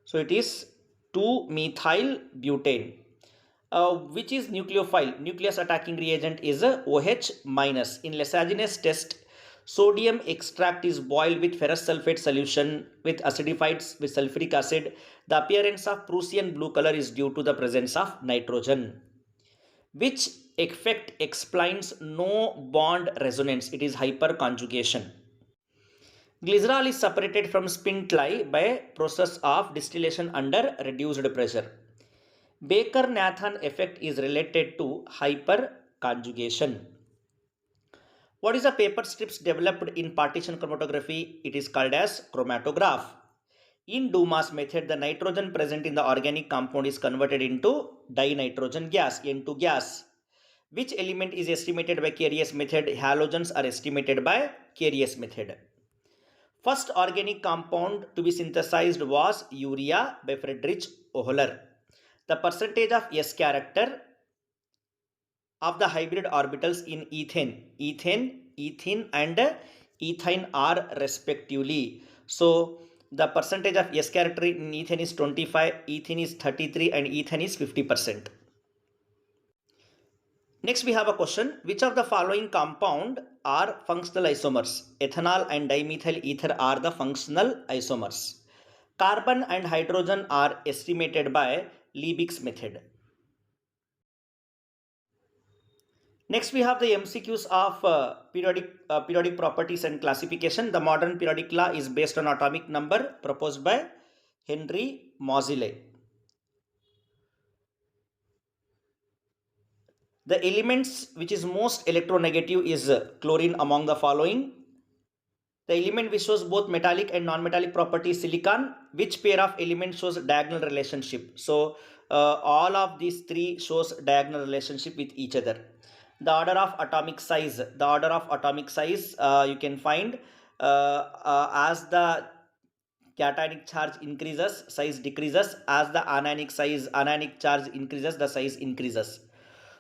So it is 2-methyl butane. Which is nucleophile? Nucleus attacking reagent is a OH minus. In Lessaginous test, sodium extract is boiled with ferrous sulfate solution with acidified with sulfuric acid. The appearance of Prussian blue color is due to the presence of nitrogen. Which effect explains no bond resonance? It is hyperconjugation. Glycerol is separated from spintli by process of distillation under reduced pressure. Baker-Nathan effect is related to hyperconjugation. What is the paper strips developed in partition chromatography? It is called as chromatograph. In Dumas method, the nitrogen present in the organic compound is converted into dinitrogen gas, N2 gas. Which element is estimated by Carius method? Halogens are estimated by Carius method. First organic compound to be synthesized was urea by Friedrich Ohler. The percentage of S character of the hybrid orbitals in ethane, ethene and ethine are respectively. So the percentage of S character in ethane is 25, ethene is 33 and ethane is 50%. Next we have a question. Which of the following compound are functional isomers? Ethanol and dimethyl ether are the functional isomers. Carbon and hydrogen are estimated by Liebig's method. Next we have the MCQs of periodic properties and classification. The modern periodic law is based on atomic number proposed by Henry Moseley. The elements which is most electronegative is chlorine among the following. The element which shows both metallic and non-metallic property is silicon. Which pair of elements shows diagonal relationship? So all of these three shows diagonal relationship with each other. The order of atomic size. The order of atomic size you can find as the cationic charge increases, size decreases. As the anionic charge increases, the size increases.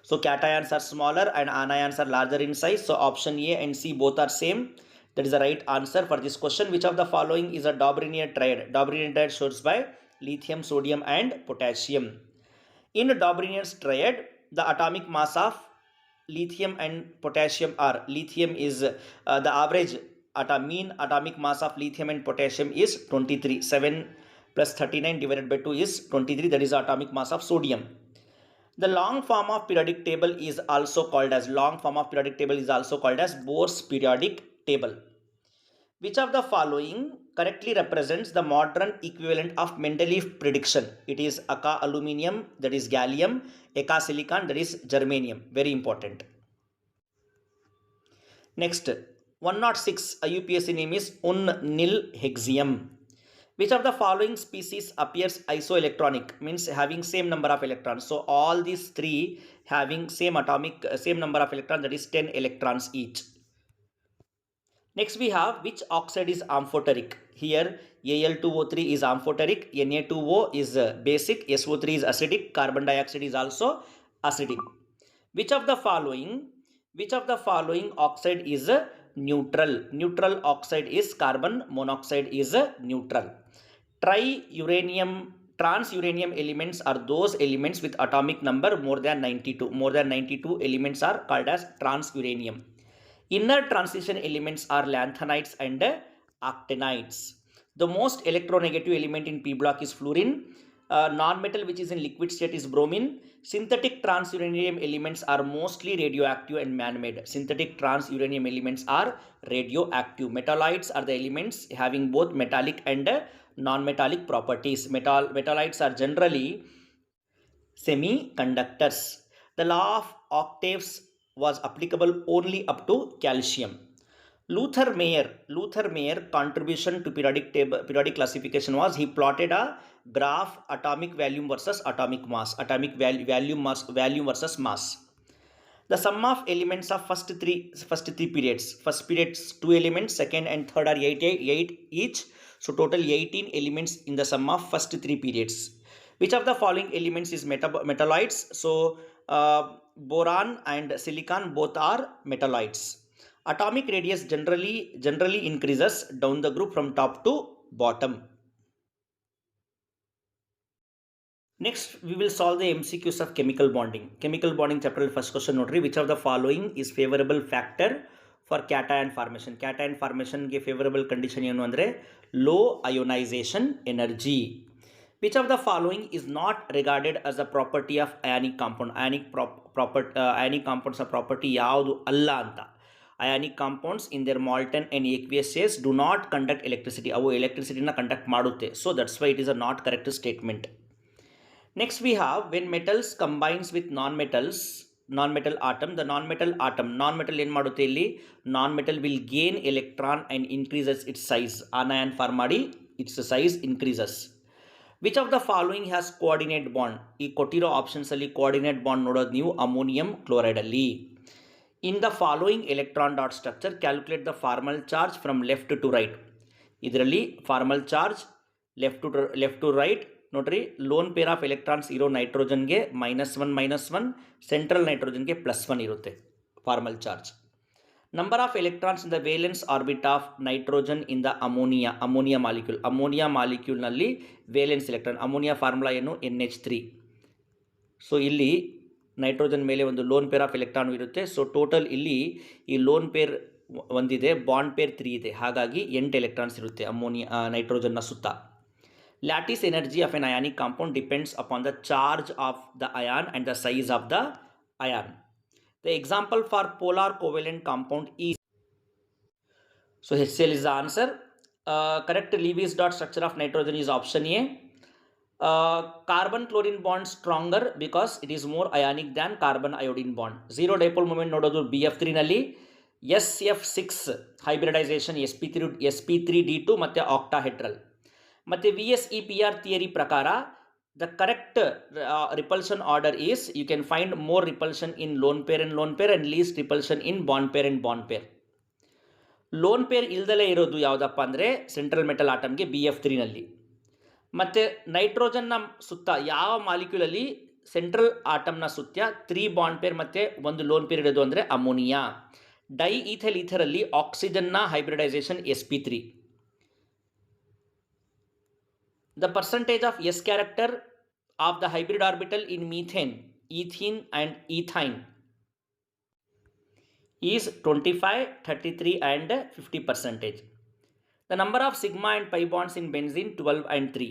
So cations are smaller and anions are larger in size. So option A and C both are same. That is the right answer for this question. Which of the following is a Dobrinian triad? Dobrinian triad shows by lithium, sodium and potassium. In Dobrinian's triad, the atomic mass of lithium and potassium are, lithium is the average mean atomic mass of lithium and potassium is 23. 7 plus 39 divided by 2 is 23. That is the atomic mass of sodium. The long form of periodic table is also called as Bohr's periodic table. Which of the following correctly represents the modern equivalent of Mendeleev prediction? It is Aka aluminium, that is gallium, Aka silicon, that is germanium. Very important. Next, 106 IUPAC name is unnilhexium. Which of the following species appears isoelectronic? Means having same number of electrons. So all these three having same number of electrons, that is 10 electrons each. Next we have which oxide is amphoteric. Here Al2O3 is amphoteric, Na2O is basic, SO3 is acidic, carbon dioxide is also acidic. Which of the following oxide is neutral? Neutral oxide is carbon monoxide is neutral. Trans-uranium elements are those elements with atomic number more than 92. More than 92 elements are called as trans-uranium. Inner transition elements are lanthanides and actinides. The most electronegative element in P block is fluorine. Non-metal which is in liquid state is bromine. Synthetic trans-uranium elements are mostly radioactive and man-made. Synthetic trans-uranium elements are radioactive. Metalloids are the elements having both metallic and non-metallic properties. Metalloids are generally semiconductors. The law of octaves was applicable only up to calcium. Luther Mayer contribution to periodic classification was he plotted a graph atomic volume versus atomic mass, volume versus mass. The sum of elements of first three periods. First period's 2 elements, second and third are 8 each. So total 18 elements in the sum of first 3 periods. Which of the following elements is metalloids? So boron and silicon both are metalloids. Atomic radius generally increases down the group from top to bottom. Next, we will solve the MCQs of chemical bonding. Chemical bonding chapter first question notary. Which of the following is favorable factor for cation formation? Cation formation ge favorable condition ಏನು ಅಂದರೆ low ionization energy. Which of the following is not regarded as a property of ionic compound? Ionic compounds a property ಯಾವುದು ಅಲ್ಲ ಅಂತ. Ionic compounds in their molten and aqueous states do not conduct electricity. ಅವು electricity ನ conduct ಮಾಡುತ್ತೆ. So that's why it is a not correct statement. Next we have when metals combines with non-metal atom, the non-metal ಏನು ಮಾಡುತ್ತೆ ಇಲ್ಲಿ non-metal will gain electron and increases its size. anion form ಮಾಡಿ its size increases. Which of the following has coordinate bond? ಈ ಕೊಟ್ಟಿರೋ options ಅಲ್ಲಿ coordinate bond ನೋಡೋದು ನೀವು ammonium chloride ಅಲ್ಲಿ. In the following electron dot structure calculate the formal charge from left to right. ಇದರಲ್ಲಿ formal charge left to right ನೋಡ್ರಿ lone pair of electrons ಇರೋ ನೈಟ್ರೋಜನ್ಗೆ -1 ಸೆಂಟ್ರಲ್ ನೈಟ್ರೋಜನ್ಗೆ +1 ಇರುತ್ತೆ formal charge. Number of electrons in the valence orbit of nitrogen in the ammonia ಮಾಲಿಕ್ಯೂಲ್ನಲ್ಲಿ valence electron. Ammonia formula ಏನು NH3. So ಇಲ್ಲಿ nitrogen ಮೇಲೆ ಒಂದು ಲೋನ್ ಪೇರ್ ಆಫ್ ಎಲೆಕ್ಟ್ರಾನ್ ಇರುತ್ತೆ. ಸೊ ಟೋಟಲ್ ಇಲ್ಲಿ ಈ ಲೋನ್ ಪೇರ್ ಒಂದಿದೆ, ಬಾಂಡ್ ಪೇರ್ 3 ಇದೆ, ಹಾಗಾಗಿ 8 ಎಲೆಕ್ಟ್ರಾನ್ಸ್ ಇರುತ್ತೆ ನೈಟ್ರೋಜನ್ನ ಸುತ್ತ. Lattice energy of an ionic compound depends upon the charge of the ion and the size of the ion. The example for polar covalent compound is, so HCl is the answer. Correct Lewis dot structure of nitrogen is option A. Carbon chlorine bond stronger because it is more ionic than carbon iodine bond. Zero dipole moment ನೋಡೋದು BF3 ನಲ್ಲಿ SF6 hybridization sp3d2 ಮತ್ತೆ octahedral. ಮತ್ತು VSEPR theory ಪ್ರಕಾರ the correct repulsion order is you can find more repulsion in lone pair and least repulsion in bond pair. Lone pair ಇಲ್ದಲೇ ಇರೋದು ಯಾವುದಪ್ಪ ಅಂದರೆ central metal ಆಟಮ್ಗೆ BF3 ನಲ್ಲಿ. ಮತ್ತು ನೈಟ್ರೋಜನ್ನ ಸುತ್ತ ಯಾವ ಮಾಲಿಕ್ಯೂಲಲ್ಲಿ ಸೆಂಟ್ರಲ್ ಆಟಮ್ನ ಸುತ್ತ 3 ಬಾಂಡ್ ಪೇರ್ ಮತ್ತು 1 ಲೋನ್ ಪೇರ್ ಇರೋದು ಅಂದರೆ ಅಮೋನಿಯಾ. ಡೈಈಥೈಲ್ ಈಥರಲ್ಲಿ ಆಕ್ಸಿಜನ್ನ hybridisation sp3. The percentage of S character of the hybrid orbital in methane, ethene and ethine is 25, 33 and 50%. The number of sigma and pi bonds in benzene 12 and 3.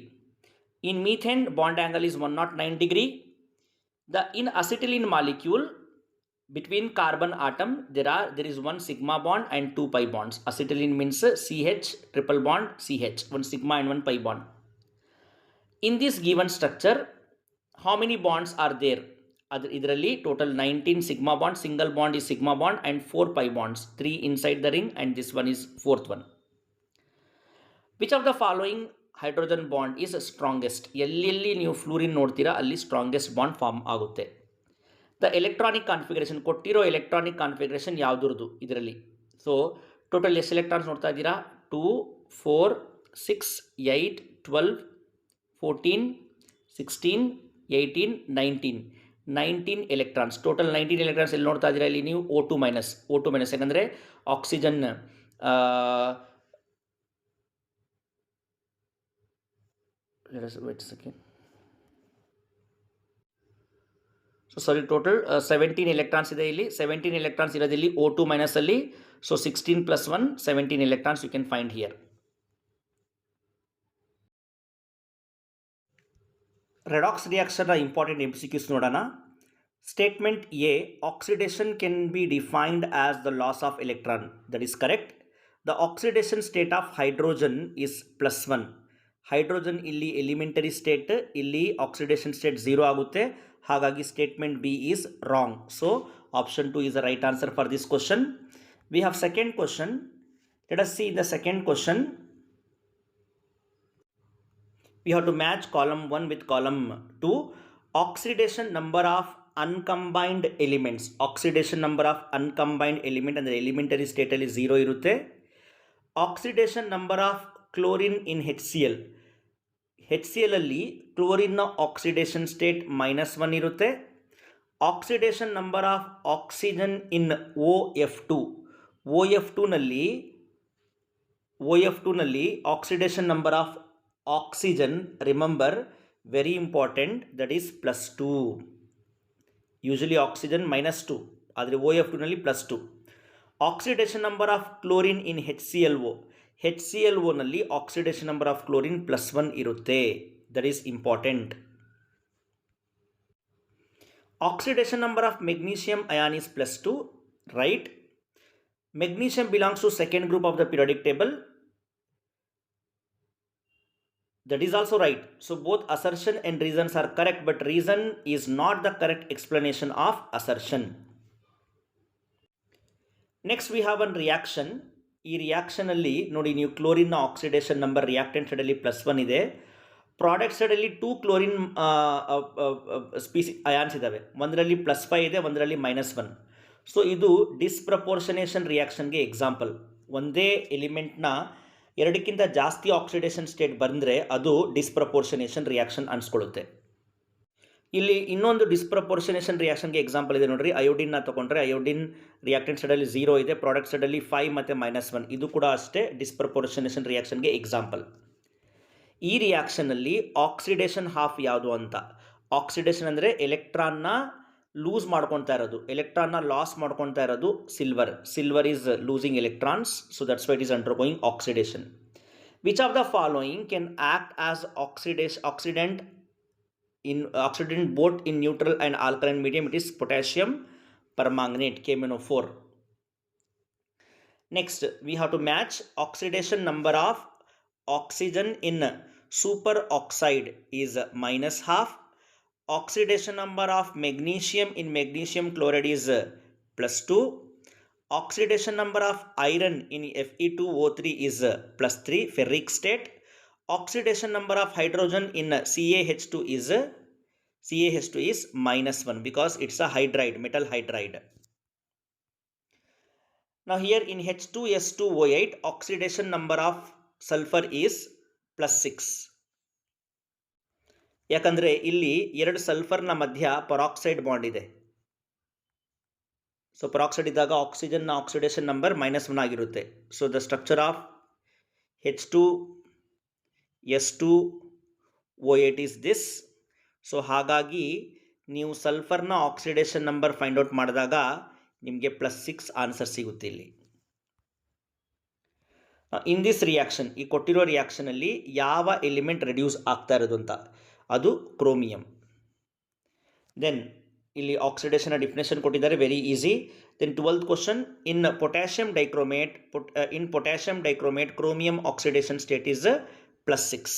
In methane bond angle is 109 degree. In acetylene molecule between carbon atom there is 1 sigma bond and 2 pi bonds. Acetylene means CH triple bond CH, 1 sigma and 1 pi bond. In this given structure, how many bonds are there? ಇದರಲ್ಲಿ total 19 sigma bonds, single bond is sigma bond and 4 pi bonds, 3 inside the ring and this one is 4th one. Which of the following hydrogen bond is strongest? ಎಲ್ಲೆಲ್ಲಿ ನೀವು fluorine ನೋಡ್ತೀರಾ ಅಲ್ಲಿ strongest bond form ಆಗುತ್ತೆ. The electronic configuration ಕೊಟ್ಟಿರೋ electronic configuration ಯಾವುದ್ರದ್ದು ಇದರಲ್ಲಿ? So total ಎಷ್ಟು electrons ನೋಡ್ತಾ ಇದ್ದೀರಾ? 2, 4, 6, 8, 12, 14, 16, 18, 19 ಎಲೆಕ್ಟ್ರಾನ್ಸ್. ಟೋಟಲ್ 19 ಎಲೆಕ್ಟ್ರಾನ್ಸ್ ಎಲ್ಲಿ ನೋಡ್ತಾ ಇದ್ದೀರಾ? ಇಲ್ಲಿ ನೀವು O2 ಮೈನಸ್ ಯಾಕಂದರೆ ಆಕ್ಸಿಜನ್ ಟೋಟಲ್ 17 ಎಲೆಕ್ಟ್ರಾನ್ಸ್ ಇದೆ ಇಲ್ಲಿ. 17 ಎಲೆಕ್ಟ್ರಾನ್ಸ್ ಇರೋದಿಲ್ಲಿ O2 ಮೈನಸ್ ಅಲ್ಲಿ. So 16 + 1 17 electrons you can find here. Redox ರಿಯಾಕ್ಷನ್ನ ಇಂಪಾರ್ಟೆಂಟ್ MCQs ನೋಡೋಣ. Statement A, oxidation can be defined as the loss of electron. That is correct. The oxidation state of hydrogen is +1. Hydrogen ಇಲ್ಲಿ elementary state, ಇಲ್ಲಿ oxidation state 0 ಆಗುತ್ತೆ, ಹಾಗಾಗಿ statement B is wrong. So Option 2 is the right answer for this question. We have second question. Let us see the second question. We have to match column 1 with column 2. Oxidation number of uncombined elements. Oxidation number of uncombined element ಅಂದರೆ elementary state ಅಲ್ಲಿ 0 ಇರುತ್ತೆ. Oxidation number of chlorine in HCl. HCl ಅಲ್ಲಿ chlorine ನ oxidation state -1 ಇರುತ್ತೆ. Oxidation number of oxygen in OF2. OF2 ನಲ್ಲಿ oxidation number of oxygen, remember very important, that is +2. Usually oxygen -2, ಆದರೆ OF2 ನಲ್ಲಿ +2. Oxidation number of chlorine in HClO ನಲ್ಲಿ oxidation number of chlorine +1 ಇರುತ್ತೆ. That is important. Oxidation number of magnesium ion is +2, right? Magnesium belongs to second group of the periodic table. That is also right. So both assertion and reasons are correct, but reason is not the correct explanation of assertion. Next we have one reaction. ಈ reaction ಅಲ್ಲಿ ನೋಡಿ, ನೀವು chlorine oxidation number reactant ಸೈಡಲ್ಲಿ +1 ಇದೆ, product ಸೈಡಲ್ಲಿ 2 chlorine species ions ಇದ್ದಾವೆ. ಒಂದರಲ್ಲಿ +5 ಇದೆ, ಒಂದರಲ್ಲಿ -1. ಸೊ ಇದು ಡಿಸ್ಪ್ರಪೋರ್ಷನೇಷನ್ ರಿಯಾಕ್ಷನ್ಗೆ ಎಕ್ಸಾಂಪಲ್. ಒಂದೇ ಎಲಿಮೆಂಟ್ನ ಎರಡಕ್ಕಿಂತ ಜಾಸ್ತಿ ಆಕ್ಸಿಡೇಷನ್ ಸ್ಟೇಟ್ ಬಂದರೆ ಅದು ಡಿಸ್ಪ್ರಪೋರ್ಷನೇಷನ್ ರಿಯಾಕ್ಷನ್ ಅನ್ಸ್ಕೊಳ್ಳುತ್ತೆ. ಇಲ್ಲಿ ಇನ್ನೊಂದು ಡಿಸ್ಪ್ರಪೋರ್ಷನೇಷನ್ ರಿಯಾಕ್ಷನ್ಗೆ ಎಕ್ಸಾಂಪಲ್ ಇದೆ ನೋಡ್ರಿ. ಅಯೋಡಿನ್ನ ತಗೊಂಡ್ರೆ ಅಯೋಡಿನ್ ರಿಯಾಕ್ಟೆಂಟ್ ಸೈಡಲ್ಲಿ 0 ಇದೆ, ಪ್ರಾಡಕ್ಟ್ ಸೈಡಲ್ಲಿ 5 ಮತ್ತು -1. ಇದು ಕೂಡ ಅಷ್ಟೇ ಡಿಸ್ಪ್ರಪೋರ್ಷನೇಷನ್ ರಿಯಾಕ್ಷನ್ಗೆ ಎಕ್ಸಾಂಪಲ್. ಈ ರಿಯಾಕ್ಷನಲ್ಲಿ ಆಕ್ಸಿಡೇಷನ್ ಹಾಫ್ ಯಾವುದು ಅಂತ. ಆಕ್ಸಿಡೇಷನ್ ಅಂದರೆ ಎಲೆಕ್ಟ್ರಾನ್ನ ಲೂಸ್ ಮಾಡ್ಕೊತಾ ಇರೋದು, ಎಲೆಕ್ಟ್ರಾನ್ನ ಲಾಸ್ ಮಾಡ್ಕೊತಾ ಇರೋದು silver is losing electrons, so that's why it is undergoing oxidation. Which of the following can act as accident both in neutral and alkaline medium? It is potassium permanganate, KMnO4. Next we have to match oxidation number of oxygen in superoxide is -half. Oxidation number of magnesium in magnesium chloride is +2. Oxidation number of iron in Fe2O3 is +3, ferric state. Oxidation number of hydrogen in CaH2 is -1 because it's a hydride, metal hydride. Now here in H2S2O8 oxidation number of sulfur is +6. ಯಾಕಂದರೆ ಇಲ್ಲಿ ಎರಡು ಸಲ್ಫರ್ನ ಮಧ್ಯ peroxide bond ಇದೆ. So peroxide ಇದ್ದಾಗ ಆಕ್ಸಿಜನ್ನ oxidation number -1 ಆಗಿರುತ್ತೆ. So the structure of H2S2O8 is this. So ಹಾಗಾಗಿ ನೀವು ಸಲ್ಫರ್ನ oxidation number find out ಮಾಡಿದಾಗ ನಿಮಗೆ +6 ಆನ್ಸರ್ ಸಿಗುತ್ತೆ ಇಲ್ಲಿ. ಇನ್ ದಿಸ್ ರಿಯಾಕ್ಷನ್, ಈ ಕೊಟ್ಟಿರೋ ರಿಯಾಕ್ಷನಲ್ಲಿ ಯಾವ ಎಲಿಮೆಂಟ್ ರೆಡ್ಯೂಸ್ ಆಗ್ತಾ ಇರೋದು ಅಂತ, ಅದು ಕ್ರೋಮಿಯಂ. ದೆನ್ ಇಲ್ಲಿ ಆಕ್ಸಿಡೇಷನ್ ಡೆಫಿನೇಷನ್ ಕೊಟ್ಟಿದ್ದಾರೆ, very easy. Then 12th question, in potassium dichromate chromium oxidation state is +6.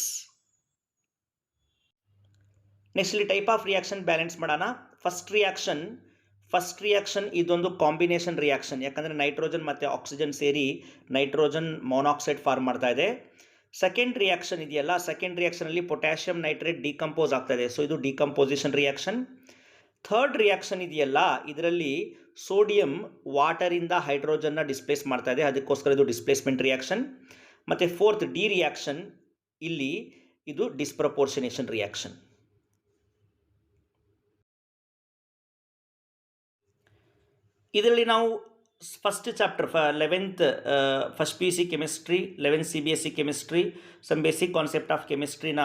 Next ಇಲ್ಲಿ ಟೈಪ್ ಆಫ್ ರಿಯಾಕ್ಷನ್ ಬ್ಯಾಲೆನ್ಸ್ ಮಾಡೋಣ. ಫಸ್ಟ್ ರಿಯಾಕ್ಷನ್ ಇದೊಂದು ಕಾಂಬಿನೇಷನ್ ರಿಯಾಕ್ಷನ್, ಯಾಕಂದರೆ ನೈಟ್ರೋಜನ್ ಮತ್ತು ಆಕ್ಸಿಜನ್ ಸೇರಿ ನೈಟ್ರೋಜನ್ ಮೊನಾಕ್ಸೈಡ್ ಫಾರ್ಮ್ ಮಾಡ್ತಾ ಇದೆ. ಸೆಕೆಂಡ್ ರಿಯಾಕ್ಷನ್ ಇದೆಯಲ್ಲ, ಸೆಕೆಂಡ್ ರಿಯಾಕ್ಷನಲ್ಲಿ ಪೊಟ್ಯಾಷಿಯಂ ನೈಟ್ರೇಟ್ ಡಿಕಂಪೋಸ್ ಆಗ್ತಾ ಇದೆ, ಸೊ ಇದು ಡಿಕಂಪೋಸಿಷನ್ ರಿಯಾಕ್ಷನ್. ಥರ್ಡ್ ರಿಯಾಕ್ಷನ್ ಇದೆಯಲ್ಲ, ಇದರಲ್ಲಿ ಸೋಡಿಯಂ ವಾಟರಿಂದ ಹೈಡ್ರೋಜನ್ನ ಡಿಸ್ಪ್ಲೇಸ್ ಮಾಡ್ತಾ ಇದೆ, ಅದಕ್ಕೋಸ್ಕರ ಇದು ಡಿಸ್ಪ್ಲೇಸ್ಮೆಂಟ್ ರಿಯಾಕ್ಷನ್. ಮತ್ತು ಫೋರ್ತ್ ಡಿ ರಿಯಾಕ್ಷನ್, ಇಲ್ಲಿ ಇದು ಡಿಸ್ಪ್ರಪೋರ್ಷನೇಷನ್ ರಿಯಾಕ್ಷನ್. ಇದರಲ್ಲಿ ನಾವು first chapter 11th first PUC chemistry, 11th CBSE chemistry, some basic concept of ಕೆಮಿಸ್ಟ್ರಿನ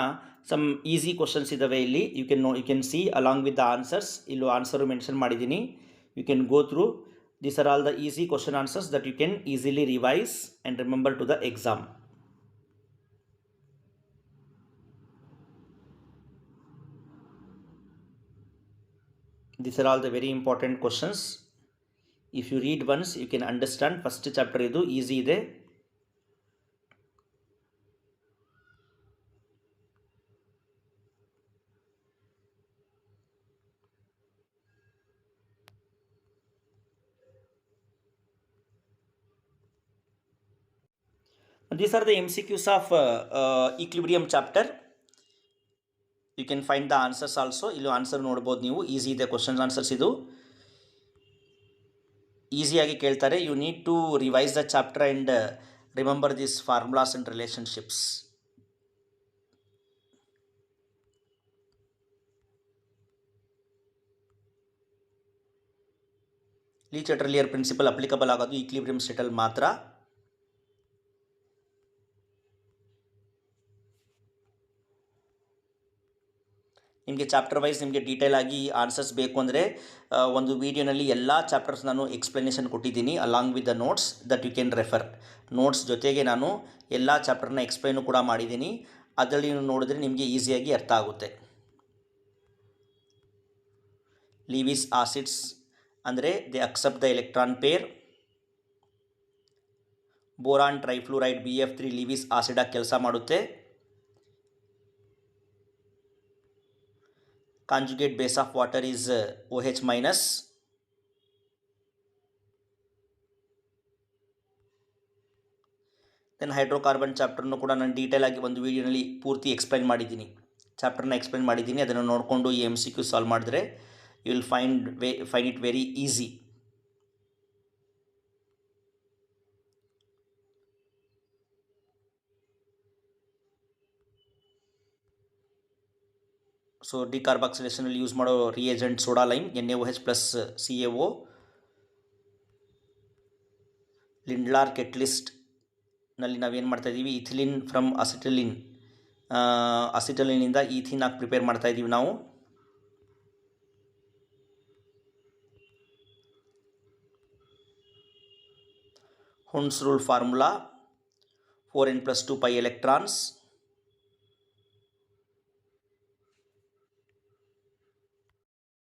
ಸಮ್ ಈಸಿ ಕ್ವಶನ್ಸ್ ಇದ್ದಾವೆ ಇಲ್ಲಿ. You can see along with the answers. ಇಲ್ಲೂ ಆನ್ಸರು ಮೆನ್ಷನ್ ಮಾಡಿದ್ದೀನಿ, you can go through. These are all the easy question answers that you can easily revise and remember to the exam. These are all the very important questions. If you read once, you can understand. First chapter idu easy ide. These are the MCQs of equilibrium chapter. You can find the answers also. ಇಲ್ಲಿ answer ನೋಡ್ಬೋದು ನೀವು. Easy ಇದೆ questions answers. ಇದು ಈಸಿಯಾಗಿ ಕೇಳ್ತಾರೆ. You need to revise the chapter and remember this formulas and relationships. Le Chatelier principle applicable ಆಗೋದು equilibrium ಸ್ಟೇಟಲ್ಲಿ ಮಾತ್ರ. ನಿಮಗೆ ಚಾಪ್ಟರ್ ವೈಸ್ ನಿಮಗೆ ಡೀಟೇಲ್ ಆಗಿ ಆನ್ಸರ್ಸ್ ಬೇಕು ಅಂದರೆ ಒಂದು ವೀಡಿಯೋನಲ್ಲಿ ಎಲ್ಲ ಚಾಪ್ಟರ್ಸ್ ನಾನು ಎಕ್ಸ್ಪ್ಲನೇಷನ್ ಕೊಟ್ಟಿದ್ದೀನಿ along with the notes that you can refer. Notes ಜೊತೆಗೆ ನಾನು ಎಲ್ಲ ಚಾಪ್ಟರ್ನ ಎಕ್ಸ್ಪ್ಲೈನು ಕೂಡ ಮಾಡಿದ್ದೀನಿ. ಅದರಲ್ಲಿ ನೀವು ನೋಡಿದ್ರೆ ನಿಮಗೆ ಈಸಿಯಾಗಿ ಅರ್ಥ ಆಗುತ್ತೆ. ಲೀವಿಸ್ ಆಸಿಡ್ಸ್ ಅಂದರೆ they accept the electron pair. Boron trifluoride BF3 Lewis ಆಸಿಡಾಗಿ ಕೆಲಸ ಮಾಡುತ್ತೆ. Conjugate base of water is OH minus. Then hydrocarbon ಚಾಪ್ಟರ್ನು ಕೂಡ ನಾನು ಡೀಟೇಲ್ ಆಗಿ ಒಂದು ವೀಡಿಯೋನಲ್ಲಿ ಪೂರ್ತಿ ಎಕ್ಸ್ಪ್ಲೈನ್ ಮಾಡಿದ್ದೀನಿ. ಅದನ್ನು ನೋಡಿಕೊಂಡು ಈ MCQ ಸಾಲ್ವ್ ಮಾಡಿದ್ರೆ you will find it very easy. So ಡಿಕಾರ್ಬಾಕ್ಸಿಲೇಷನಲ್ಲಿ ಯೂಸ್ ಮಾಡೋ reagent soda lime NaOH plus CaO. Lindlar ಕೆಟ್ಲಿಸ್ಟ್ನಲ್ಲಿ ನಾವೇನು ಮಾಡ್ತಾಯಿದ್ದೀವಿ, ಇಥಿಲಿನ್ ಫ್ರಮ್ ಅಸಿಟಲಿನಿಂದ ಈಥಿನ್ ಆಗಿ ಪ್ರಿಪೇರ್ ಮಾಡ್ತಾಯಿದ್ದೀವಿ ನಾವು. ಹುಂಡ್ಸ್ rule formula 4n + 2 pi electrons.